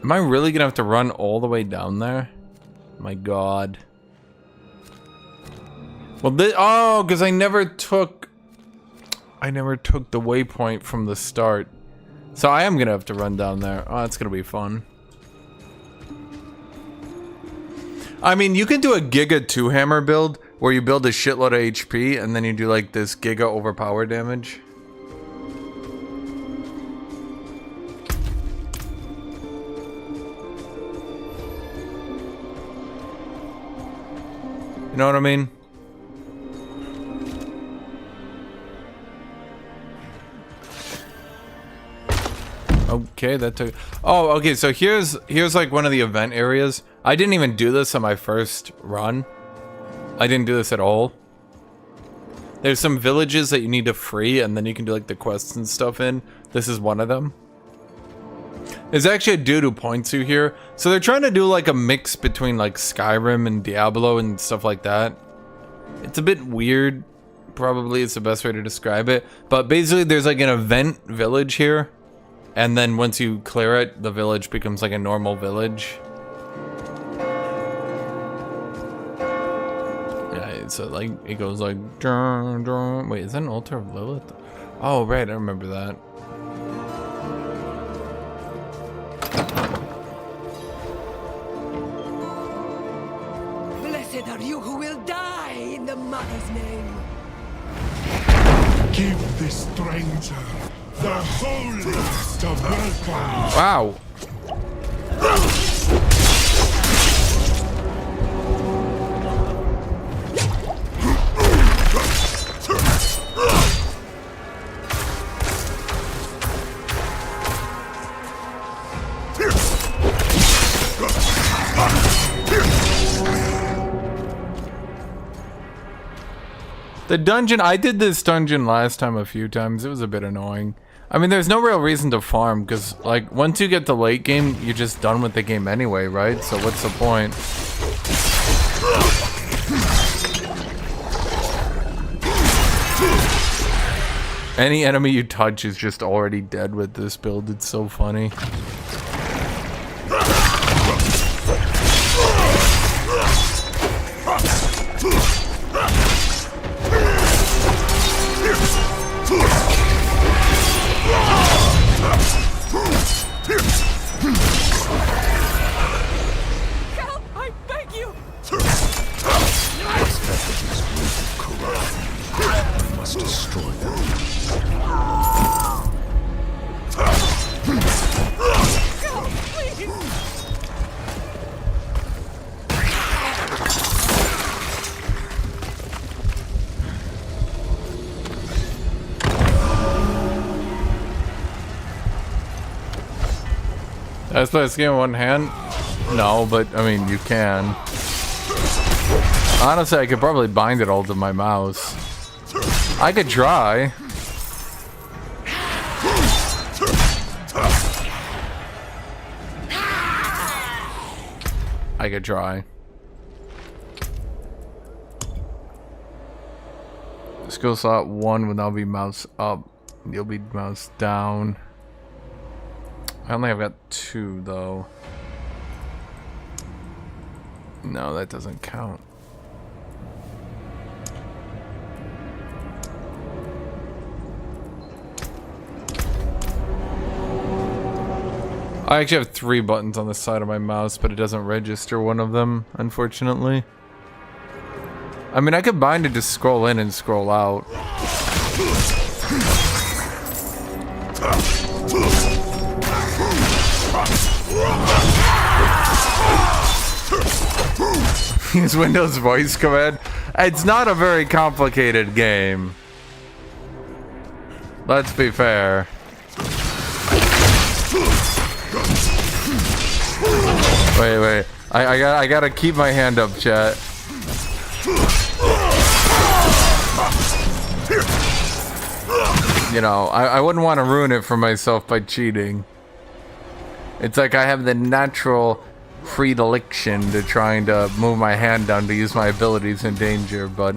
Am I really gonna have to run all the way down there? My god. Well, oh, because I never took the waypoint from the start. So I am gonna have to run down there. Oh, that's gonna be fun. I mean, you can do a Giga 2-hammer build where you build a shitload of HP and then you do like this Giga overpower damage. You know what I mean? Okay, that took... Oh, okay, so here's like one of the event areas. I didn't even do this on my first run. I didn't do this at all. There's some villages that you need to free, and then you can do like the quests and stuff in. This is one of them. There's actually a dude who points you here. So they're trying to do like a mix between like Skyrim and Diablo and stuff like that. It's a bit weird. Probably it's the best way to describe it. But basically there's like an event village here. And then once you clear it, the village becomes like a normal village. Yeah, so like, it goes like... Wait, is that an altar of Lilith? Oh, right, I remember that. Blessed are you who will die in the Mother's name. Give this stranger the holiest of welcomes. Wow. The dungeon, I did this dungeon last time a few times. It was a bit annoying. I mean, there's no real reason to farm, because, like, once you get to late game, you're just done with the game anyway, right? So what's the point? Any enemy you touch is just already dead with this build. It's so funny. Help! I beg you! I must destroy them. Help, please! Did I play this game in one hand? No, but I mean, you can. Honestly, I could probably bind it all to my mouse. I could try. I could try. Skill slot 1 will now be mouse up. You'll be mouse down. I only have got 2 though. No, that doesn't count. I actually have 3 buttons on the side of my mouse, but it doesn't register one of them, unfortunately. I mean, I could bind it to scroll in and scroll out. Use Windows voice command. It's not a very complicated game. Let's be fair. Wait. I gotta keep my hand up, chat. You know, I wouldn't want to ruin it for myself by cheating. It's like I have the natural predilection to trying to move my hand down to use my abilities in danger, but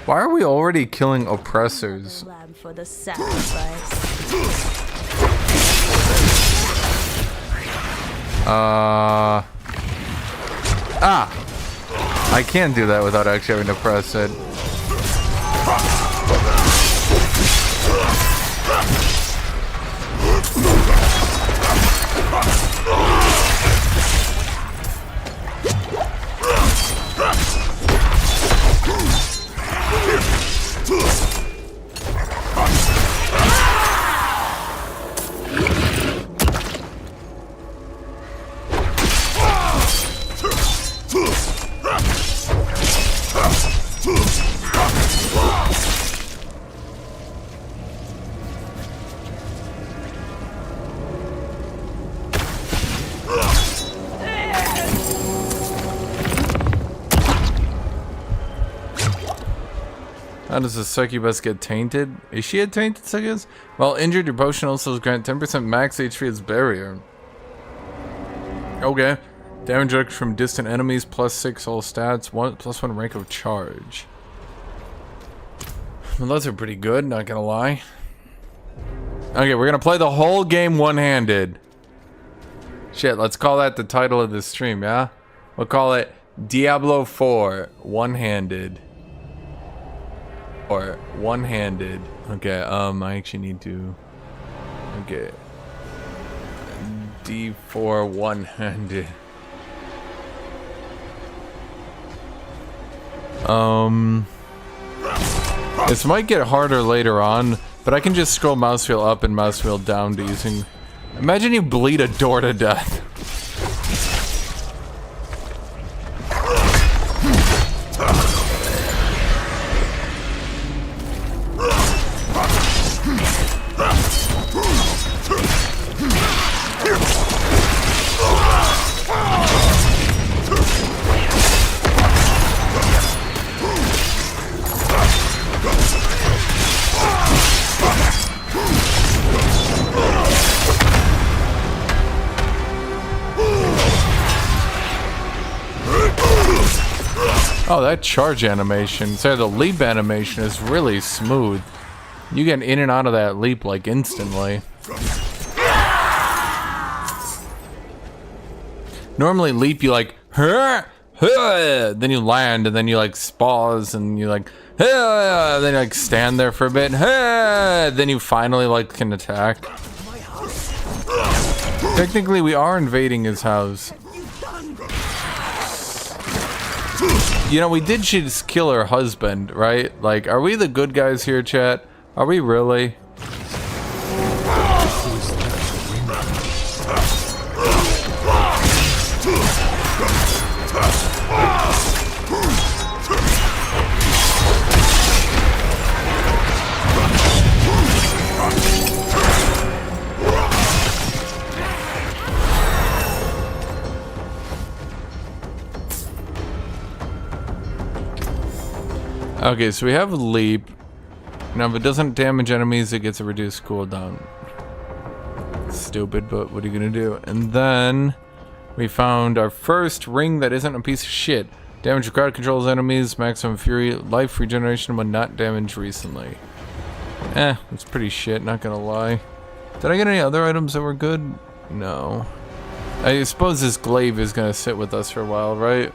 why are we already killing oppressors? For the sacrifice. I can't do that without actually having to press it. How does the succubus get tainted? Is she a tainted succubus? While injured, your potion also grant 10% max HP as barrier. Okay. Damage reduction from distant enemies, +6 all stats, +1 rank of charge. Well, those are pretty good, not gonna lie. Okay, we're gonna play the whole game one-handed. Shit, let's call that the title of this stream, yeah? We'll call it Diablo 4, one-handed. Or one-handed. Okay, I actually need to. Okay. D4 one-handed. This might get harder later on, but I can just scroll mouse wheel up and mouse wheel down to using. Imagine you bleed a door to death. Oh, that charge animation, sorry, the leap animation is really smooth. You get in and out of that leap like instantly. Normally leap you like, then you land and then you like pause and you like, then you like stand there for a bit, then you finally like can attack. Technically we are invading his house. You know, we did just kill her husband, right? Like, are we the good guys here, chat? Are we really? Okay, so we have a leap. Now, if it doesn't damage enemies, it gets a reduced cooldown. Stupid, but what are you gonna do? And then we found our first ring that isn't a piece of shit. Damage required controls enemies, maximum fury, life regeneration when not damaged recently. It's pretty shit, not gonna lie. Did I get any other items that were good? No. I suppose this glaive is gonna sit with us for a while, right?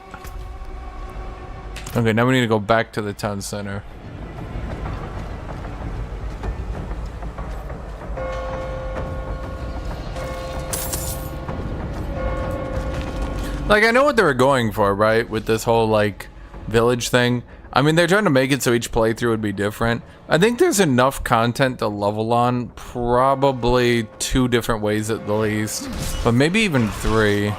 Okay, now we need to go back to the town center. Like, I know what they were going for, right? With this whole, like, village thing. I mean, they're trying to make it so each playthrough would be different. I think there's enough content to level on. Probably 2 different ways at the least. But maybe even 3.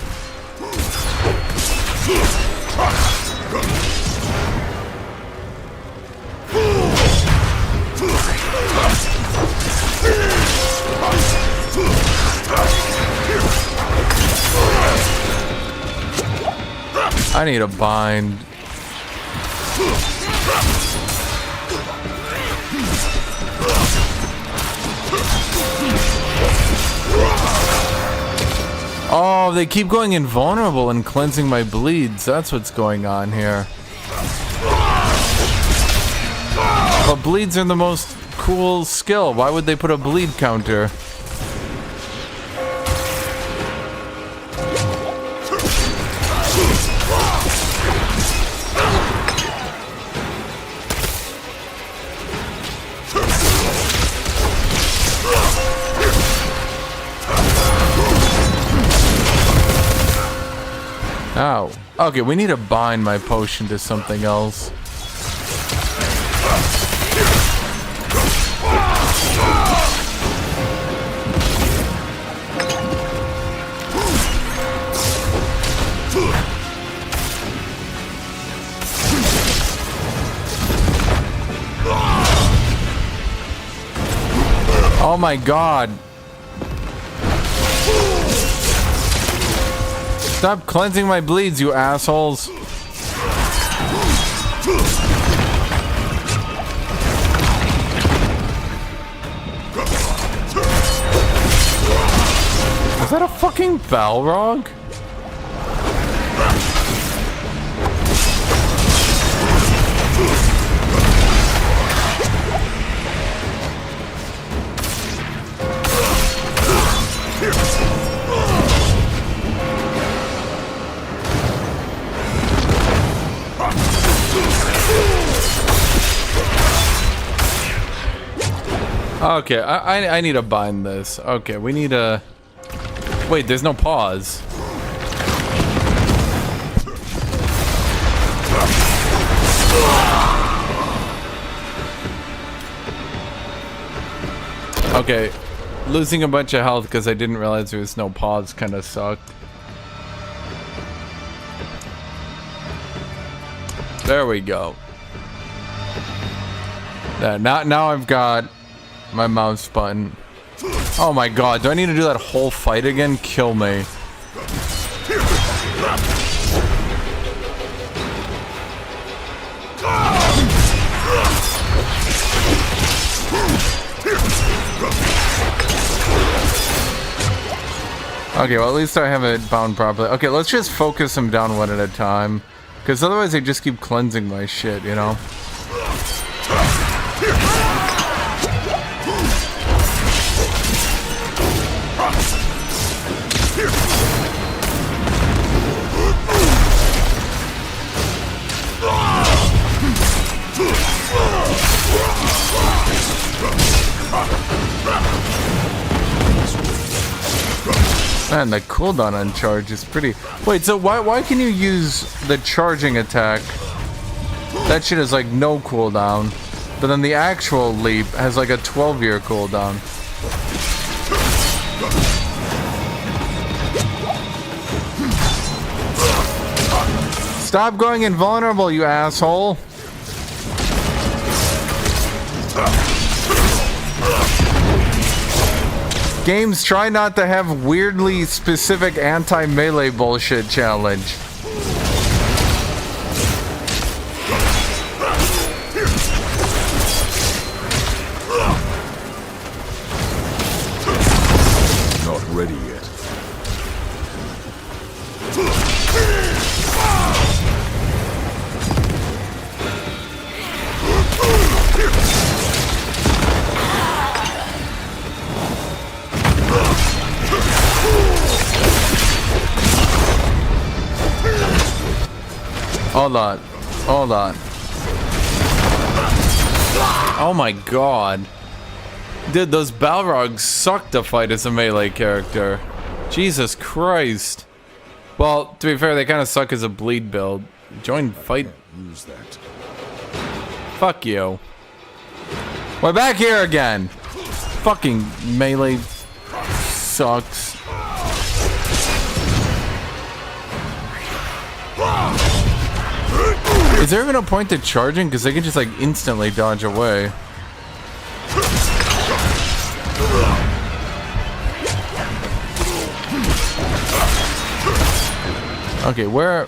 I need a bind. Oh, they keep going invulnerable and cleansing my bleeds. That's what's going on here. But bleeds are the most cool skill. Why would they put a bleed counter? Ow. Okay, we need to bind my potion to something else. Oh my god. Stop cleansing my bleeds, you assholes. Is that a fucking Balrog? Okay, I need to bind this. Okay, we need a... Wait, there's no pause. Okay, losing a bunch of health because I didn't realize there was no pause kind of sucked. There we go. There, now I've got my mouse button. Oh my god, do I need to do that whole fight again? Kill me. Okay, well at least I have it bound properly. Okay, let's just focus them down one at a time. Because otherwise they just keep cleansing my shit, you know? Man, the cooldown on charge is pretty... Wait, so why can you use the charging attack? That shit is like no cooldown. But then the actual leap has like a 12-year cooldown. Stop going invulnerable, you asshole! Games try not to have weirdly specific anti-melee bullshit challenge. Not ready yet. Hold on. Oh my god. Dude, those Balrogs suck to fight as a melee character. Jesus Christ. Well, to be fair, they kind of suck as a bleed build. Join fight. Use that. Fuck you. We're back here again. Fucking melee sucks. Is there even a point to charging? Because they can just like instantly dodge away. Okay, where...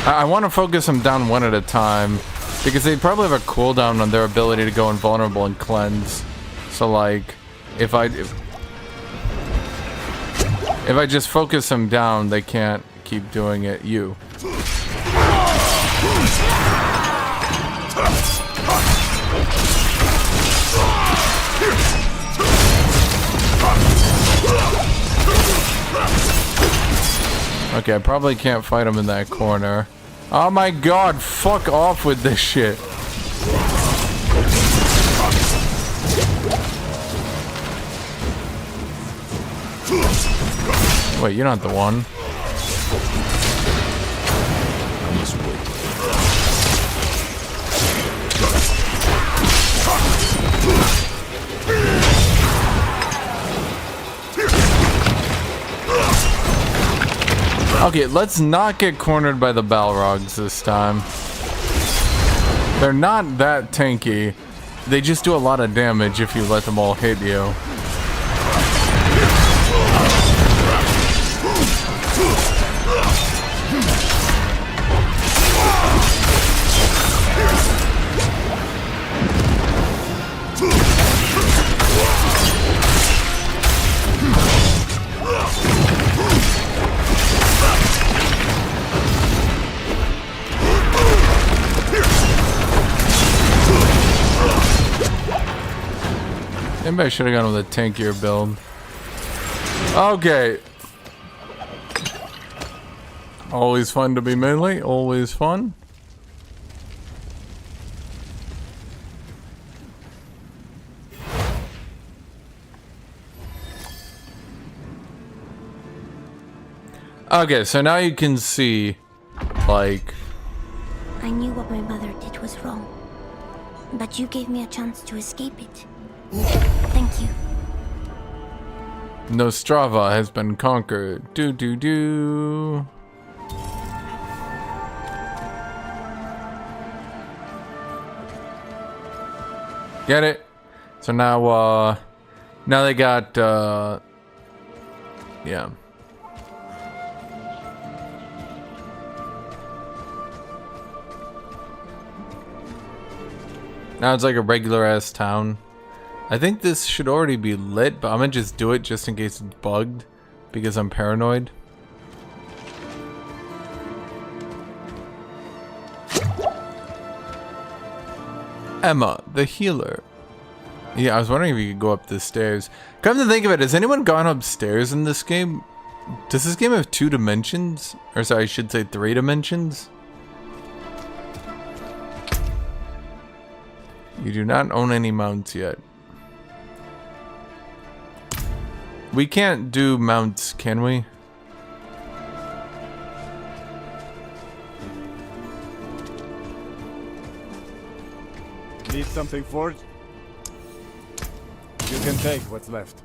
I want to focus them down one at a time. Because they probably have a cooldown on their ability to go invulnerable and cleanse. So like, if I just focus them down, they can't keep doing it. You. Okay, I probably can't fight him in that corner. Oh my god, fuck off with this shit. Wait, you're not the one. Okay, let's not get cornered by the Balrogs this time. They're not that tanky. They just do a lot of damage if you let them all hit you. Maybe I should have gone with a tankier build. Okay. Always fun to be melee. Always fun. Okay, so now you can see, like... I knew what my mother did was wrong, but you gave me a chance to escape it. Thank you. Nostrava has been conquered. Do. Get it? So now they got, yeah. Now it's like a regular ass town. I think this should already be lit, but I'm gonna just do it just in case it's bugged because I'm paranoid. Emma, the healer. Yeah, I was wondering if you could go up the stairs. Come to think of it, has anyone gone upstairs in this game? Does this game have 2 dimensions? Or sorry, I should say 3 dimensions? You do not own any mounts yet. We can't do mounts, can we? Need something forged? You can take what's left.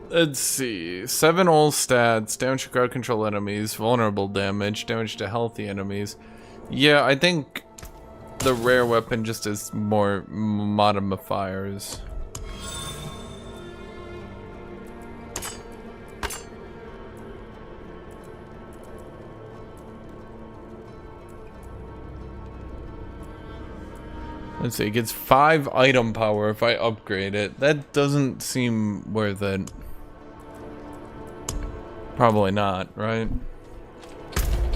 Let's see. 7 all stats, damage to crowd control enemies, vulnerable damage, damage to healthy enemies. Yeah, I think the rare weapon just has more modifiers. Let's see, it gets 5 item power if I upgrade it. That doesn't seem worth it. Probably not, right?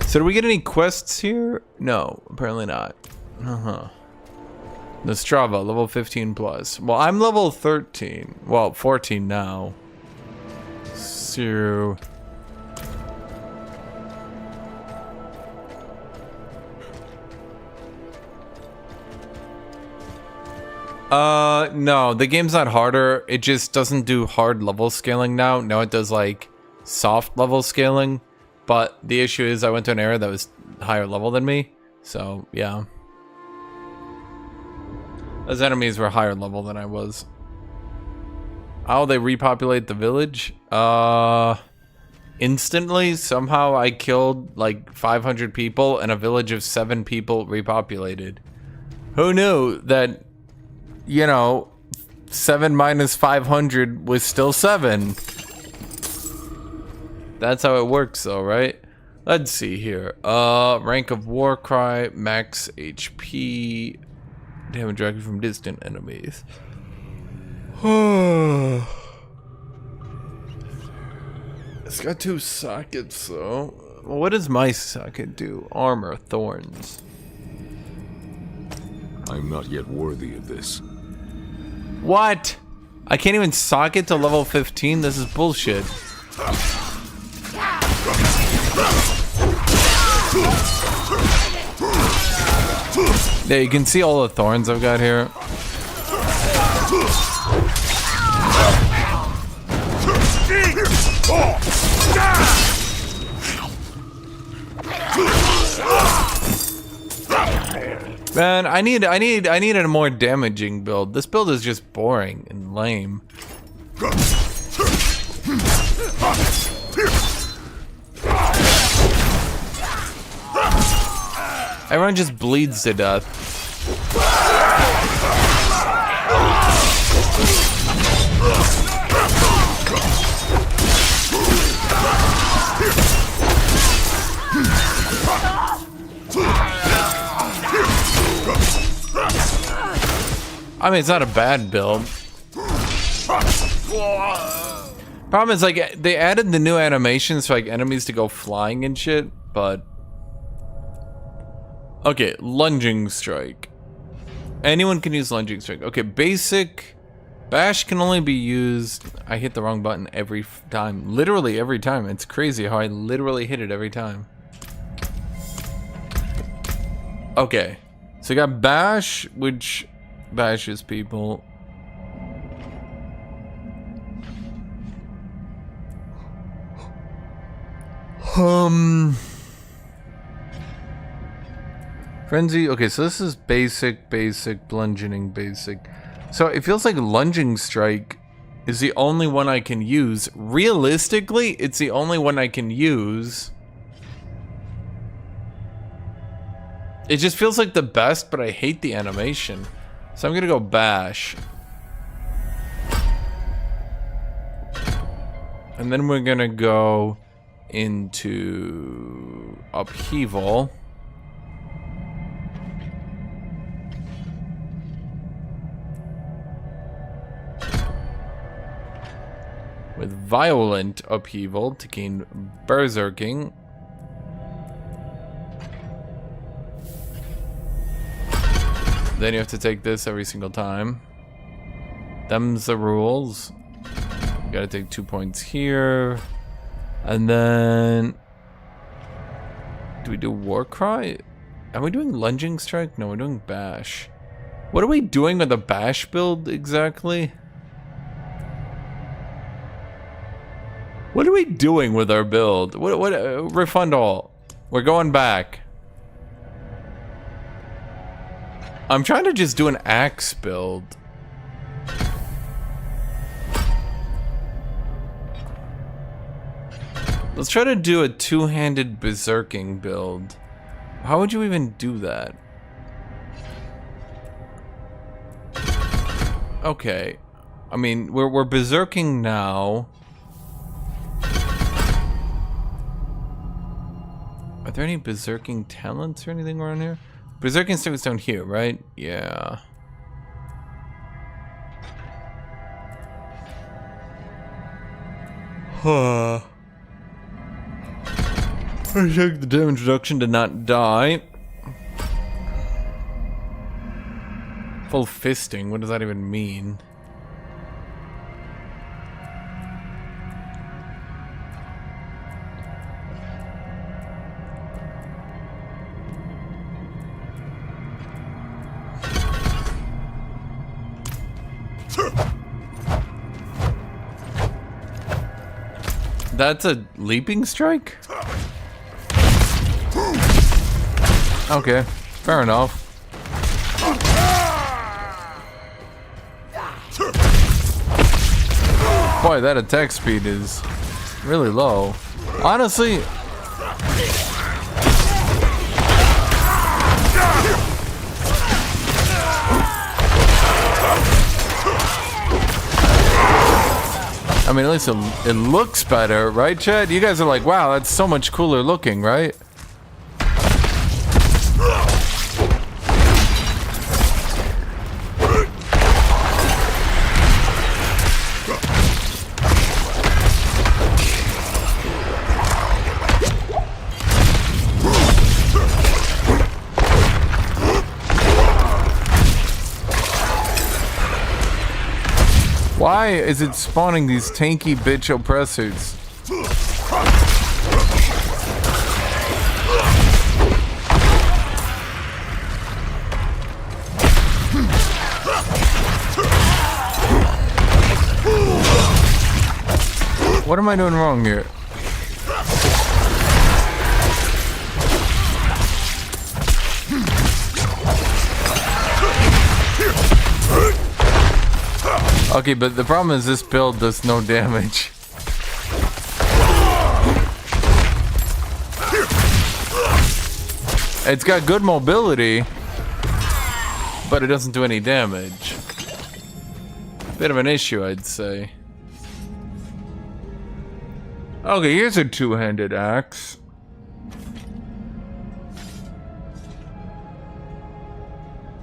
So do we get any quests here? No, apparently not. Nostrava, level 15 plus. Well, I'm level 13. Well, 14 now. So... no, the game's not harder. It just doesn't do hard level scaling now. Now it does like soft level scaling. But the issue is I went to an area that was higher level than me. So, yeah. Those enemies were higher level than I was. How they repopulate the village? Instantly, somehow I killed like 500 people and a village of 7 people repopulated. Who knew that, you know, 7 minus 500 was still 7? That's how it works though, right? Let's see here. Rank of Warcry, max HP, damage directly from distant enemies. It's got 2 sockets though. Well, what does my socket do? Armor, thorns. I'm not yet worthy of this. What? I can't even socket to level 15? This is bullshit. Yeah, you can see all the thorns I've got here. Man, I need a more damaging build. This build is just boring and lame. Everyone just bleeds to death. I mean, it's not a bad build. Problem is, like, they added the new animations for like enemies to go flying and shit, but okay, lunging strike. Anyone can use lunging strike. Okay, basic bash can only be used. I hit the wrong button every time. Literally every time. It's crazy how I literally hit it every time. Okay, so I got bash, which bashes people. Frenzy. Okay, so this is basic, bludgeoning, basic. So it feels like lunging strike is the only one I can use. Realistically, it's the only one I can use. It just feels like the best, but I hate the animation. So I'm gonna go bash. And then we're gonna go into upheaval. With violent upheaval to gain berserking. Then you have to take this every single time. Them's the rules. You gotta take 2 points here. And then... do we do War Cry? Are we doing Lunging Strike? No, we're doing Bash. What are we doing with the Bash build exactly? What are we doing with our build? What refund all. We're going back. I'm trying to just do an axe build. Let's try to do a two-handed berserking build. How would you even do that? Okay. I mean, we're berserking now. Are there any berserking talents or anything around here? Berserking starts down here, right? Yeah. Huh. I checked the damage reduction to not die. Full fisting, what does that even mean? That's a leaping strike? Okay, fair enough. Boy, that attack speed is really low. Honestly, I mean, at least it looks better, right, Chad? You guys are like, wow, that's so much cooler looking, right? Why is it spawning these tanky bitch oppressors? What am I doing wrong here? Okay, but the problem is this build does no damage. It's got good mobility, but it doesn't do any damage. Bit of an issue, I'd say. Okay, here's a two-handed axe.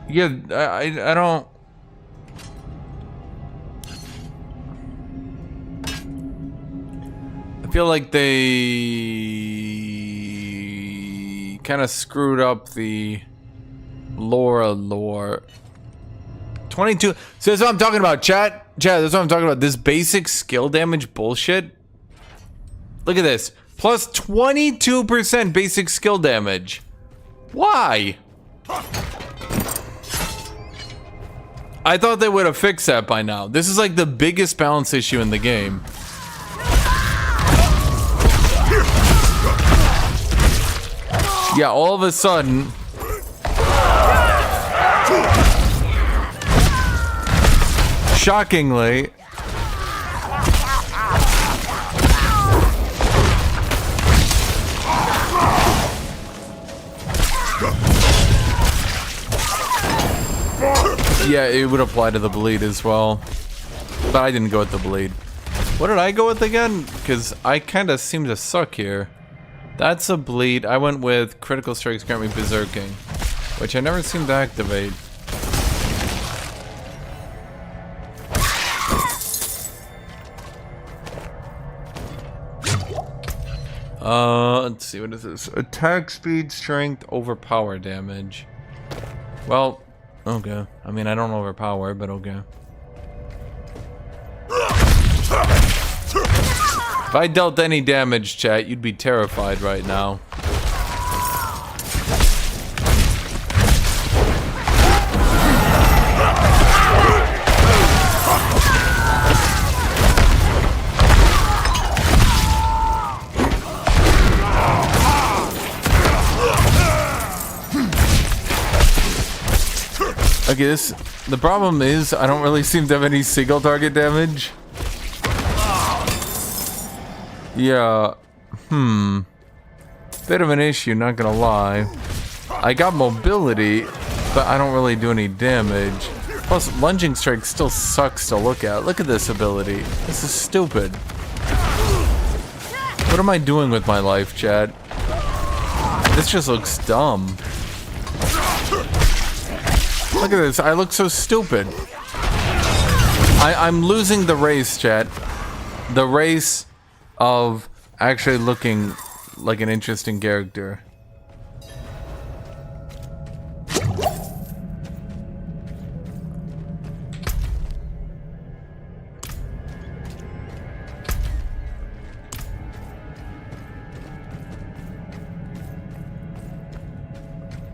Yeah, I don't... I feel like they kind of screwed up the lore. 22. So that's what I'm talking about, chat. Chat, that's what I'm talking about. This basic skill damage bullshit. Look at this. Plus 22% basic skill damage. Why? I thought they would have fixed that by now. This is like the biggest balance issue in the game. Yeah, all of a sudden... shockingly... yeah, it would apply to the bleed as well. But I didn't go with the bleed. What did I go with again? Because I kind of seem to suck here. That's a bleed. I went with critical strikes grant me berserking, which I never seem to activate. Let's see, what is this? Attack speed, strength, overpower damage. Well, okay. I mean, I don't overpower, but okay. If I dealt any damage, chat, you'd be terrified right now. Okay, the problem is I don't really seem to have any single target damage. Yeah, bit of an issue, not gonna lie. I got mobility, but I don't really do any damage. Plus, lunging strike still sucks to look at. Look at this ability. This is stupid. What am I doing with my life, chat? This just looks dumb. Look at this, I look so stupid. I'm losing the race, chat. The race of actually looking like an interesting character.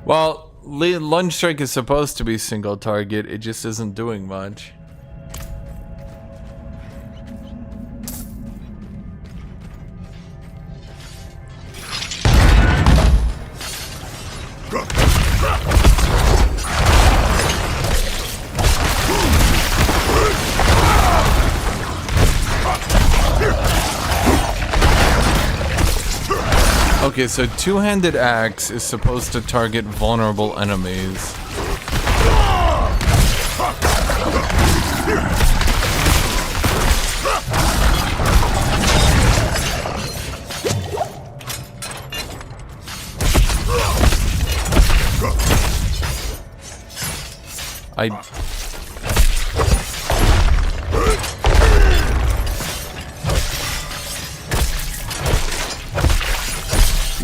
Well, lunge strike is supposed to be single target, it just isn't doing much. Okay, so two-handed axe is supposed to target vulnerable enemies.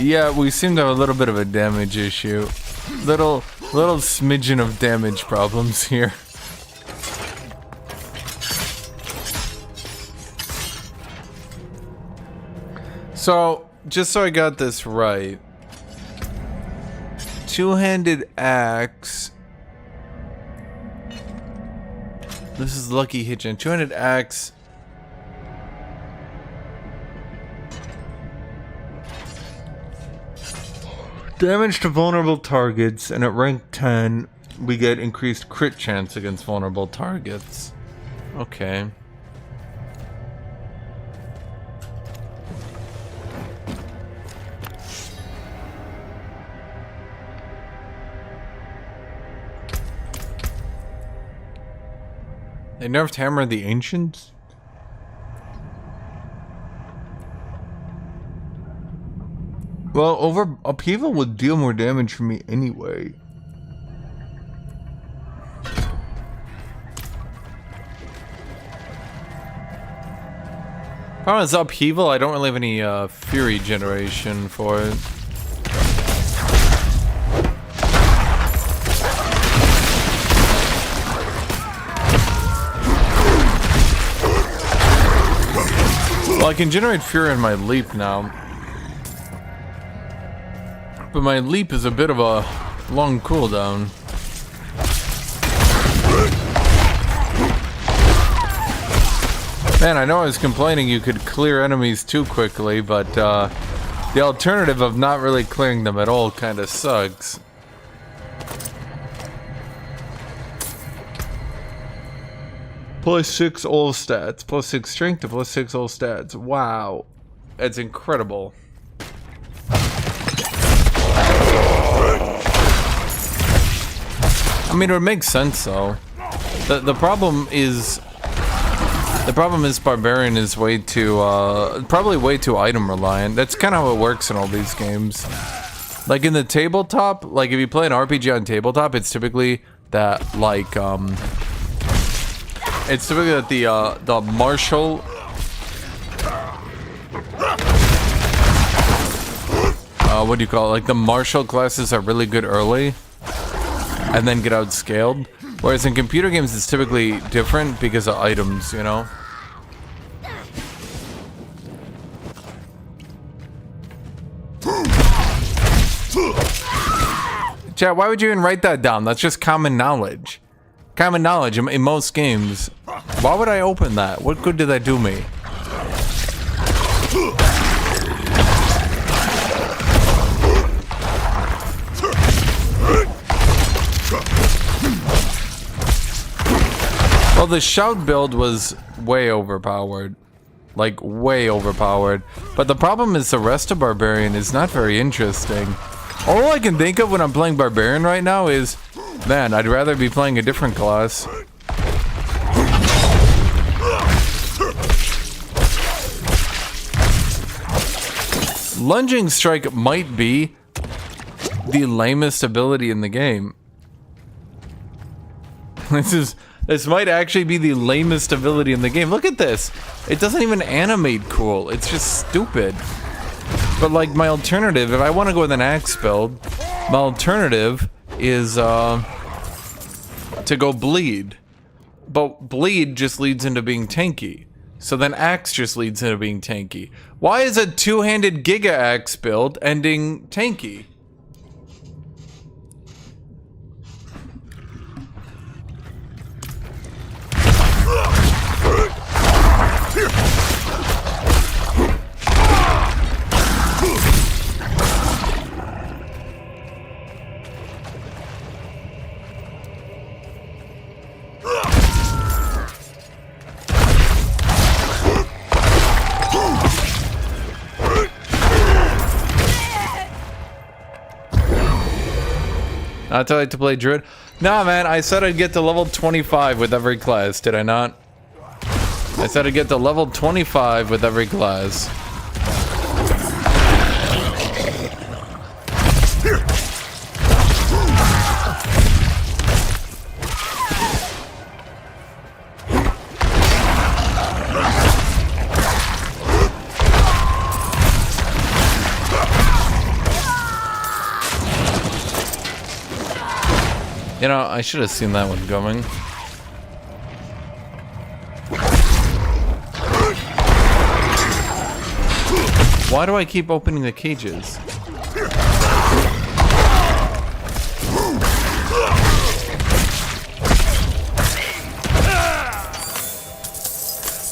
Yeah, we seem to have a little bit of a damage issue. Little smidgen of damage problems here. So, just so I got this right. Two-handed axe. This is Lucky Hitchin. Two-handed axe. Damage to vulnerable targets, and at rank 10, we get increased crit chance against vulnerable targets. Okay. They nerfed Hammer of the Ancients? Well, upheaval would deal more damage for me anyway. Problem is upheaval, I don't really have any fury generation for it. Well, I can generate fury in my leap now. But my leap is a bit of a long cooldown. Man, I know I was complaining you could clear enemies too quickly, but The alternative of not really clearing them at all kind of sucks. +6 all stats, +6 strength to +6 all stats. Wow, that's incredible. I mean, it makes sense though. The problem is Barbarian is way too probably way too item reliant. That's kind of how it works in all these games. Like in the tabletop, like if you play an RPG on tabletop, it's typically that like it's typically that the martial what do you call it? Like the martial classes are really good early and then get outscaled. Whereas in computer games it's typically different because of items, you know? Chat, why would you even write that down? That's just common knowledge. Common knowledge in most games. Why would I open that? What good did that do me? Well, the shout build was way overpowered. Like, way overpowered. But the problem is the rest of Barbarian is not very interesting. All I can think of when I'm playing Barbarian right now is, man, I'd rather be playing a different class. Lunging Strike might be the lamest ability in the game. This might actually be the lamest ability in the game. Look at this. It doesn't even animate cool. It's just stupid. But like my alternative, if I want to go with an axe build, my alternative is to go bleed. But bleed just leads into being tanky. So then axe just leads into being tanky. Why is a two-handed Giga Axe build ending tanky? Not too late to play Druid. Nah, man, I said I'd get to level 25 with every class, did I not? I said I'd get to level 25 with every class. You know, I should have seen that one coming. Why do I keep opening the cages?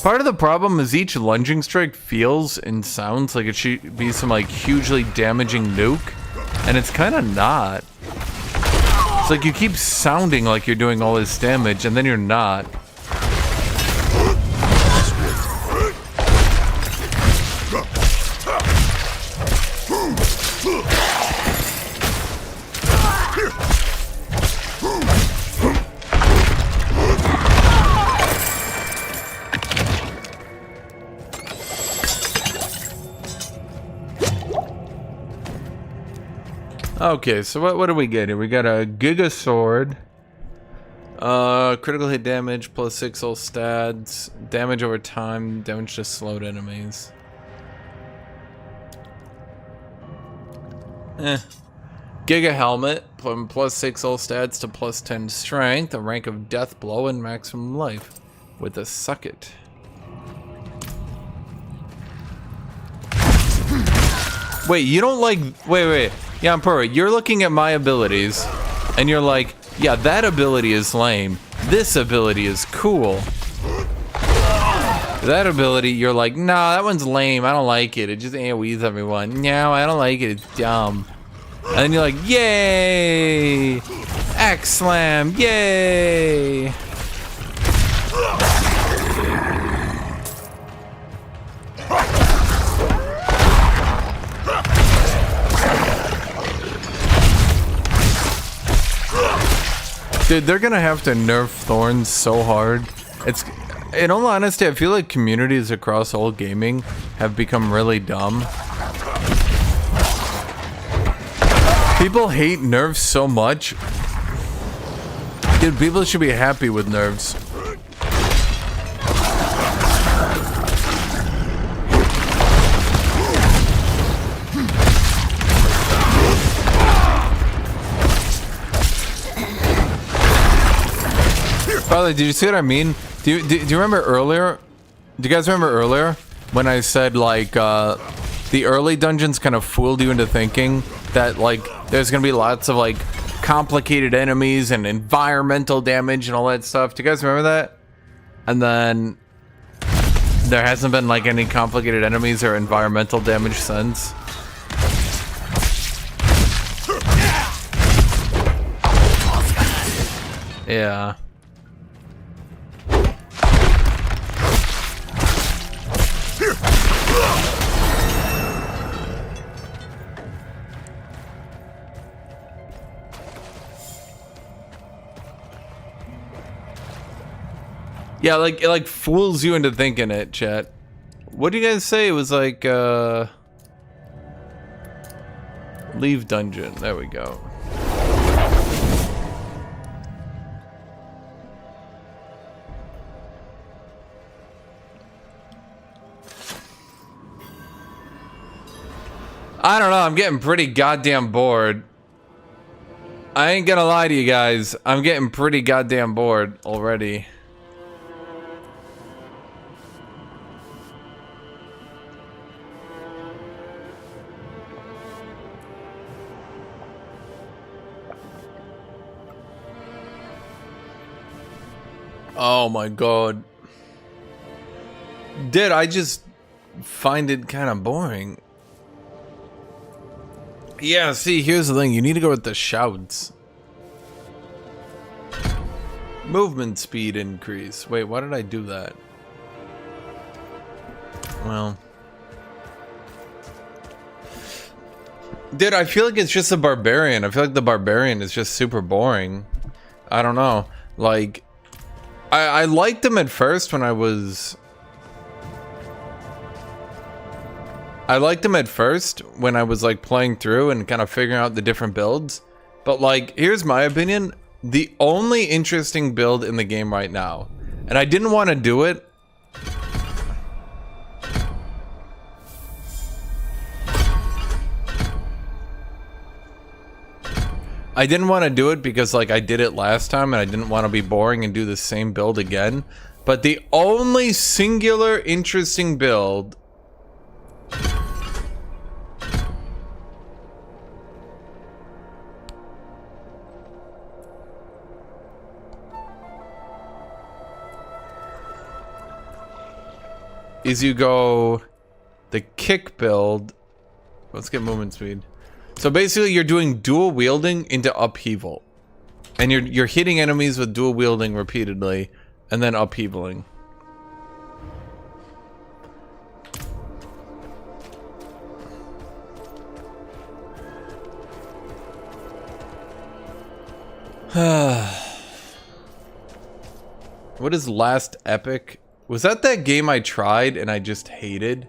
Part of the problem is each lunging strike feels and sounds like it should be some like hugely damaging nuke, and it's kind of not. It's like you keep sounding like you're doing all this damage, and then you're not. Okay, so what do we get here? We got a Giga Sword. Critical hit damage, +6 all stats. Damage over time, damage to slowed enemies. Giga Helmet, from +6 all stats to +10 strength. A rank of Death Blow and maximum life. With a Suck It. Wait, you don't like... Wait. Yeah, Yampura, you're looking at my abilities, and you're like, yeah, that ability is lame. This ability is cool. That ability, you're like, nah, that one's lame. I don't like it. It just AoEs everyone. No, I don't like it. It's dumb. And then you're like, yay! Axe slam, yay! Dude, they're gonna have to nerf thorns so hard. It's, in all honesty, I feel like communities across all gaming have become really dumb. People hate nerfs so much. Dude, people should be happy with nerfs. By the way, did you see what I mean? Do you remember earlier? Do you guys remember earlier when I said like the early dungeons kind of fooled you into thinking that like there's gonna be lots of like complicated enemies and environmental damage and all that stuff? Do you guys remember that? And then there hasn't been like any complicated enemies or environmental damage since. Yeah. Yeah, like it like fools you into thinking it, chat. What do you guys say? It was like leave dungeon. There we go. I don't know, I'm getting pretty goddamn bored. I ain't gonna lie to you guys. I'm getting pretty goddamn bored already. Oh my god. Dude, I just find it kind of boring. Yeah, see, here's the thing. You need to go with the shouts. Movement speed increase. Wait, why did I do that? Well. Dude, I feel like it's just a barbarian. I feel like the barbarian is just super boring. I don't know. Like, I liked him at first when I was... I liked him at first when I was like playing through and kind of figuring out the different builds. But like, here's my opinion. The only interesting build in the game right now, and I didn't want to do it. I didn't want to do it because like I did it last time and I didn't want to be boring and do the same build again. But the only singular interesting build is you go the kick build. Let's get movement speed. So basically you're doing dual wielding into upheaval. And you're hitting enemies with dual wielding repeatedly and then upheavaling. What is Last Epic? Was that game I tried and I just hated?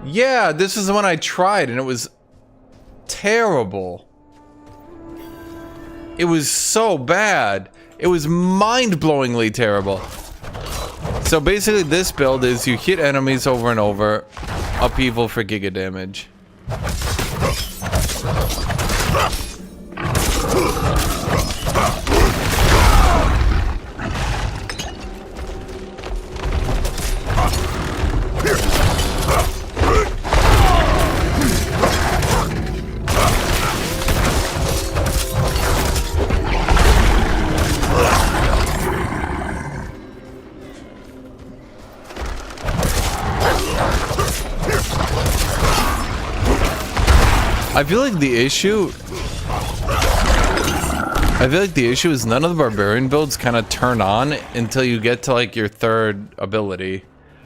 Yeah, this is the one I tried and it was terrible. It was so bad. It was mind-blowingly terrible. So basically this build is you hit enemies over and over, upheaval for giga damage. I feel like the issue is none of the barbarian builds kind of turn on until you get to like your third ability.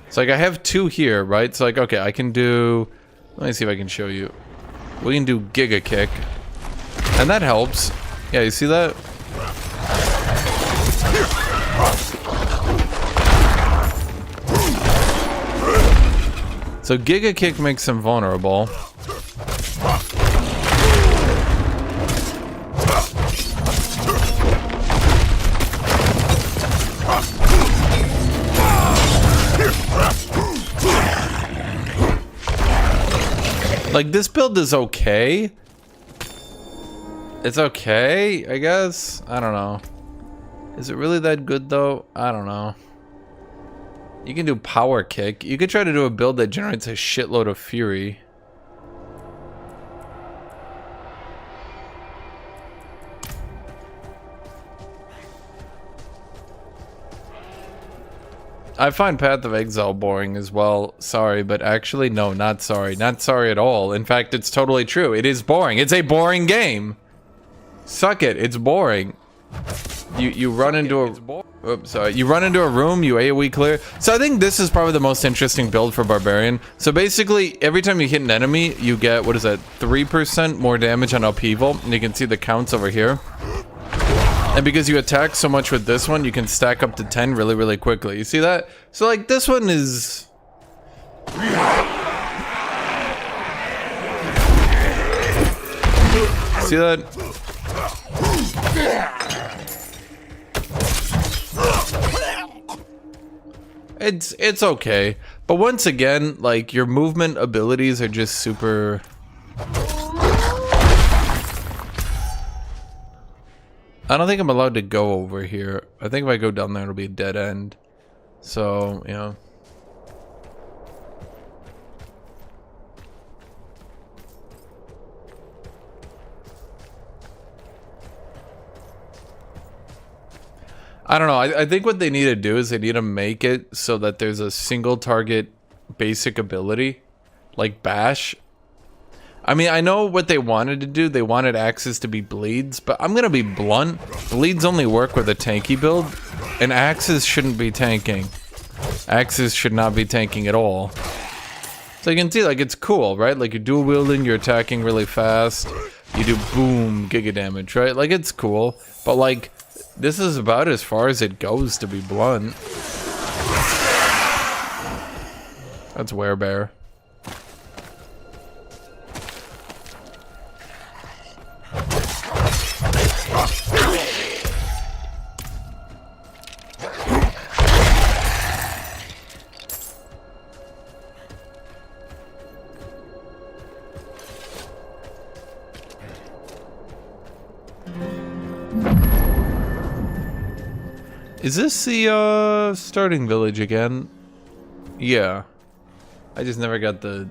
So like I have 2 here, right? So like, okay, I can do, let me see if I can show you. We can do Giga Kick, and that helps. Yeah, you see that? So Giga Kick makes him vulnerable. Like, this build is okay. It's okay, I guess. I don't know. Is it really that good, though? I don't know. You can do Power Kick. You could try to do a build that generates a shitload of fury. I find Path of Exile boring as well. Sorry, but actually, no, not sorry. Not sorry at all. In fact, it's totally true. It is boring. It's a boring game. Suck it. It's boring. You run into a... Oops, sorry. You run into a room, you AoE clear. So I think this is probably the most interesting build for Barbarian. So basically, every time you hit an enemy, you get, what is that, 3% more damage on upheaval. And you can see the counts over here. And because you attack so much with this one, you can stack up to 10 really, really quickly. You see that? So, like, this one is... See that? It's okay. But once again, like, your movement abilities are just super... I don't think I'm allowed to go over here. I think if I go down there, it'll be a dead end. So, you know. I don't know. I think what they need to do is they need to make it so that there's a single target basic ability, like Bash. I mean, I know what they wanted to do. They wanted axes to be bleeds, but I'm gonna be blunt. Bleeds only work with a tanky build, and axes shouldn't be tanking. Axes should not be tanking at all. So you can see, like, it's cool, right? Like, you're dual wielding, you're attacking really fast. You do boom, giga damage, right? Like, it's cool, but like, this is about as far as it goes, to be blunt. That's Werebear. Is this the starting village again? Yeah. I just never got the...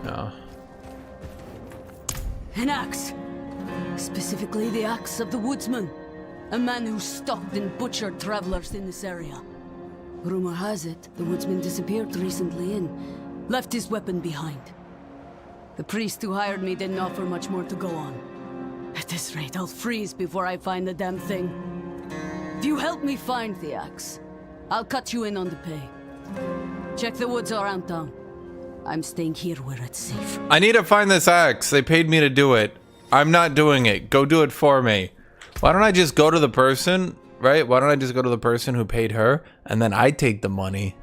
No. An axe. Specifically the axe of the woodsman. A man who stalked and butchered travelers in this area. Rumor has it, the woodsman disappeared recently and left his weapon behind. The priest who hired me didn't offer much more to go on. At this rate, I'll freeze before I find the damn thing. If you help me find the axe, I'll cut you in on the pay. Check the woods around town. I'm staying here where it's safe. I need to find this axe. They paid me to do it. I'm not doing it. Go do it for me. Why don't I just go to the person, right? Why don't I just go to the person who paid her, and then I take the money?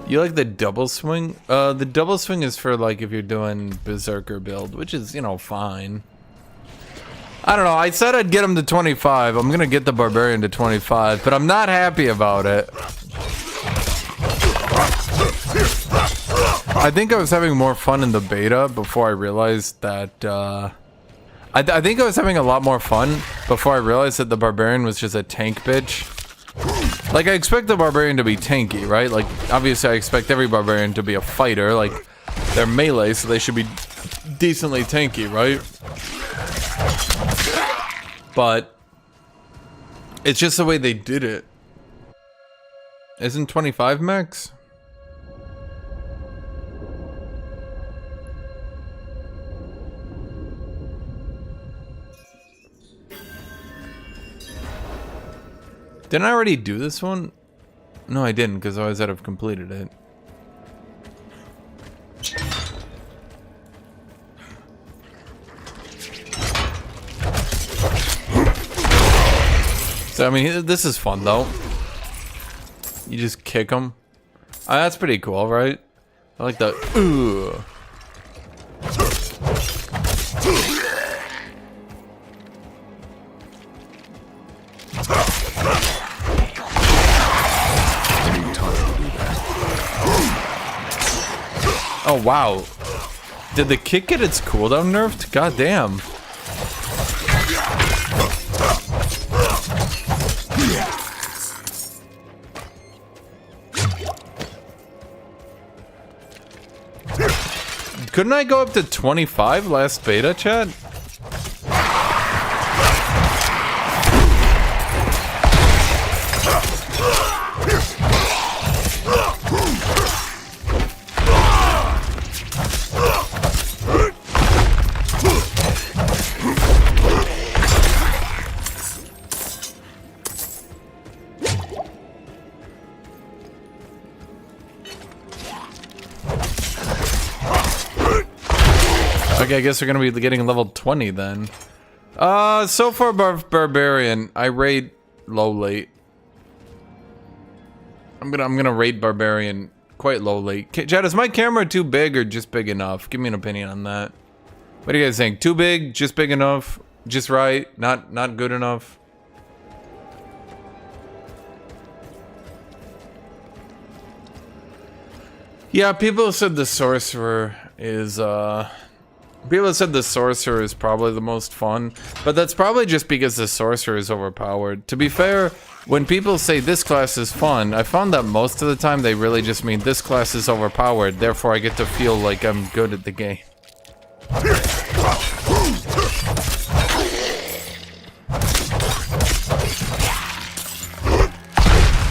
You like the double swing? The double swing is for, like, if you're doing Berserker build, which is, you know, fine. I don't know. I said I'd get him to 25. I'm gonna get the Barbarian to 25, but I'm not happy about it. I think I was having more fun in the beta before I realized that, I think I was having a lot more fun before I realized that the Barbarian was just a tank bitch. Like, I expect the Barbarian to be tanky, right? Like, obviously I expect every Barbarian to be a fighter. Like, they're melee, so they should be decently tanky, right? But It's just the way they did it. Isn't 25 max? Didn't I already do this one? No, I didn't, because I would have completed it. So, I mean, this is fun, though. You just kick them. That's pretty cool, right? I like the ooh. Oh, wow. Did the kick get its cooldown nerfed? God damn. Couldn't I go up to 25 last beta, chat? Okay, I guess we're gonna be getting level 20 then. So far Barbarian, I raid lowly. I'm gonna raid Barbarian quite lowly. Chad, is my camera too big or just big enough? Give me an opinion on that. What are you guys saying? Too big? Just big enough? Just right? Not good enough? Yeah, people said the sorcerer is people said the sorcerer is probably the most fun, but that's probably just because the sorcerer is overpowered. To be fair, when people say this class is fun, I found that most of the time they really just mean this class is overpowered, therefore I get to feel like I'm good at the game.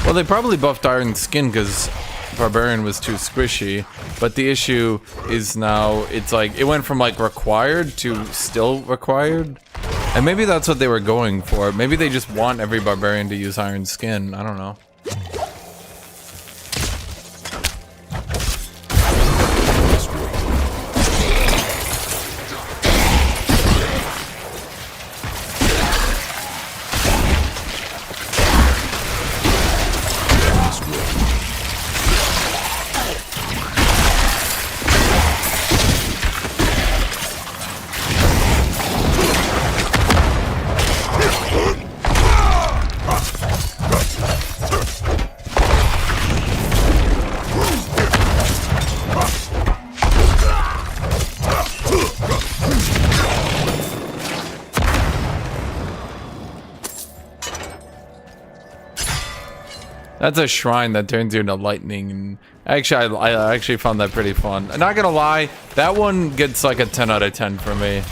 Well, they probably buffed Iron Skin because Barbarian was too squishy, but the issue is now it's like it went from like required to still required, and maybe that's what they were going for. Maybe they just want every Barbarian to use Iron Skin. I don't know. That's a shrine that turns you into lightning, and actually, I actually found that pretty fun. I'm not gonna lie, that one gets like a 10 out of 10 for me.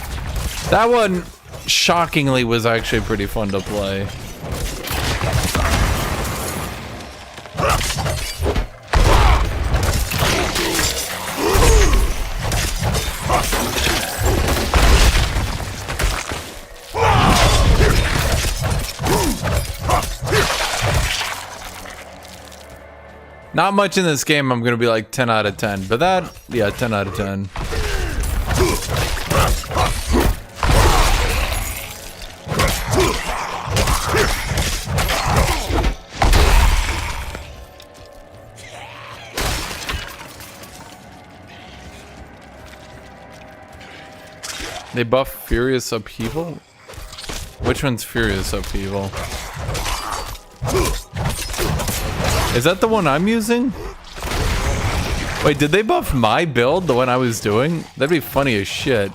That one, shockingly, was actually pretty fun to play. Not much in this game I'm gonna be like 10 out of 10, but that, yeah, 10 out of 10. They buff Furious Upheaval? Which one's Furious Upheaval? Is that the one I'm using? Wait, did they buff my build, the one I was doing? That'd be funny as shit.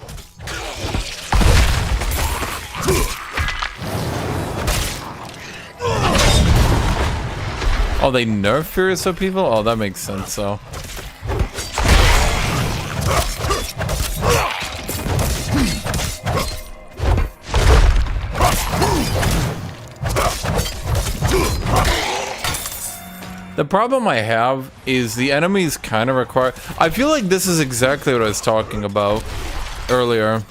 Oh, they nerf Furious Upheaval? Oh, that makes sense, though. The problem I have is the enemies kind of require... I feel like this is exactly what I was talking about earlier.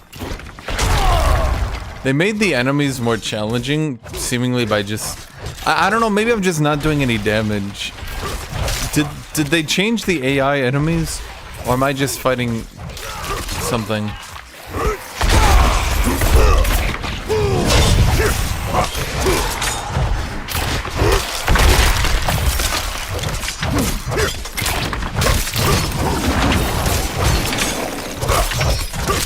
They made the enemies more challenging, seemingly by just... I don't know, maybe I'm just not doing any damage. Did they change the AI enemies? Or am I just fighting something?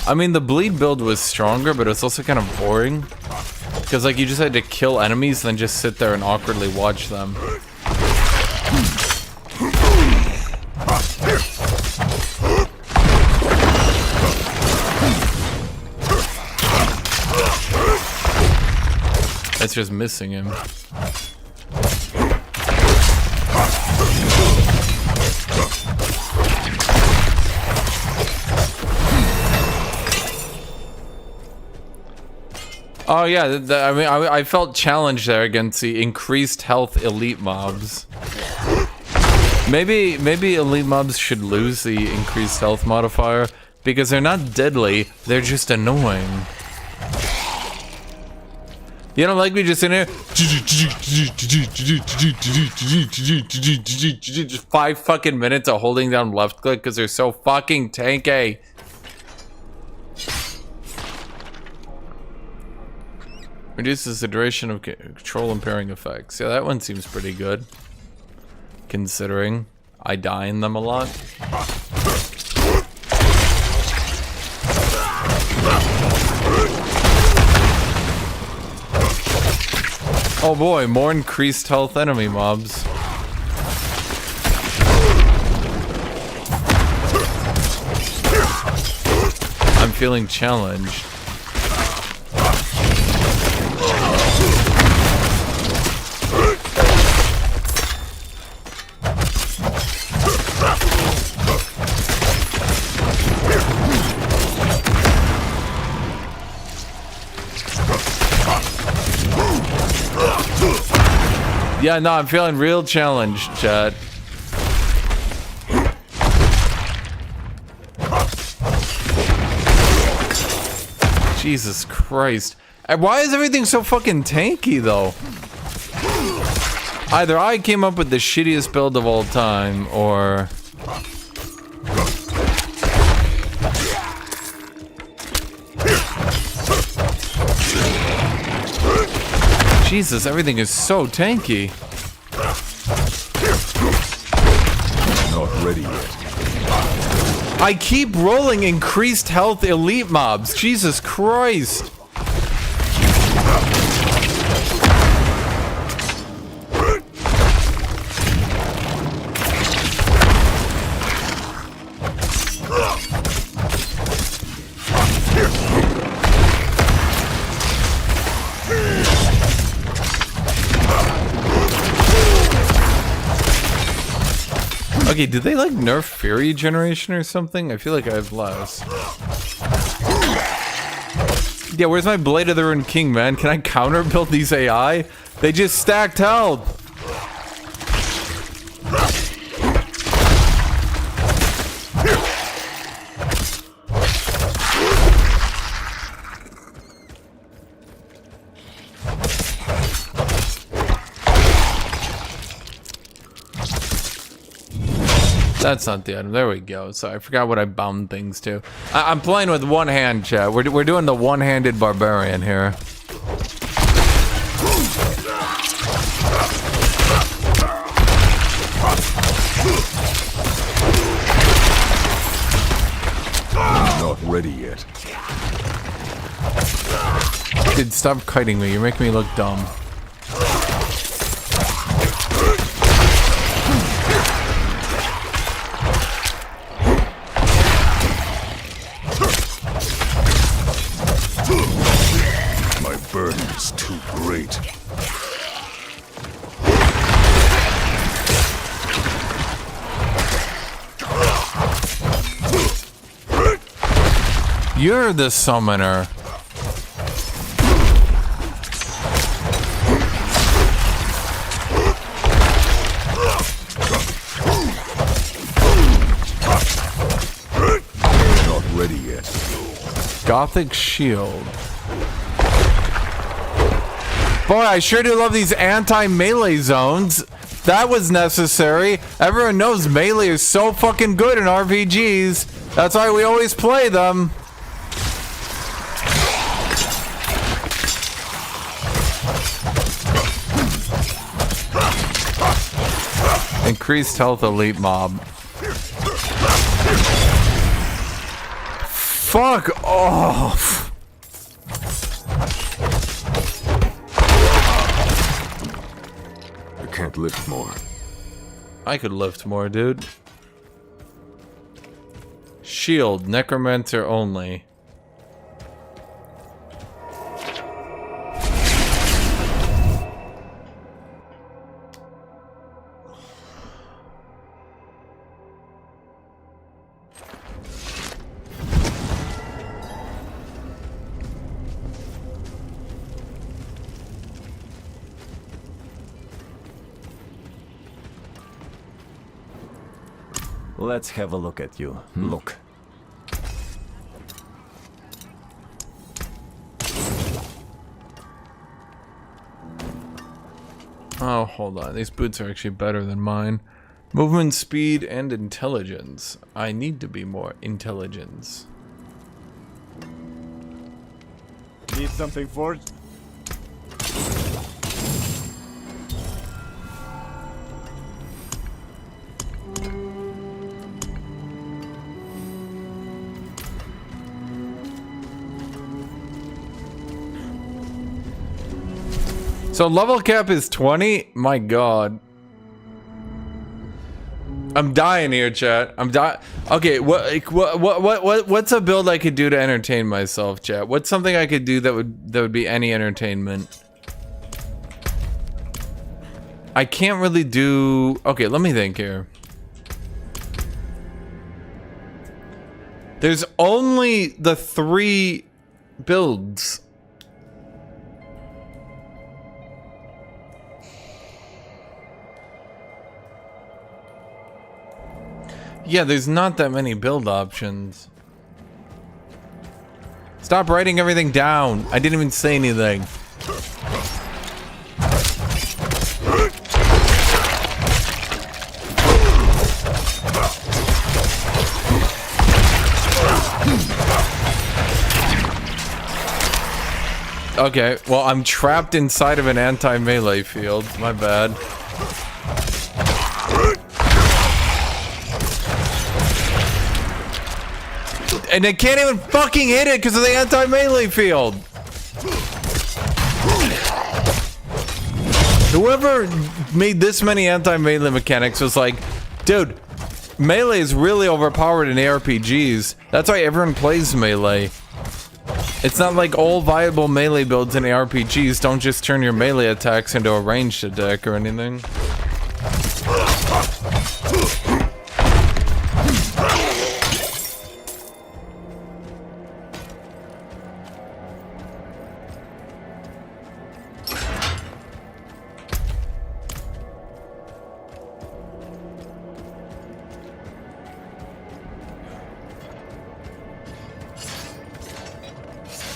I mean, the bleed build was stronger, but it's also kind of boring. Because, like, you just had to kill enemies, then just sit there and awkwardly watch them. That's just missing him. Oh yeah, I mean, I felt challenged there against the increased health elite mobs. Maybe elite mobs should lose the increased health modifier because they're not deadly, they're just annoying. You don't like me just in here? Just 5 fucking minutes of holding down left click because they're so fucking tanky. Reduces the duration of control impairing effects. Yeah, that one seems pretty good. Considering I die in them a lot. Oh boy, more increased health enemy mobs. I'm feeling challenged. Yeah, no, I'm feeling real challenged, chat. Jesus Christ. And why is everything so fucking tanky, though? Either I came up with the shittiest build of all time, or... Jesus, everything is so tanky. Not ready yet. I keep rolling increased health elite mobs. Jesus Christ. Okay, did they like nerf Fury generation or something? I feel like I have less. Yeah, where's my Blade of the Ruined King, man? Can I counter build these AI? They just stacked health. That's not the item. There we go. So I forgot what I bound things to. I'm playing with one hand, chat. We're doing the one-handed barbarian here. Not ready yet. Dude, stop kiting me. You're making me look dumb. Burden is too great. You're the summoner. Gothic shield. Boy, I sure do love these anti-melee zones. That was necessary. Everyone knows melee is so fucking good in RPGs. That's why we always play them. Increased health elite mob. Fuck off. I can't lift more. I could lift more, dude. Shield, necromancer only. Let's have a look at you. Look. Oh, hold on. These boots are actually better than mine. Movement, speed, and intelligence. I need to be more intelligence. Need something forged? So level cap is 20? My god. I'm dying here, chat. I'm dying. Okay, what's a build I could do to entertain myself, chat? What's something I could do that would be any entertainment? I can't really do... Okay, let me think here. There's only the 3 builds. Yeah, there's not that many build options. Stop writing everything down. I didn't even say anything. Okay, well, I'm trapped inside of an anti-melee field. My bad. And I can't even fucking hit it because of the anti-melee field. Whoever made this many anti-melee mechanics was like, dude, melee is really overpowered in ARPGs. That's why everyone plays melee. It's not like all viable melee builds in ARPGs don't just turn your melee attacks into a ranged attack or anything.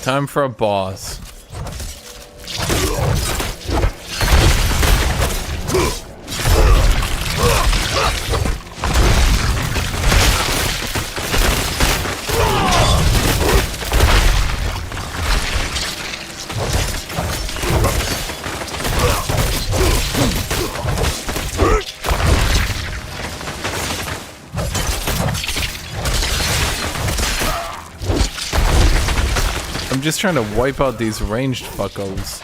Time for a boss. I'm just trying to wipe out these ranged fuckos.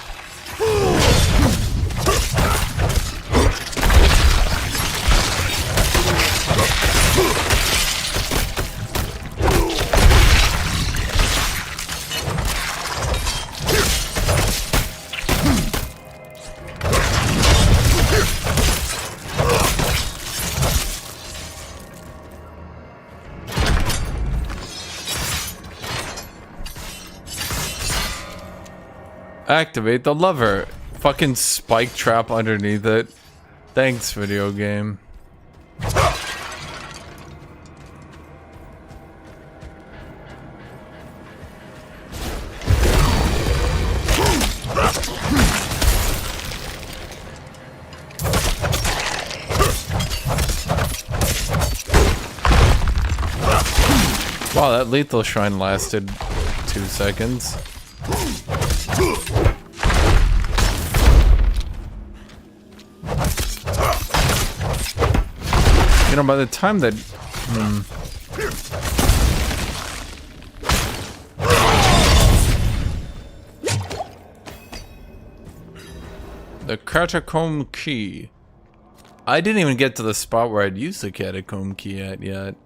Activate the lever. Fucking spike trap underneath it. Thanks, video game. Wow, that lethal shrine lasted 2 seconds. You know, by the time that... The catacomb key. I didn't even get to the spot where I'd use the catacomb key yet.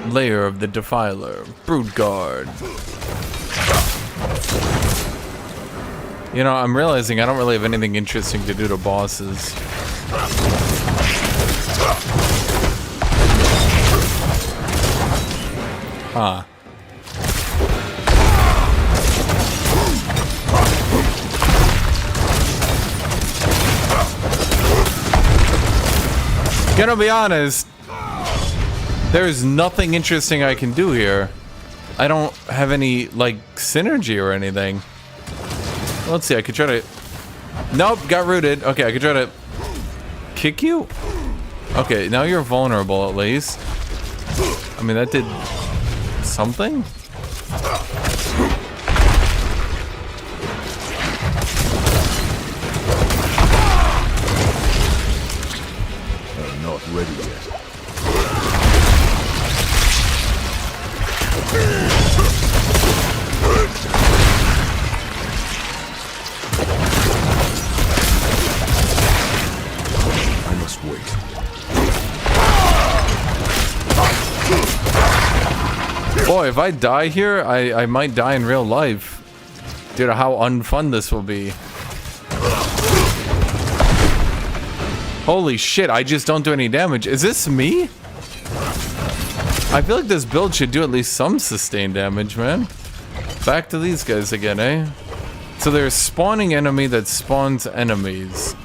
Lair of the Defiler, Broodguard. You know, I'm realizing I don't really have anything interesting to do to bosses. Huh. Gonna be honest, there's nothing interesting I can do here. I don't have any, like, synergy or anything. Let's see, I could try to... Nope, got rooted. Okay, I could try to... kick you? Okay, now you're vulnerable at least. I mean, that did... something? I'm not ready yet. I must wait. Boy, if I die here, I might die in real life. Due to how unfun this will be. Holy shit, I just don't do any damage. Is this me? I feel like this build should do at least some sustained damage, man. Back to these guys again, eh? So there's spawning enemy that spawns enemies.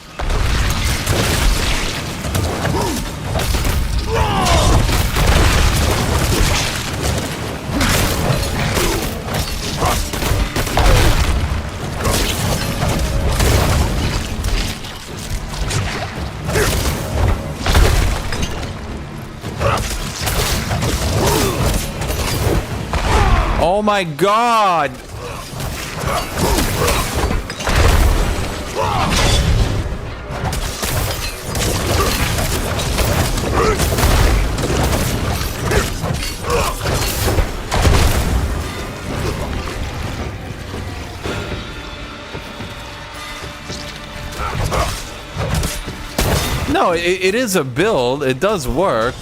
Oh my god! No, it is a build. It does work.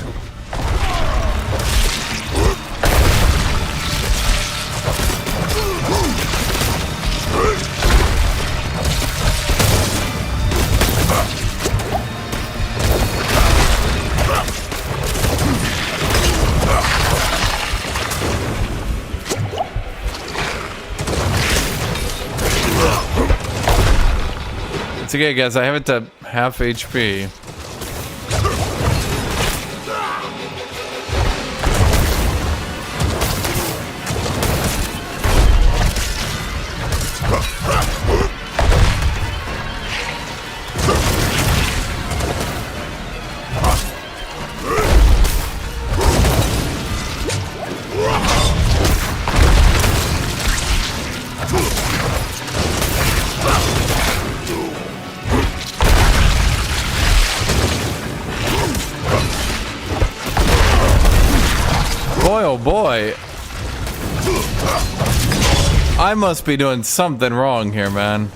It's okay, guys. I have it to half HP. Boy, oh boy. I must be doing something wrong here, man.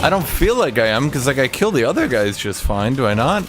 I don't feel like I am, because like I kill the other guys just fine, do I not?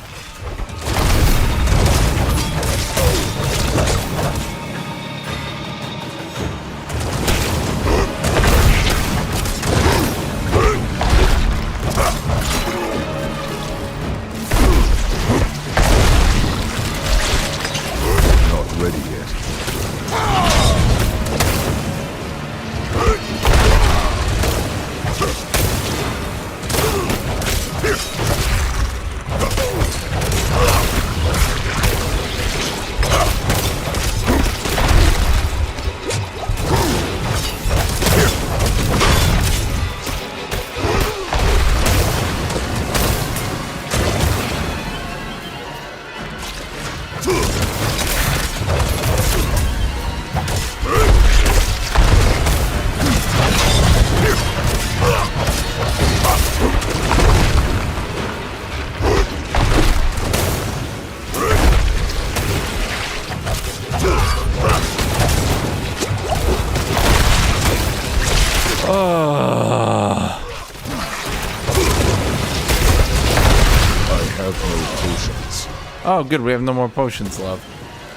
have no potions. Oh, good. We have no more potions left.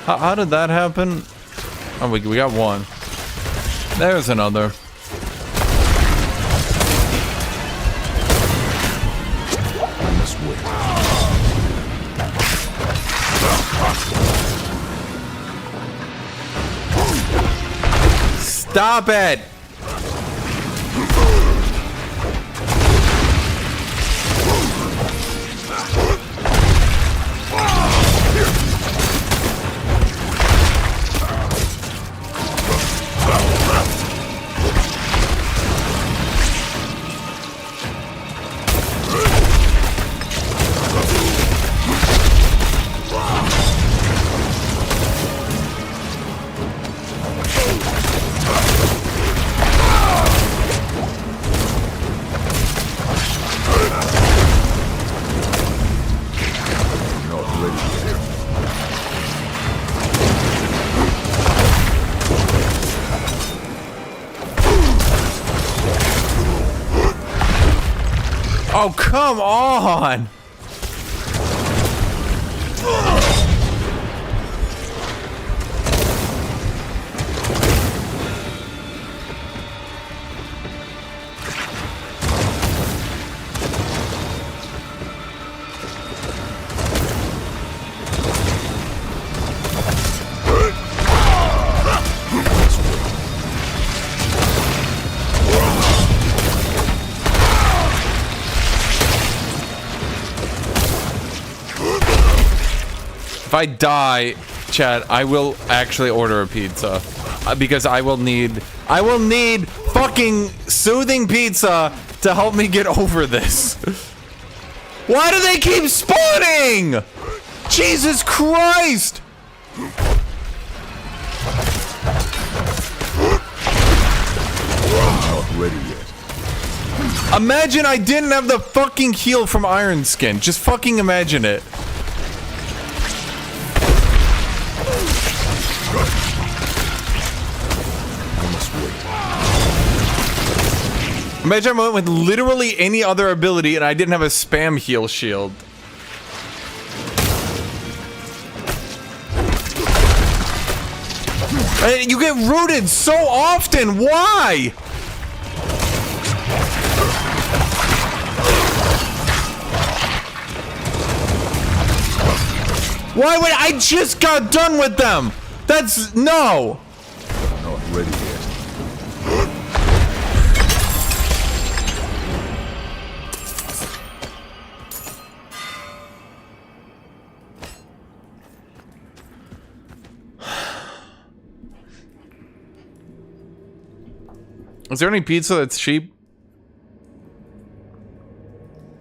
How did that happen? Oh, we got one. There's another. I must wait. Stop it! Oh, come on! If I die, Chad, I will actually order a pizza. Because I will need fucking soothing pizza to help me get over this. Why do they keep spawning? Jesus Christ! Not ready yet. Imagine I didn't have the fucking heal from Iron Skin. Just fucking imagine it. Imagine I went with literally any other ability and I didn't have a spam heal shield. And you get rooted so often, why? Why would I just got done with them? That's no. Not ready yet. Is there any pizza that's cheap?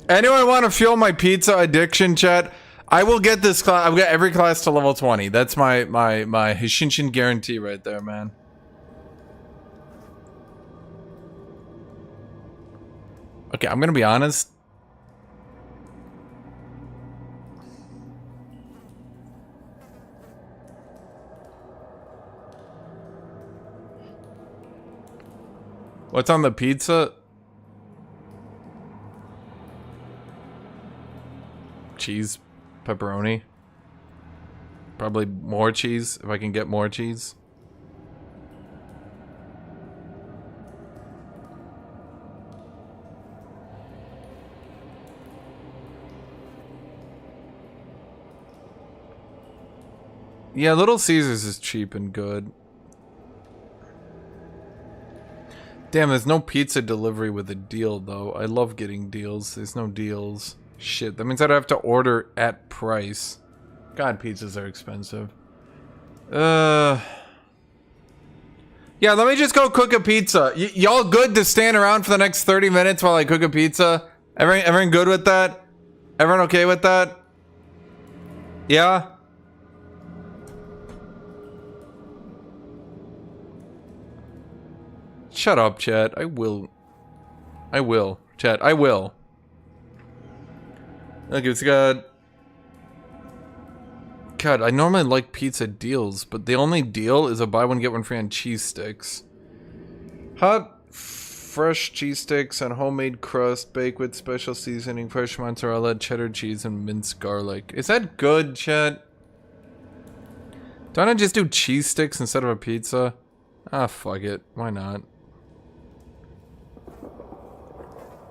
Anyone want to fuel my pizza addiction, chat? I will get this class. I've got every class to level 20. That's my Hashinshin guarantee right there, man. Okay, I'm gonna be honest. What's on the pizza? Cheese, pepperoni. Probably more cheese, if I can get more cheese. Yeah, Little Caesars is cheap and good. Damn, there's no pizza delivery with a deal, though. I love getting deals. There's no deals. Shit, that means I'd have to order at price. God, pizzas are expensive. Yeah, let me just go cook a pizza. Y'all good to stand around for the next 30 minutes while I cook a pizza? Everyone good with that? Everyone okay with that? Yeah? Shut up, chat. I will, chat. I will. Okay, it's got... God, I normally like pizza deals, but the only deal is a buy one, get one free on cheese sticks. Hot fresh cheese sticks on homemade crust, baked with special seasoning, fresh mozzarella, cheddar cheese, and minced garlic. Is that good, chat? Don't I just do cheese sticks instead of a pizza? Ah, fuck it. Why not?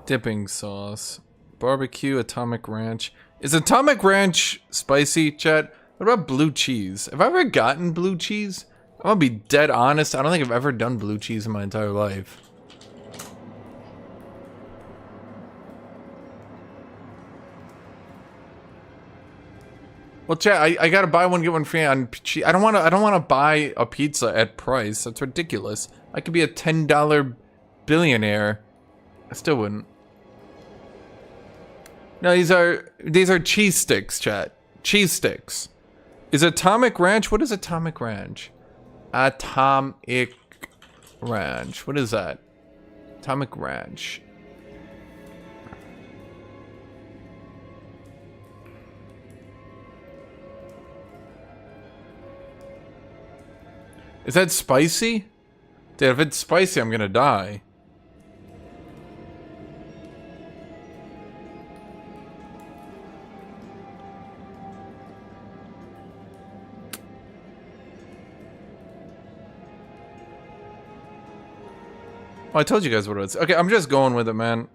Dipping sauce. Barbecue, Atomic Ranch. Is Atomic Ranch spicy, chat? What about blue cheese? Have I ever gotten blue cheese? I'm gonna be dead honest. I don't think I've ever done blue cheese in my entire life. Well, chat, I gotta buy one get one free on cheese. I don't wanna buy a pizza at price. That's ridiculous. I could be a $10 billionaire. I still wouldn't. No, these are cheese sticks, chat. Cheese sticks. Is Atomic Ranch? What is Atomic Ranch? Atomic Ranch. What is that? Atomic Ranch. Is that spicy? Dude, if it's spicy, I'm gonna die. Oh, I told you guys what it was. Okay, I'm just going with it, man.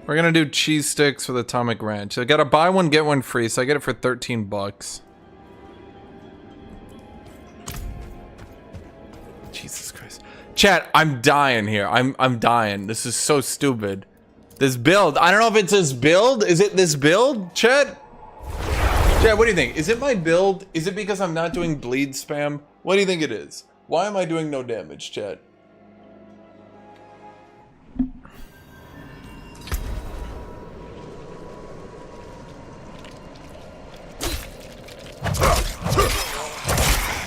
We're gonna do cheese sticks with Atomic Ranch. I gotta buy one, get one free, so I get it for 13 bucks. Jesus Christ. Chat, I'm dying here. I'm dying. This is so stupid. This build. I don't know if it's this build. Is it this build, chat? Chat, what do you think? Is it my build? Is it because I'm not doing bleed spam? What do you think it is? Why am I doing no damage, chat?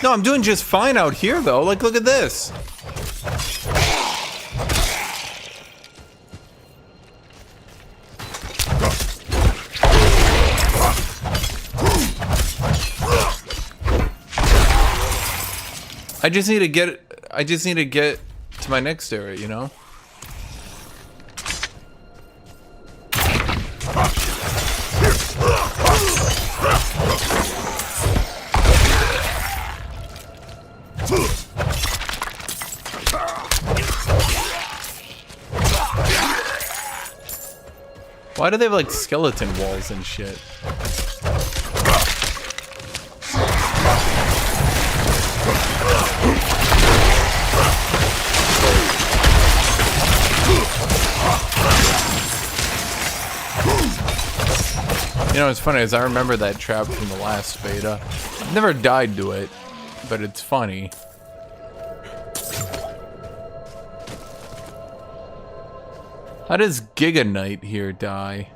No, I'm doing just fine out here, though. Like, look at this. I just need to get to my next area, you know? Why do they have like skeleton walls and shit? You know, what's funny is I remember that trap from the last beta. I've never died to it, but it's funny. How does Giga Knight here die?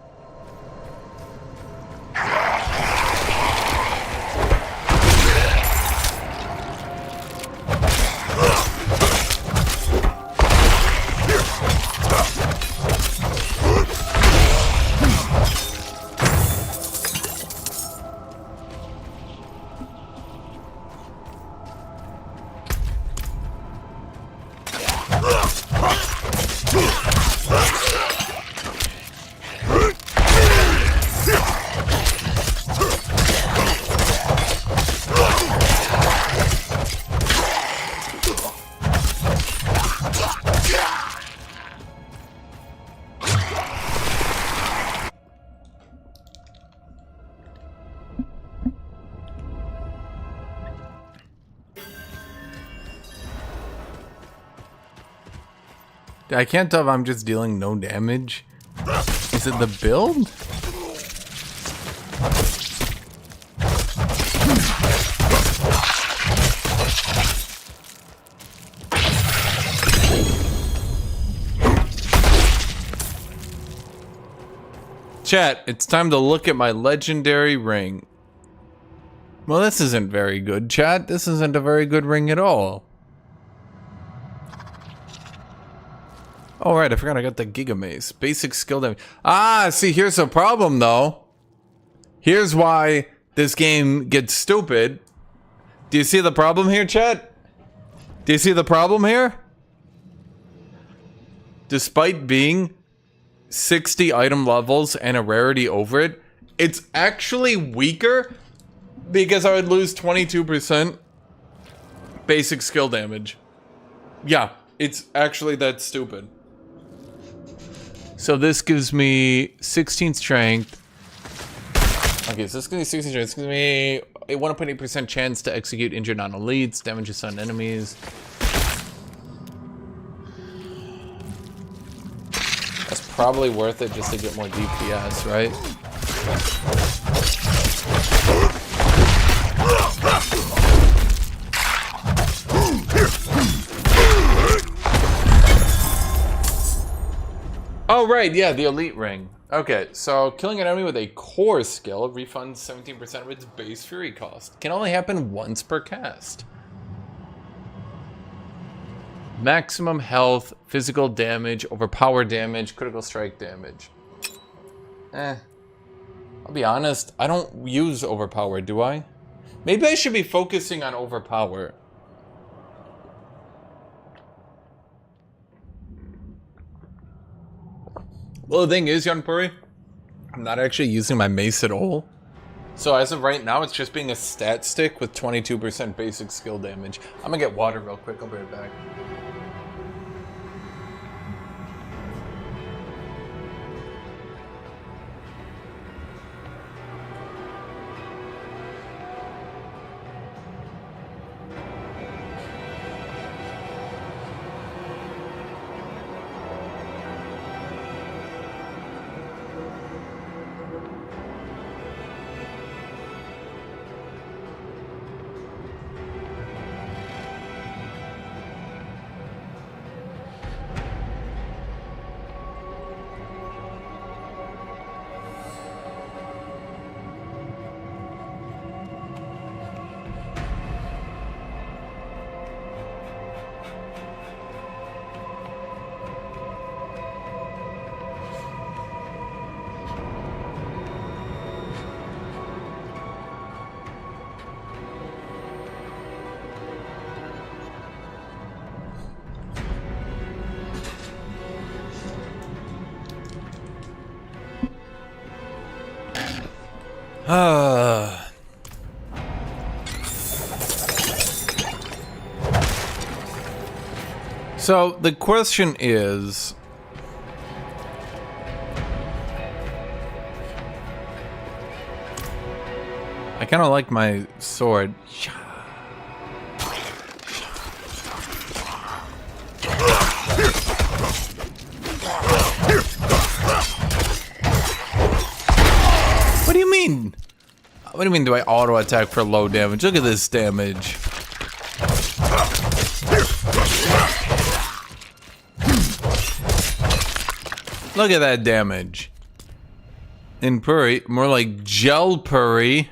I can't tell if I'm just dealing no damage. Is it the build? Chat, it's time to look at my legendary ring. Well, this isn't very good, chat. This isn't a very good ring at all. Oh, right, I forgot I got the Giga Mace. Basic skill damage. Ah, see, here's the problem, though. Here's why this game gets stupid. Do you see the problem here, chat? Do you see the problem here? despite being 60 item levels and a rarity over it, it's actually weaker because I would lose 22% basic skill damage. Yeah, it's actually that stupid. So this gives me 16 strength. Okay, so this gives me 16 strength. This gives me a 1.8% chance to execute injured non-elites, damage assigned enemies. That's probably worth it just to get more DPS, right? Oh, right, yeah, the elite ring. Okay, so killing an enemy with a core skill refunds 17% of its base fury cost. Can only happen once per cast. Maximum health, physical damage, overpower damage, critical strike damage. I'll be honest, I don't use overpower, do I? Maybe I should be focusing on overpower. Well, the thing is, Yanpuri, I'm not actually using my mace at all. So as of right now, it's just being a stat stick with 22% basic skill damage. I'm gonna get water real quick, I'll be right back. So the question is, I kind of like my sword. What do you mean? What do you mean do I auto attack for low damage? Look at this damage. Look at that damage. In Puri, more like gel Puri.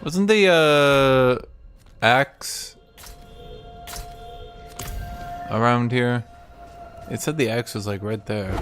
Wasn't the axe around here? It said the axe was like right there.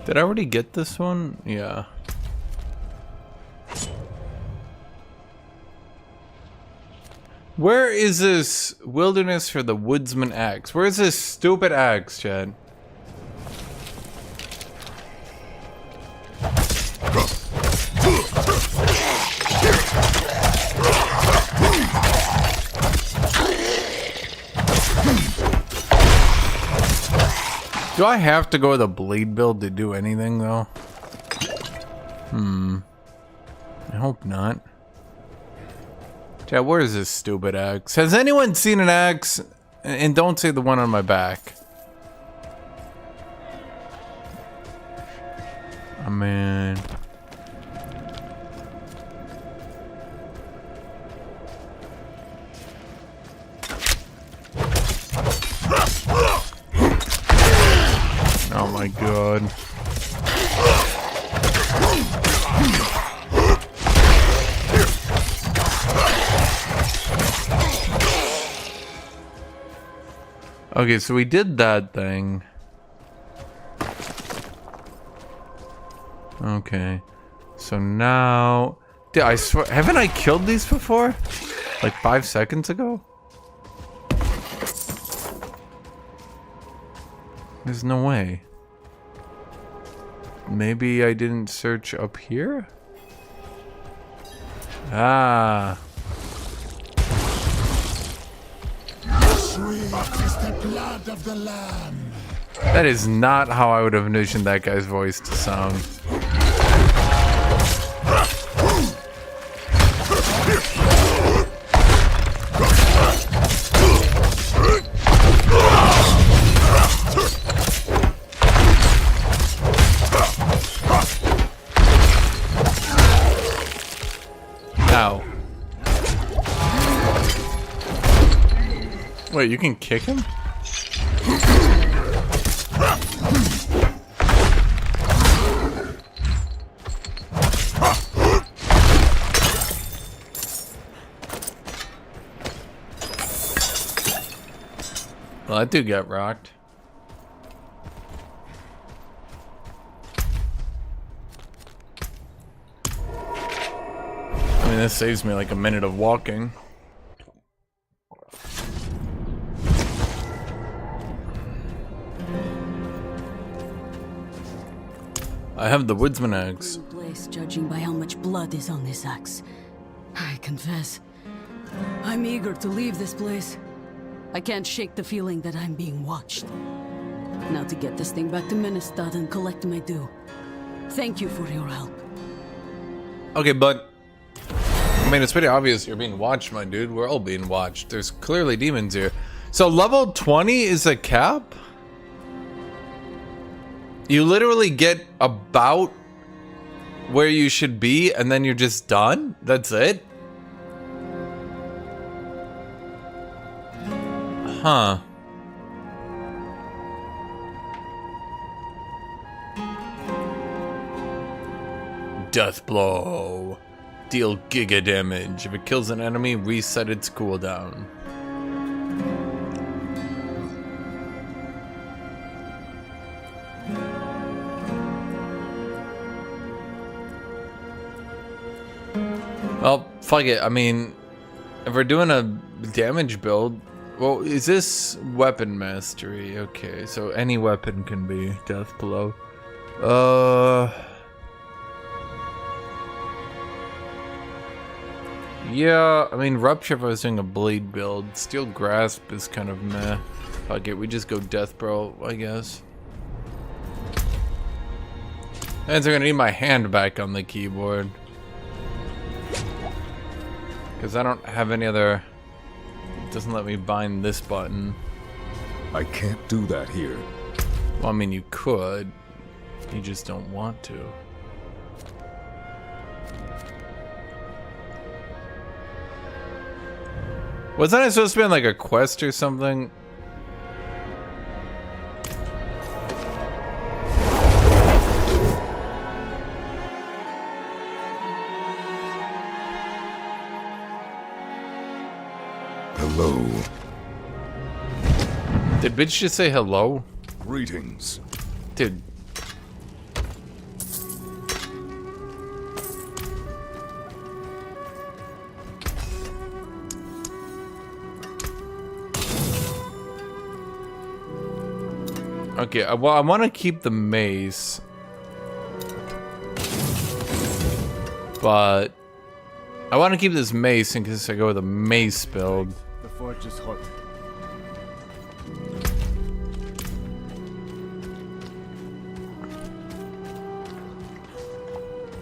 Did I already get this one? Yeah. Where is this wilderness for the woodsman axe? Where is this stupid axe, Chad? Do I have to go with a bleed build to do anything, though? I hope not. Chad, where is this stupid axe? Has anyone seen an axe? And don't say the one on my back. Oh, man. Oh my god. Okay, so we did that thing. Okay. So now... Dude, I swear... Haven't I killed these before? Like 5 seconds ago? There's no way. Maybe I didn't search up here? Ah. Sweet is the blood of the Lamb. That is not how I would have envisioned that guy's voice to sound. Ow. Wait, you can kick him? Well, that dude got rocked. I mean, this saves me like a minute of walking. I have the woodsman axe. Place, judging by how much blood is on this axe. I confess, I'm eager to leave this place. I can't shake the feeling that I'm being watched. Now to get this thing back to Ministad and collect my due. Thank you for your help. Okay, but I mean, it's pretty obvious you're being watched, my dude. We're all being watched. There's clearly demons here. So level 20 is a cap? You literally get about where you should be and then you're just done? That's it? Huh. Death blow. Deal giga damage. If it kills an enemy, reset its cooldown. Well, fuck it. I mean, if we're doing a damage build, well, is this weapon mastery? Okay, so any weapon can be death blow. Yeah, I mean, Rupture if I was doing a blade build. Steel Grasp is kind of meh. Fuck it, we just go Death Bro, I guess. And I'm gonna need my hand back on the keyboard. Because I don't have any other... It doesn't let me bind this button. I can't do that here. Well, I mean, you could. You just don't want to. Wasn't I supposed to be on like a quest or something? Hello. Did bitch just say hello? Greetings. Dude. Okay, well, I want to keep the mace. But I want to keep this mace in case I go with a mace build. The forge is hot.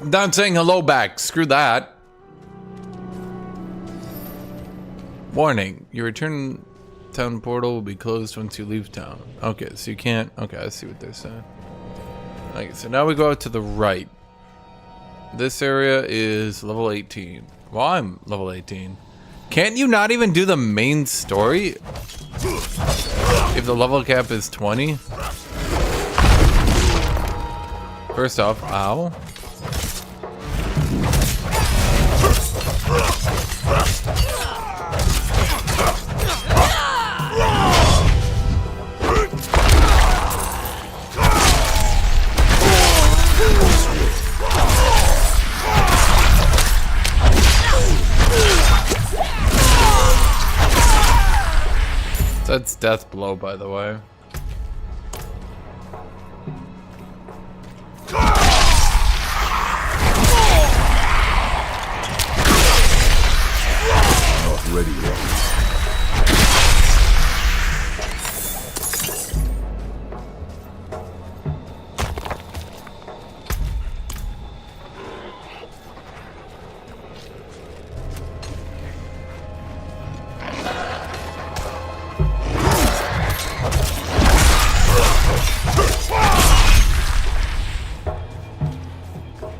Not saying hello back. Screw that. Warning. Your return town portal will be closed once you leave town. Okay, so you can't... Okay, I see what they're saying. Okay, so now we go out to the right. This area is level 18. Well, I'm level 18. Can't you not even do the main story? If the level cap is 20? First off, ow. That's death blow, by the way. Not ready yet.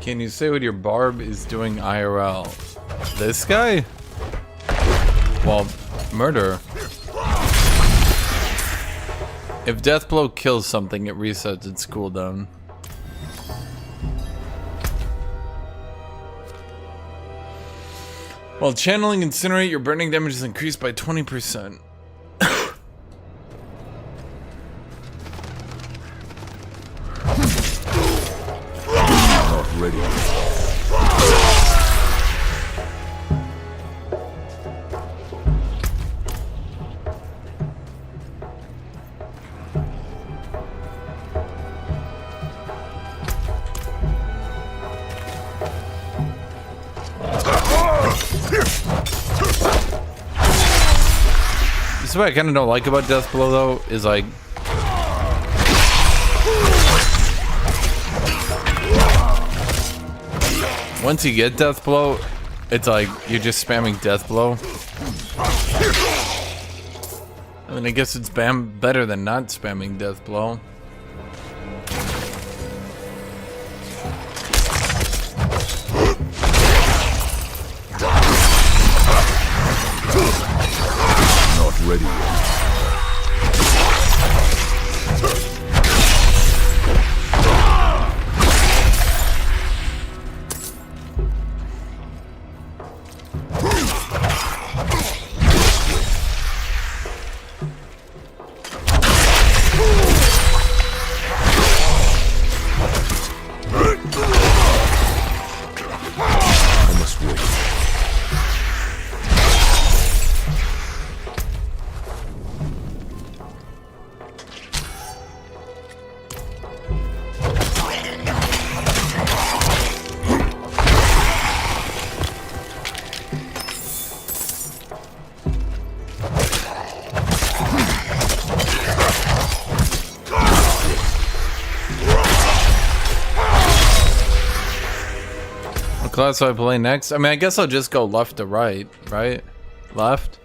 Can you say what your barb is doing IRL? This guy? Well, murder. If death blow kills something, it resets its cooldown. While channeling incinerate, your burning damage is increased by 20%. Ready. This is what I kind of don't like about death blow, though, is like... Once you get death blow, it's like you're just spamming death blow. I mean, I guess it's better than not spamming death blow. Not ready yet. Class I play next? I mean, I guess I'll just go left to right, right? Left?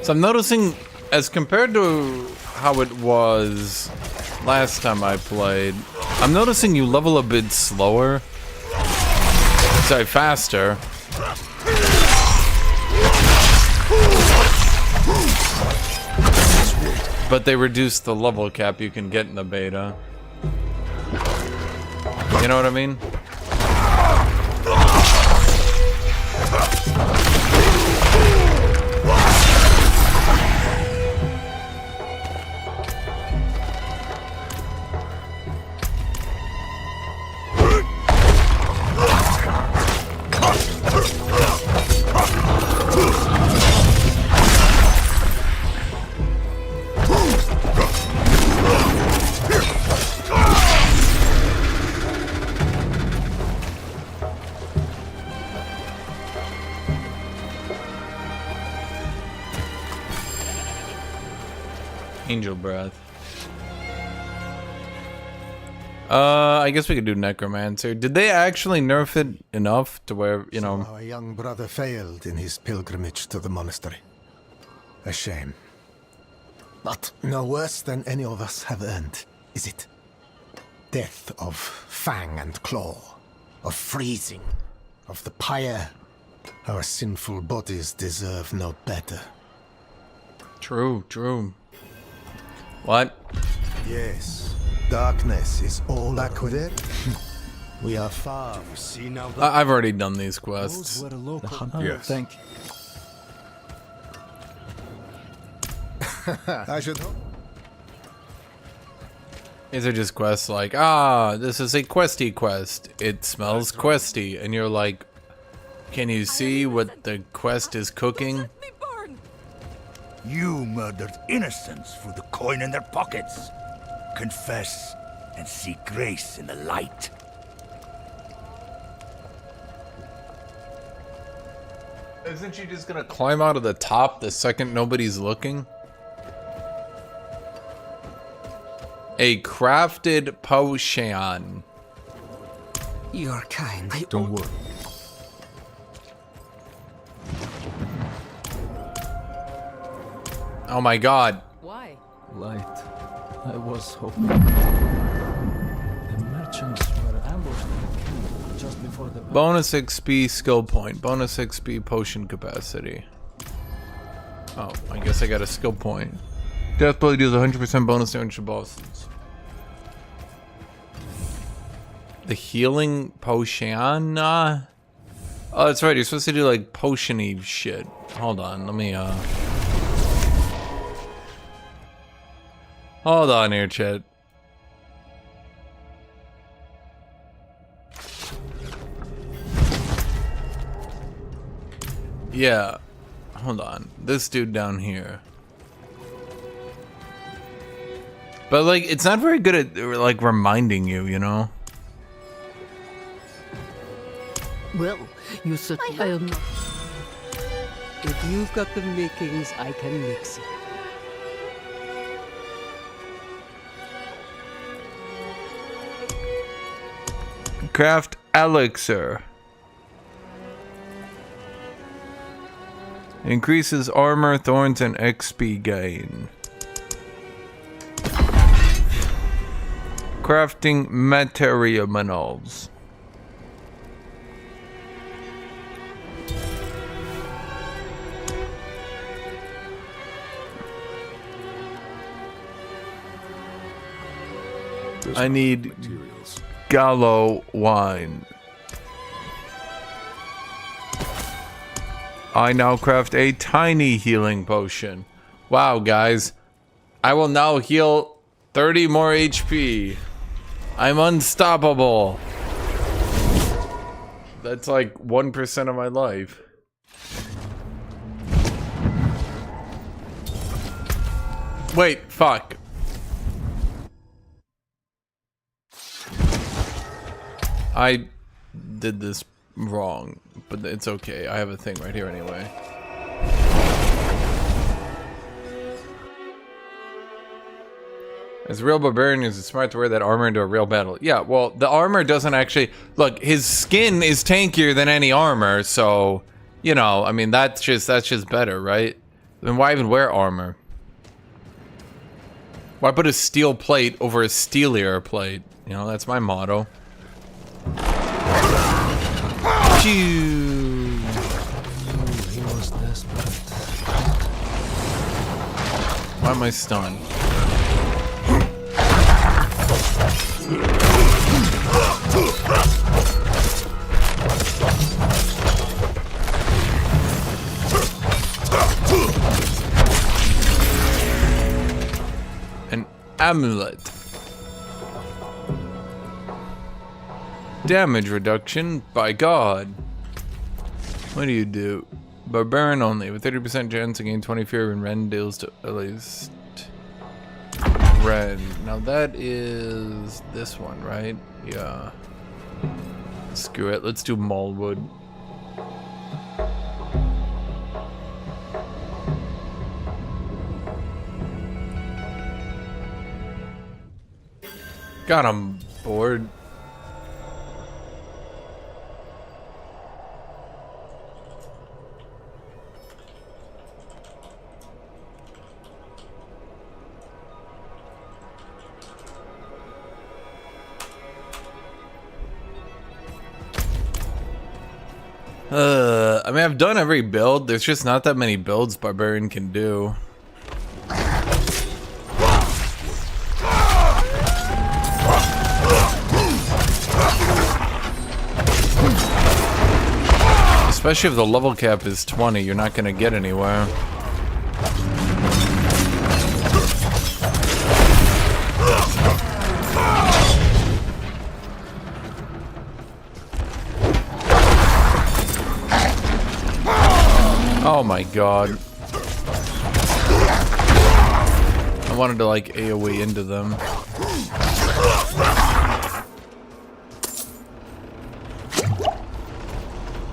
So I'm noticing, as compared to how it was last time I played, I'm noticing you level a bit slower. Sorry, faster. But they reduced the level cap you can get in the beta. You know what I mean? Angel breath. I guess we could do necromancer. Did they actually nerf it enough to where, you know? So our young brother failed in his pilgrimage to the monastery. A shame. But no worse than any of us have earned, is it? Death of fang and claw, of freezing, of the pyre. Our sinful bodies deserve no better. True, true. What? Yes, darkness is all Aquadet. We are far. See now. I've already done these quests. The hunter. Yes. Thank you. I should hope. These are just quests like, this is a questy quest. It smells questy. And you're like, can you see what the quest is cooking? You murdered innocents for the coin in their pockets. Confess and seek grace in the light. Isn't she just gonna climb out of the top the second nobody's looking? A crafted potion. You're kind. Don't worry. Oh my god. Why? Light. I was hoping. The merchants were ambushed and killed just before the. Bonus XP skill point. Bonus XP potion capacity. Oh, I guess I got a skill point. Death Blade deals 100% bonus damage to bosses. The healing potion? Oh, that's right. You're supposed to do like potion-y shit. Hold on. Let me, Hold on here, chat. Yeah. Hold on. This dude down here. But, like, it's not very good at, like, reminding you, you know? Well, you certainly. I am not. If you've got the makings, I can mix it. Craft elixir. Increases armor, thorns, and XP gain. Crafting materials. I need Gallo wine. I now craft a tiny healing potion. Wow, guys. I will now heal 30 more HP. I'm unstoppable. That's like 1% of my life. Wait, fuck. I did this wrong, but it's okay. I have a thing right here anyway. As a real barbarian, it's smart to wear that armor into a real battle. Yeah, well, the armor doesn't actually... Look, his skin is tankier than any armor, so... You know, I mean, that's just better, right? Then why even wear armor? Why put a steel plate over a steelier plate? You know, that's my motto. He was desperate. Why am I stunned? An amulet. Damage reduction, by God. What do you do? Barbarian only, with 30% chance to gain 20 fear when Ren deals to at least Ren. Now that is this one, right? Yeah. Screw it, let's do Malwood. God, I'm bored. I mean, I've done every build. There's just not that many builds Barbarian can do. Especially if the level cap is 20, you're not gonna get anywhere. Oh my god. I wanted to like AoE into them.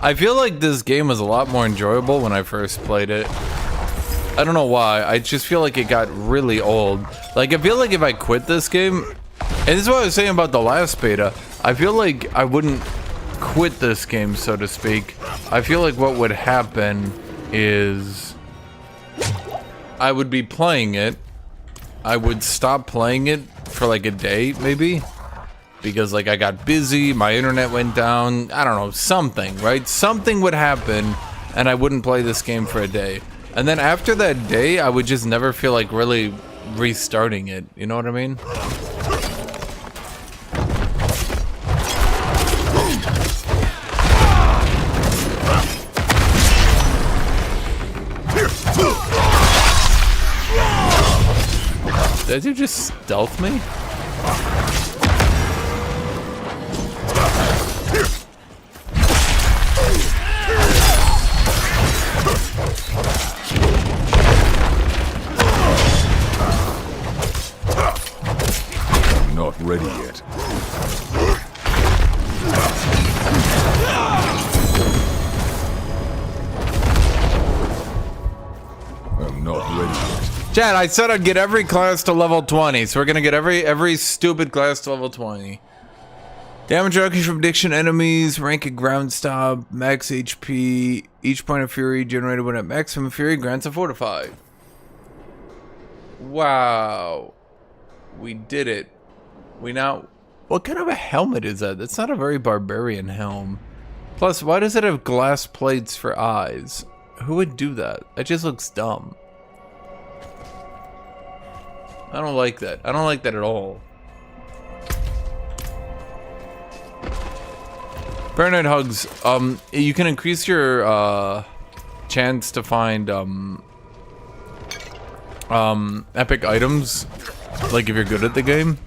I feel like this game was a lot more enjoyable when I first played it. I don't know why, I just feel like it got really old. Like, I feel like if I quit this game, and this is what I was saying about the last beta, I feel like I wouldn't quit this game, so to speak. I feel like what would happen is I would be playing it, I would stop playing it for like a day, maybe. Because like I got busy, my internet went down, I don't know, something, right? Something would happen and I wouldn't play this game for a day. And then after that day, I would just never feel like really restarting it, you know what I mean? Did you just stealth me? Not ready yet. I'm not ready yet. Chad, I said I'd get every class to level 20, so we're gonna get every stupid class to level 20. Damage reduction from addiction enemies, rank at ground stop, max HP, each point of fury generated when at maximum fury grants a fortify. Wow. We did it. We now... What kind of a helmet is that? That's not a very barbarian helm. Plus, why does it have glass plates for eyes? Who would do that? That just looks dumb. I don't like that. I don't like that at all. Paranoid Hugs. You can increase your chance to find epic items, like if you're good at the game.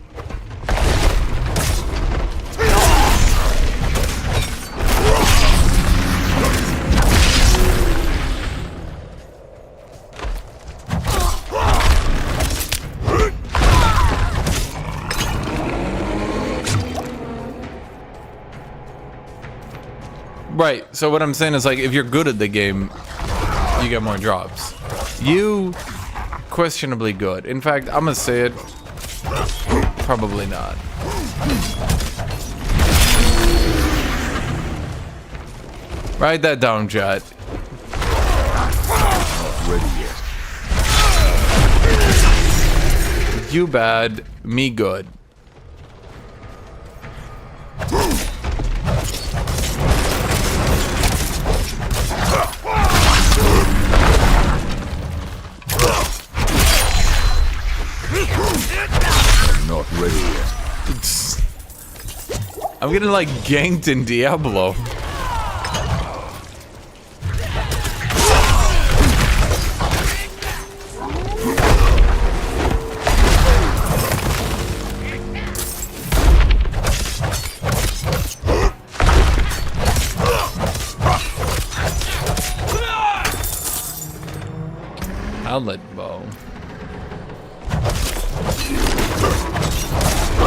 Right, so what I'm saying is, like, if you're good at the game, you get more drops. You, questionably good. In fact, I'm gonna say it, probably not. Write that down, chat. Not ready yet. You bad, me good. Not ready yet. I'm getting like ganked in Diablo. Outlet bow.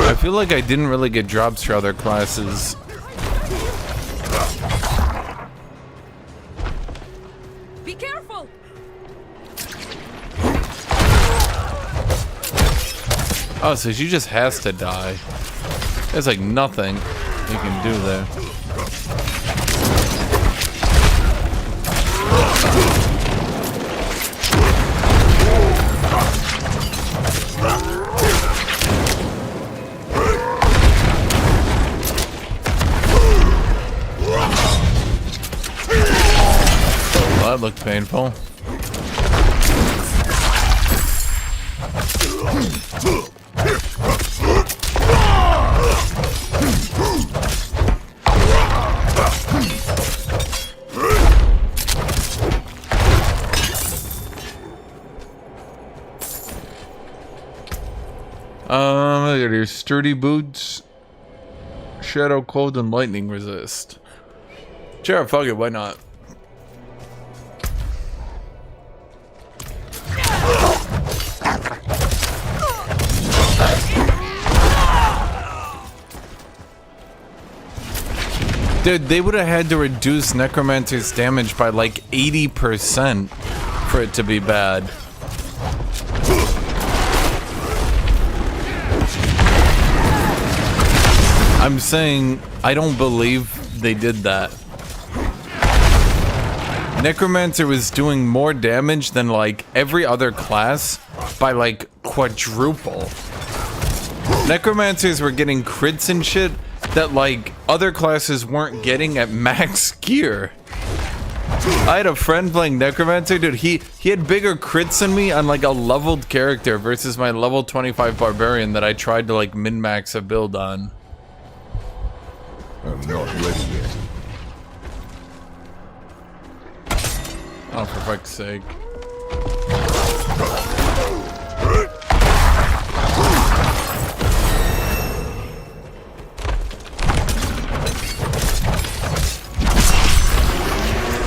I feel like I didn't really get drops for other classes. Be careful! Oh, so she just has to die. There's like nothing you can do there. Well, that looked painful. Look at your sturdy boots, shadow cold and lightning resist. Sure, fuck it, why not? Dude, they would have had to reduce Necromancer's damage by like 80% for it to be bad. I'm saying, I don't believe they did that. Necromancer was doing more damage than like every other class by like quadruple. Necromancers were getting crits and shit that like other classes weren't getting at max gear. I had a friend playing Necromancer, dude, he had bigger crits than me on like a leveled character versus my level 25 Barbarian that I tried to like min-max a build on. I'm not ready yet. Oh, for fuck's sake.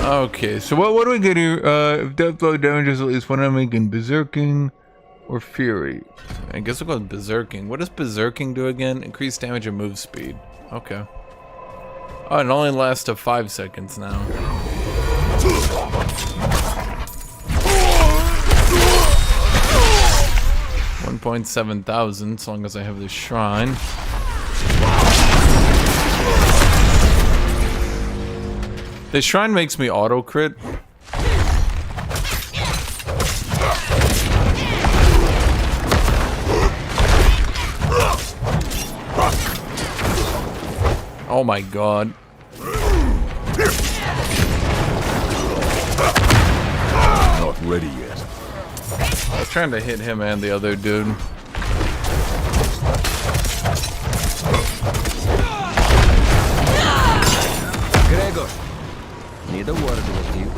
Okay, so what do we get here? If death blow damages at least one enemy in Berserking or Fury. I guess we'll go with Berserking. What does Berserking do again? Increase damage and move speed. Okay. Oh, it only lasts to 5 seconds now. 1,700 as long as I have this shrine. The shrine makes me auto crit. Oh my god. Not ready yet. I was trying to hit him and the other dude. Gregor, need a word with you.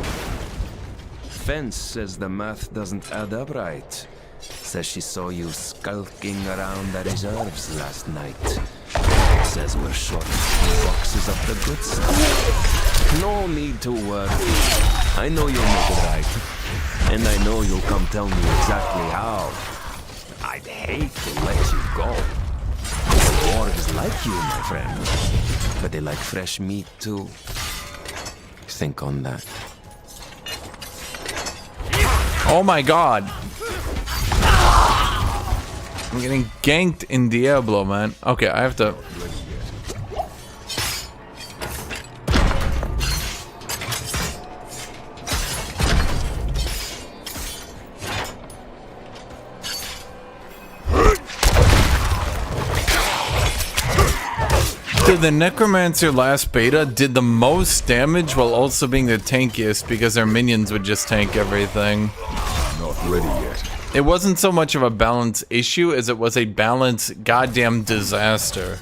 Fence says the math doesn't add up right. Says she saw you skulking around the reserves last night. Says we're short a few boxes of the good stuff. No need to worry. I know you'll make it right. And I know you'll come tell me exactly how. I'd hate to let you go. Dwarves like you, my friend. But they like fresh meat too. Think on that. Oh my god. I'm getting ganked in Diablo, man. Okay, I have to... Dude, the Necromancer last beta did the most damage while also being the tankiest because their minions would just tank everything. Not ready yet. It wasn't so much of a balance issue as it was a balance goddamn disaster.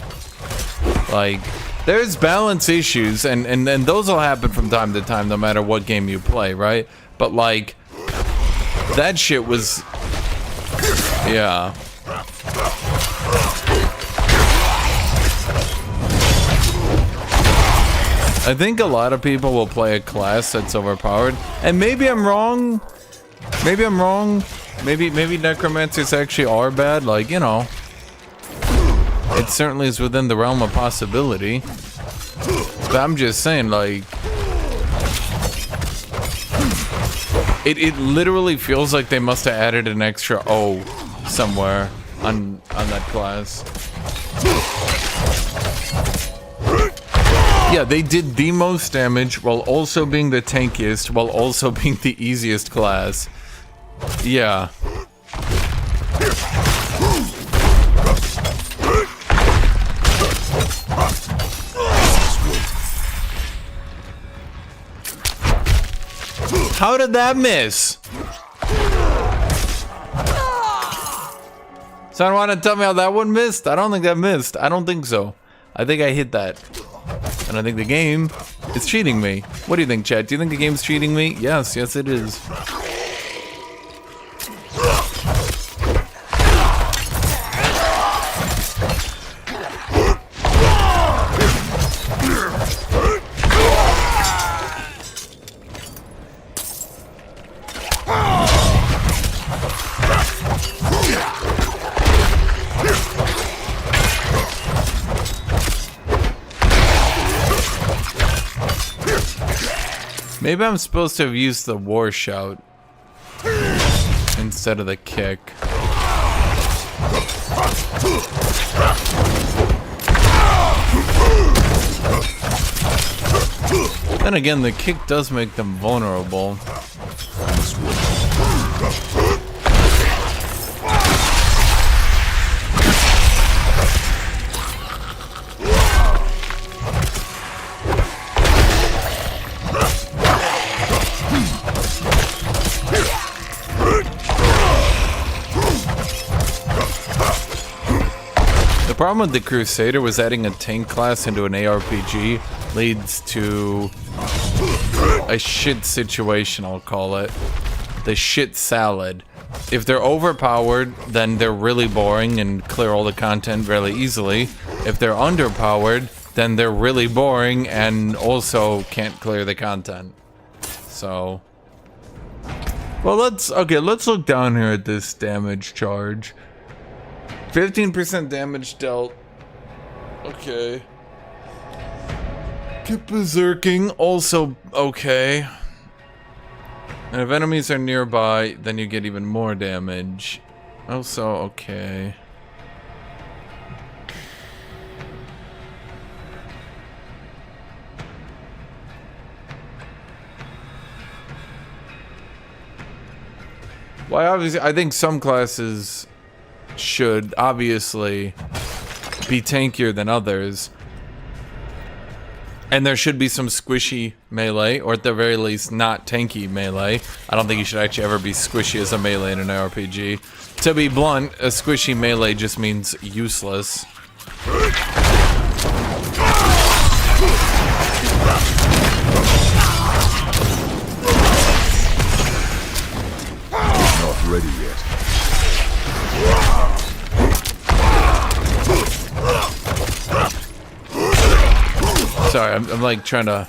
Like, there's balance issues, and those will happen from time to time no matter what game you play, right? But like, that shit was... Yeah. I think a lot of people will play a class that's overpowered, and maybe I'm wrong. Maybe I'm wrong. Maybe Necromancers actually are bad. Like, you know, it certainly is within the realm of possibility. But I'm just saying, like, it literally feels like they must have added an extra O somewhere. on that class. Yeah, they did the most damage while also being the tankiest, while also being the easiest class. Yeah. How did that miss? Someone want to tell me how that one missed? I don't think that missed. I don't think so. I think I hit that. And I think the game is cheating me. What do you think, chat? Do you think the game's cheating me? Yes, yes it is. Maybe I'm supposed to have used the war shout instead of the kick. Then again, the kick does make them vulnerable. The problem with the Crusader was adding a tank class into an ARPG leads to a shit situation, I'll call it. The shit salad. If they're overpowered, then they're really boring and clear all the content really easily. If they're underpowered, then they're really boring and also can't clear the content. So... well, let's look down here at this damage charge. 15% damage dealt. Okay. Get berserking, also okay. And if enemies are nearby, then you get even more damage. Also okay. Well, obviously, I think some classes should obviously be tankier than others. And there should be some squishy melee, or at the very least, not tanky melee. I don't think you should actually ever be squishy as a melee in an RPG. To be blunt, a squishy melee just means useless. Not ready yet. Sorry, I'm like trying to...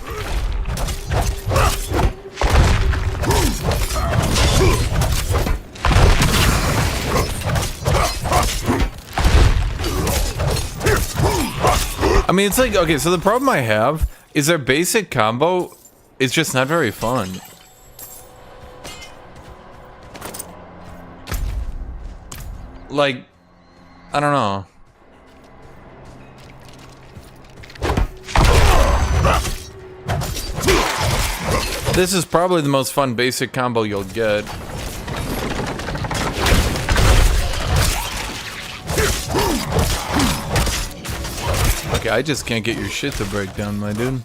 I mean, it's like, okay, so the problem I have is their basic combo is just not very fun. Like, I don't know. This is probably the most fun basic combo you'll get. Okay, I just can't get your shit to break down, my dude.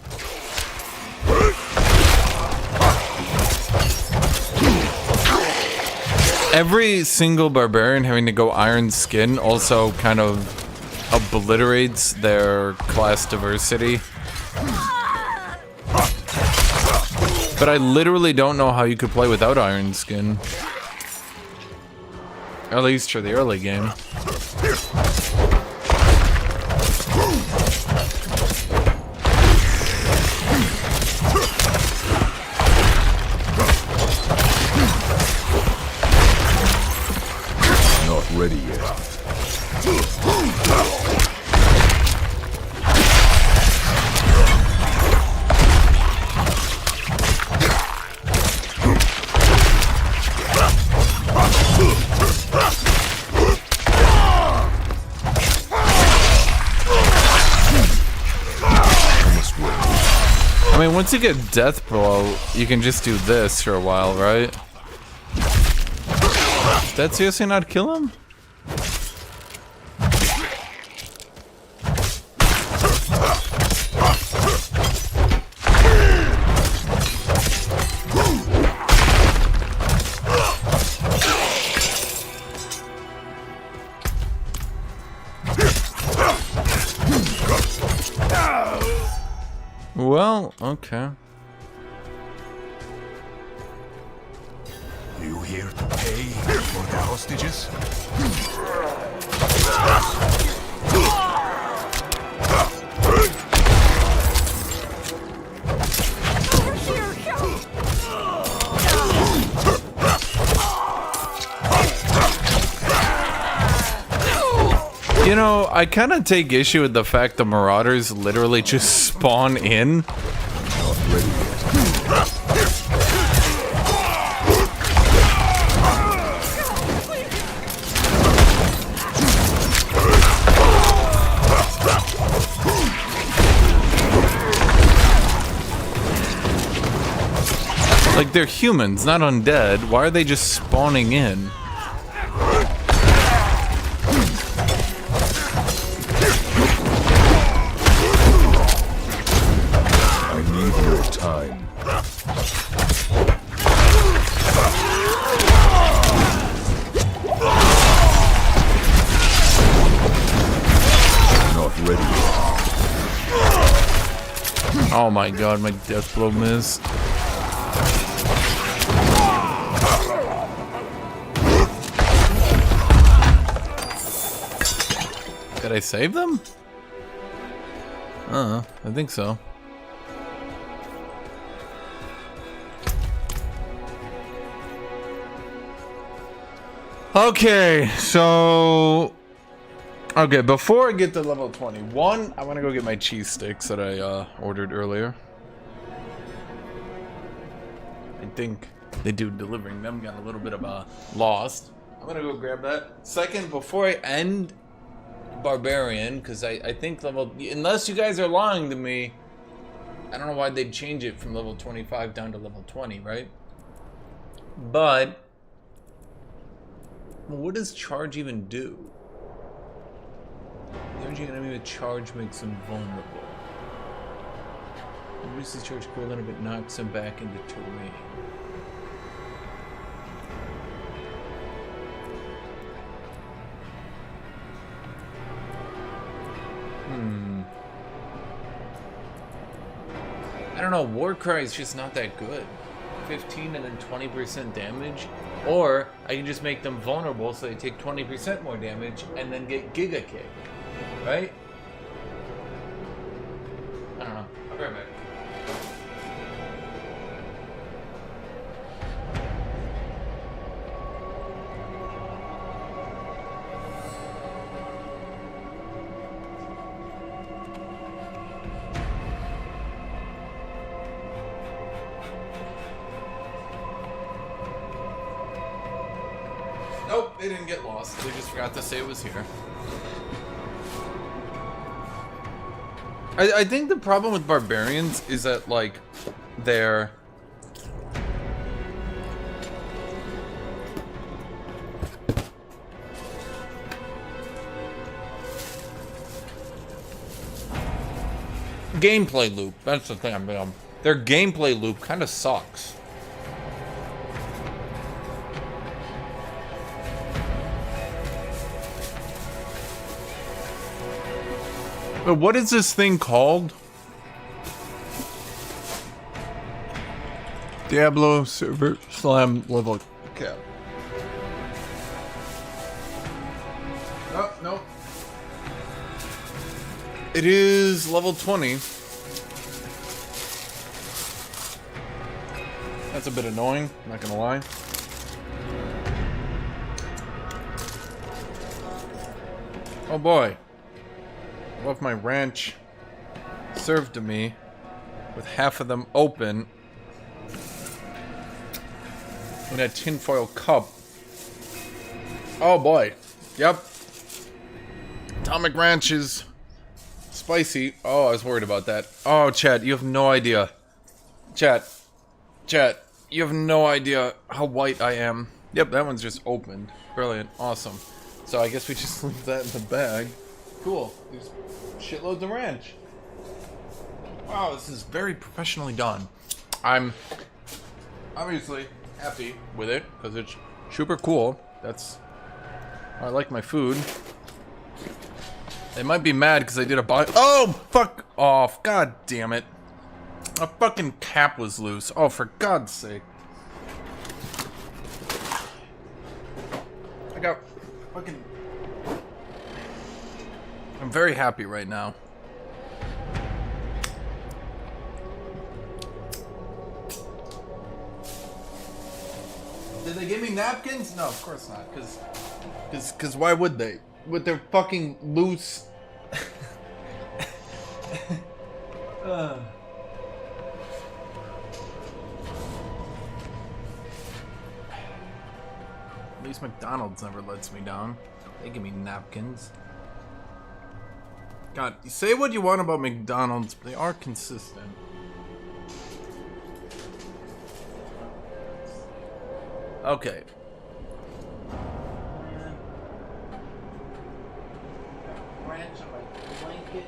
Every single barbarian having to go iron skin also kind of obliterates their class diversity. But I literally don't know how you could play without iron skin. At least for the early game. Not ready yet. I mean, once you get Death Blow, you can just do this for a while, right? Did that seriously not kill him? Well, okay. You here to pay for the hostages? You know, I kind of take issue with the fact the Marauders literally just spawn in. Like, they're humans, not undead. Why are they just spawning in? Time. Not ready yet. Oh my god, my death blow missed. Did I save them? I think so. Okay, so... Okay, before I get to level 21, I want to go get my cheese sticks that I ordered earlier. I think they do delivering them, got a little bit of a lost. I'm gonna go grab that. Second, before I end Barbarian, because I think level... Unless you guys are lying to me, I don't know why they'd change it from level 25 down to level 20, right? But... what does charge even do? Damaging an enemy with charge makes them vulnerable. Reduces charge cooldown but knocks them back into terrain. I don't know, Warcry is just not that good. 15 and then 20% damage, or I can just make them vulnerable so they take 20% more damage and then get Giga Kick, right? I don't know. I'll be right back. Nope, they didn't get lost. They just forgot to say it was here. I think the problem with Barbarians is that, like, they're... gameplay loop. That's the thing I'm doing. Their gameplay loop kind of sucks. But what is this thing called? Diablo server slam level cap. Oh, no. It is level 20. That's a bit annoying, not gonna lie. Oh boy. I left my ranch served to me with half of them open in a tinfoil cup. Oh boy. Yep. Atomic Ranch is spicy. Oh, I was worried about that. Oh, Chad, you have no idea. Chat, you have no idea how white I am. Yep, that one's just opened. Brilliant, awesome. So I guess we just leave that in the bag. Cool. There's shitloads of ranch. Wow, this is very professionally done. I'm obviously happy with it because it's super cool. I like my food. They might be mad because I did a buy. Oh, fuck off! God damn it! A fucking cap was loose. Oh, for God's sake! I got fucking. I'm very happy right now. Did they give me napkins? No, of course not. Cause why would they? With their fucking loose. At least McDonald's never lets me down. They give me napkins. God, you say what you want about McDonald's, but they are consistent. Okay. Ranch on my blanket.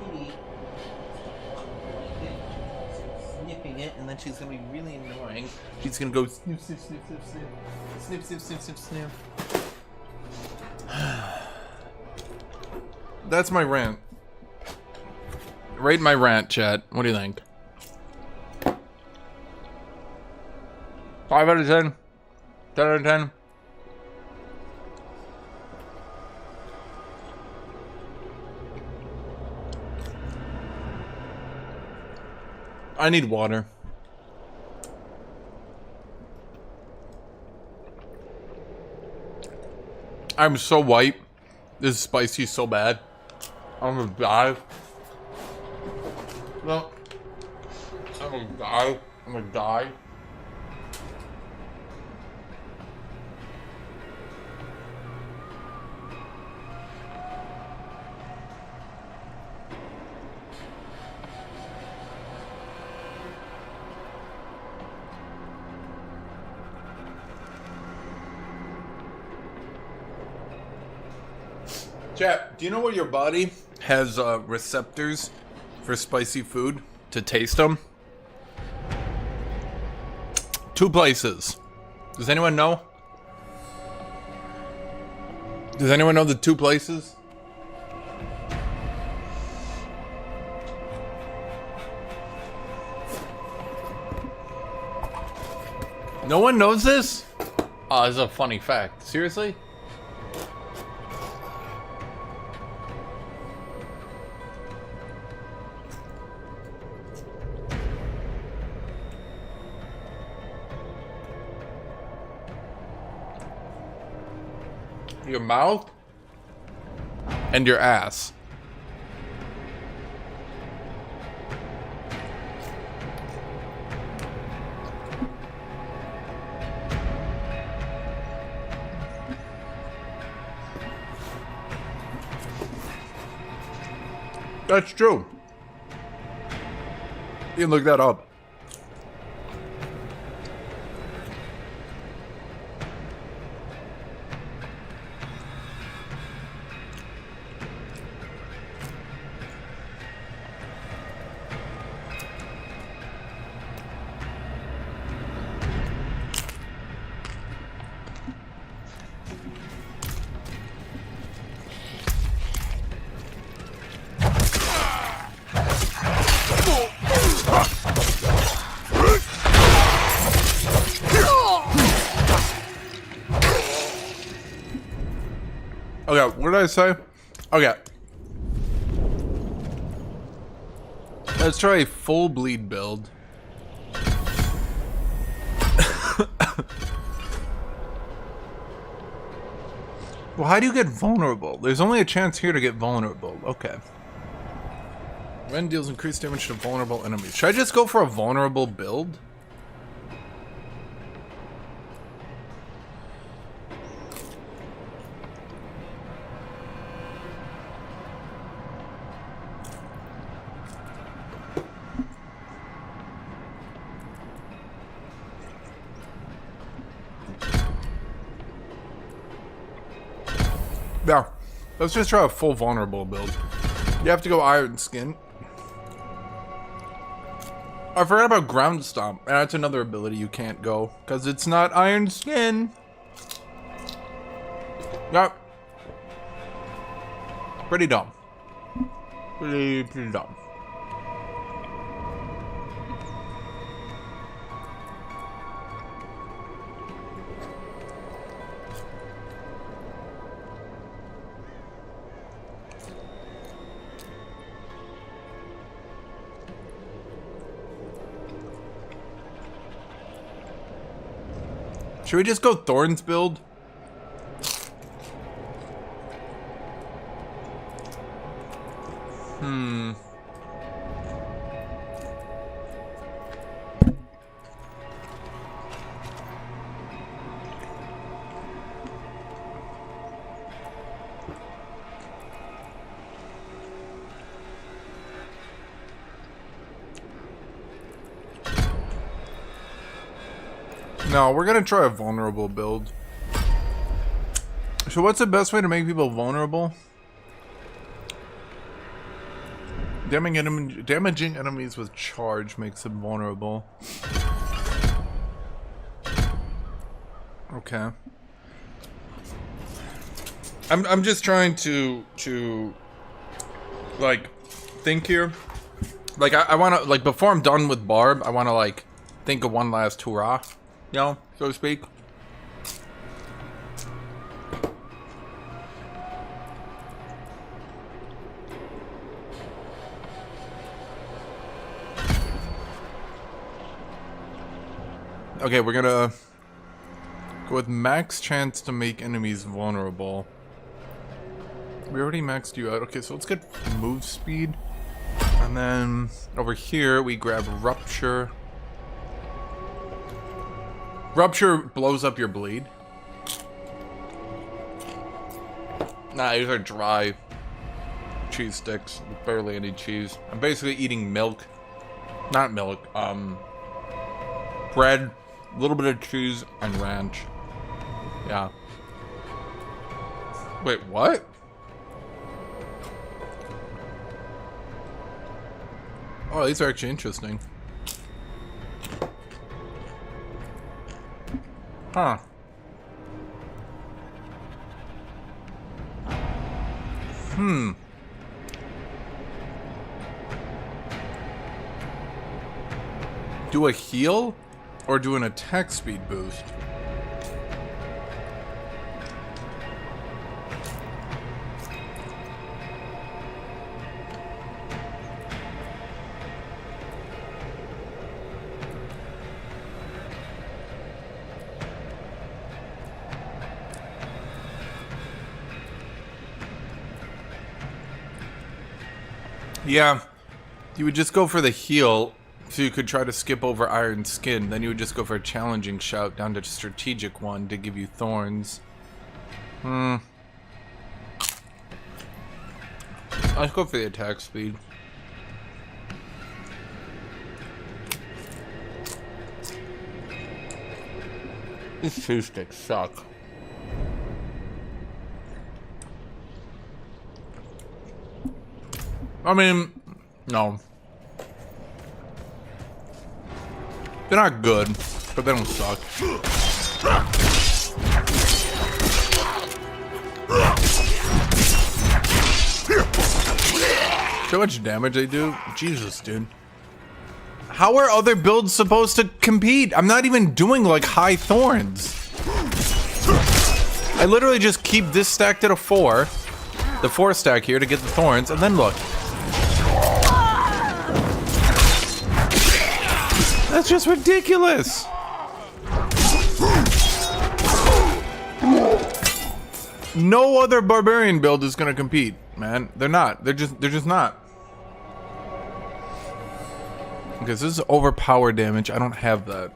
Kitty. Sniffing it, and then she's gonna be really annoying. She's gonna go sniff, sniff, sniff, sniff, sniff. Sniff, sniff, sniff, sniff, sniff. That's my rant. Rate my rant, chat. What do you think? 5 out of 10? 10 out of 10? I need water. I'm so white. This is spicy so bad. I'm gonna die. No. I'm gonna die. I'm gonna die. Chat, do you know where your body has receptors for spicy food to taste them? 2 places. Does anyone know? Does anyone know the 2 places? No one knows this? Oh, this is a funny fact. Seriously? Your mouth and your ass. That's true. You can look that up. Okay, what did I say? Okay. Let's try a full bleed build. Well, how do you get vulnerable? There's only a chance here to get vulnerable. Okay. Ren deals increased damage to vulnerable enemies. Should I just go for a vulnerable build? Yeah. Let's just try a full vulnerable build. You have to go Iron Skin. I forgot about Ground Stomp. And that's another ability you can't go. Because it's not Iron Skin. Yep. Pretty dumb. Pretty dumb. Should we just go Thorns build? No, we're gonna try a vulnerable build. So what's the best way to make people vulnerable? Damaging enemies with charge makes them vulnerable. Okay. I'm just trying to like think here. Like I wanna, like, before I'm done with Barb, I wanna like think of one last hurrah. You know, so to speak. Okay, we're gonna go with max chance to make enemies vulnerable. We already maxed you out. Okay, so let's get move speed. And then over here we grab Rupture. Rupture blows up your bleed. Nah, these are dry cheese sticks with barely any cheese. I'm basically eating milk. Not milk, bread, a little bit of cheese, and ranch. Yeah. Wait, what? Oh, these are actually interesting. Huh. Do a heal or do an attack speed boost? Yeah, you would just go for the heal, so you could try to skip over Iron Skin. Then you would just go for a challenging shout down to strategic one to give you thorns. Let's go for the attack speed. These two sticks suck. I mean, no. They're not good, but they don't suck. So much damage they do? Jesus, dude. How are other builds supposed to compete? I'm not even doing, like, high thorns. I literally just keep this stacked at a 4. The 4 stack here to get the thorns, and then look. That's just ridiculous. No other barbarian build is gonna compete, man. They're not. They're just not. Okay, so this is overpower damage. I don't have that.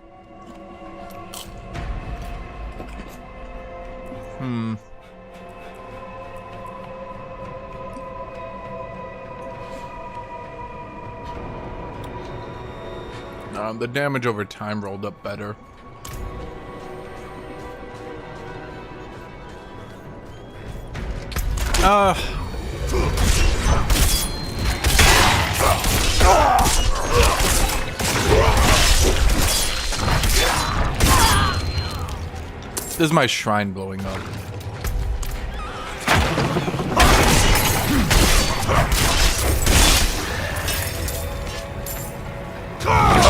The damage over time rolled up better. This is my shrine blowing up.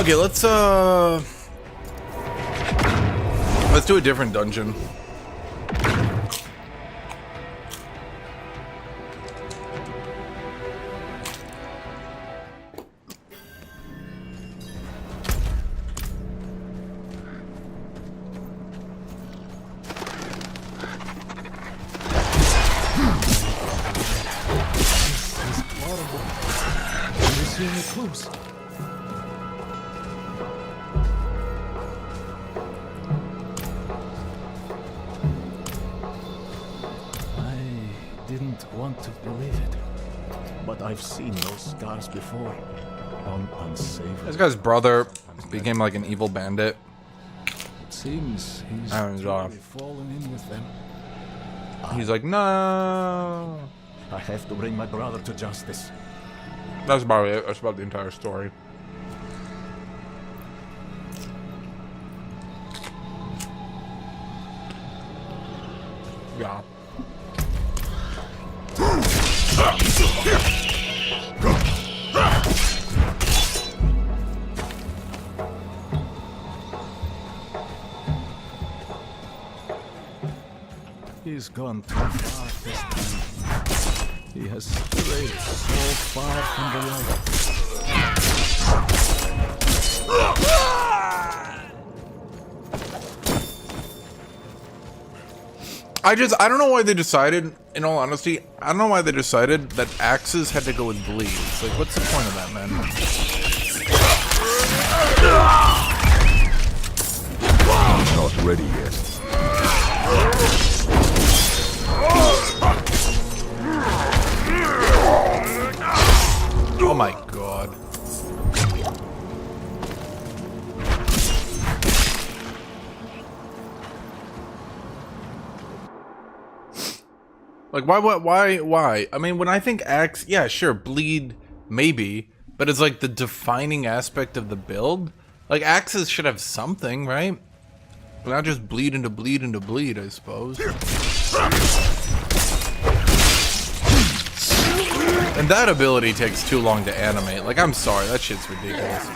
Okay, let's do a different dungeon. Want to believe it, but I've seen those scars before on unsavory. This guy's brother became like an evil bandit. It seems he's really fallen in with them. He's like, no. I have to bring my brother to justice. That's about it. That's about the entire story. Yeah. He's gone too far this time. He has strayed so far from the light. I don't know why they decided, in all honesty, I don't know why they decided that axes had to go with bleeds. Like, what's the point of that, man? I'm not ready yet. Oh my god. Like, why? I mean, when I think axe, yeah, sure, bleed, maybe, but it's like the defining aspect of the build. Like, axes should have something, right? But not just bleed into bleed into bleed, I suppose. And that ability takes too long to animate. Like, I'm sorry, that shit's ridiculous.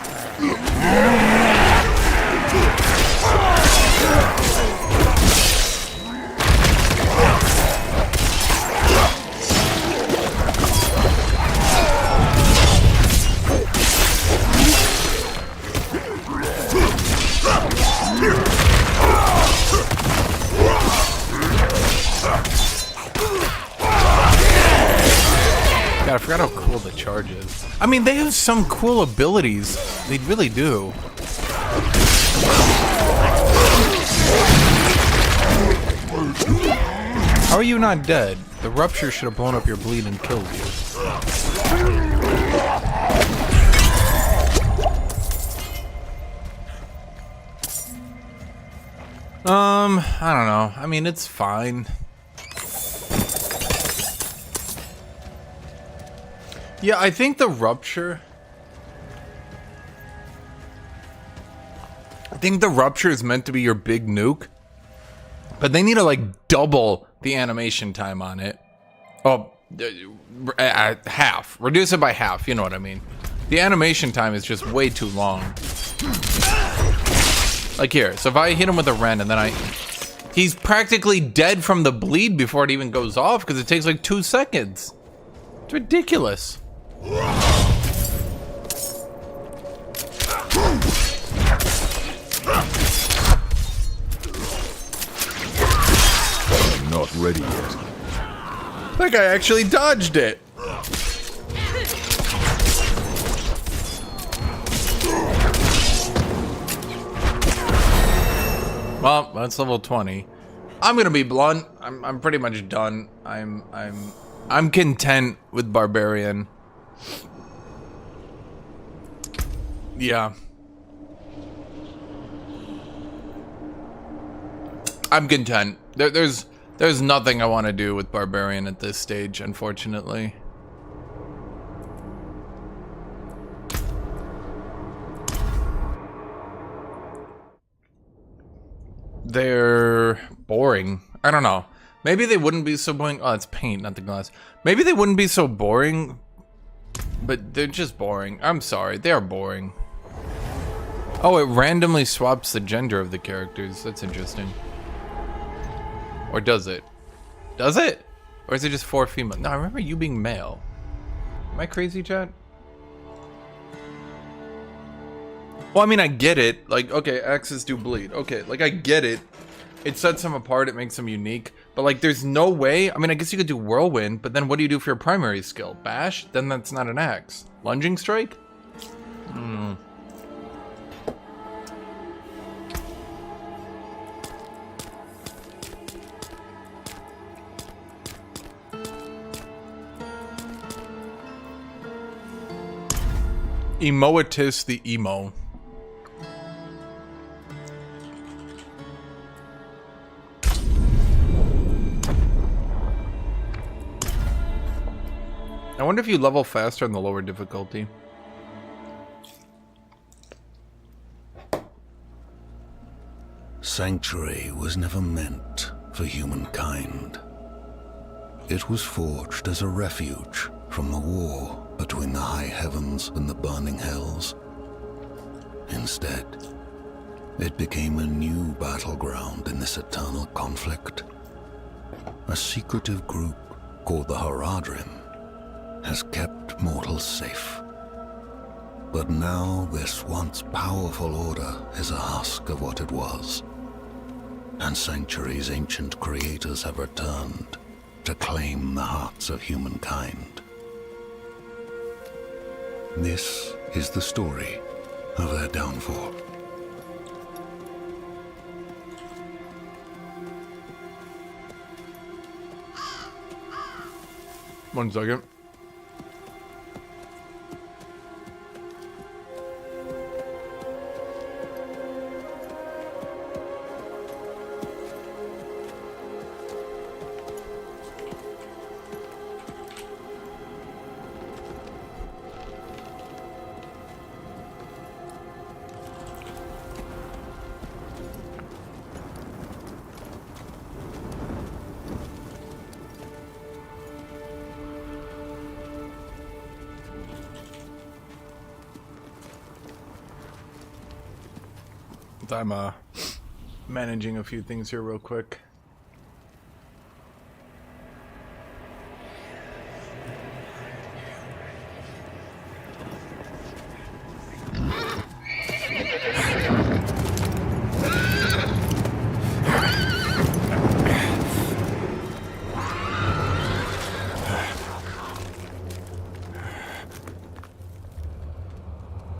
God, I forgot how cool the charge is. I mean, they have some cool abilities. They really do. How are you not dead? The rupture should have blown up your bleed and killed you. I don't know. I mean, it's fine. Yeah, I think the rupture... I think the rupture is meant to be your big nuke. But they need to, like, double the animation time on it. Oh, half. Reduce it by half, you know what I mean. The animation time is just way too long. Like here, so if I hit him with a Ren and then he's practically dead from the bleed before it even goes off because it takes like 2 seconds. It's ridiculous. I'm not ready yet. That guy actually dodged it. Well, that's level 20. I'm gonna be blunt. I'm pretty much done. I'm content with Barbarian. Yeah. I'm content. There's There's nothing I want to do with Barbarian at this stage, unfortunately. They're boring. I don't know. Maybe they wouldn't be so boring. Oh, it's paint, not the glass. Maybe they wouldn't be so boring, but they're just boring. I'm sorry, they are boring. Oh, it randomly swaps the gender of the characters. That's interesting. Or does it? Does it? Or is it just 4 female? No, I remember you being male. Am I crazy, chat? Well, I mean, I get it. Like, okay, axes do bleed. Okay, like, I get it. It sets them apart, it makes them unique. But, like, there's no way... I mean, I guess you could do Whirlwind, but then what do you do for your primary skill? Bash? Then that's not an axe. Lunging Strike? Hmm. Emoitis the emo. I wonder if you level faster on the lower difficulty. Sanctuary was never meant for humankind. It was forged as a refuge from the war between the high heavens and the burning hells. Instead, it became a new battleground in this eternal conflict. A secretive group called the Haradrim has kept mortals safe. But now this once powerful order is a husk of what it was, and Sanctuary's ancient creators have returned to claim the hearts of humankind. This is the story of their downfall. One second. I'm managing a few things here real quick.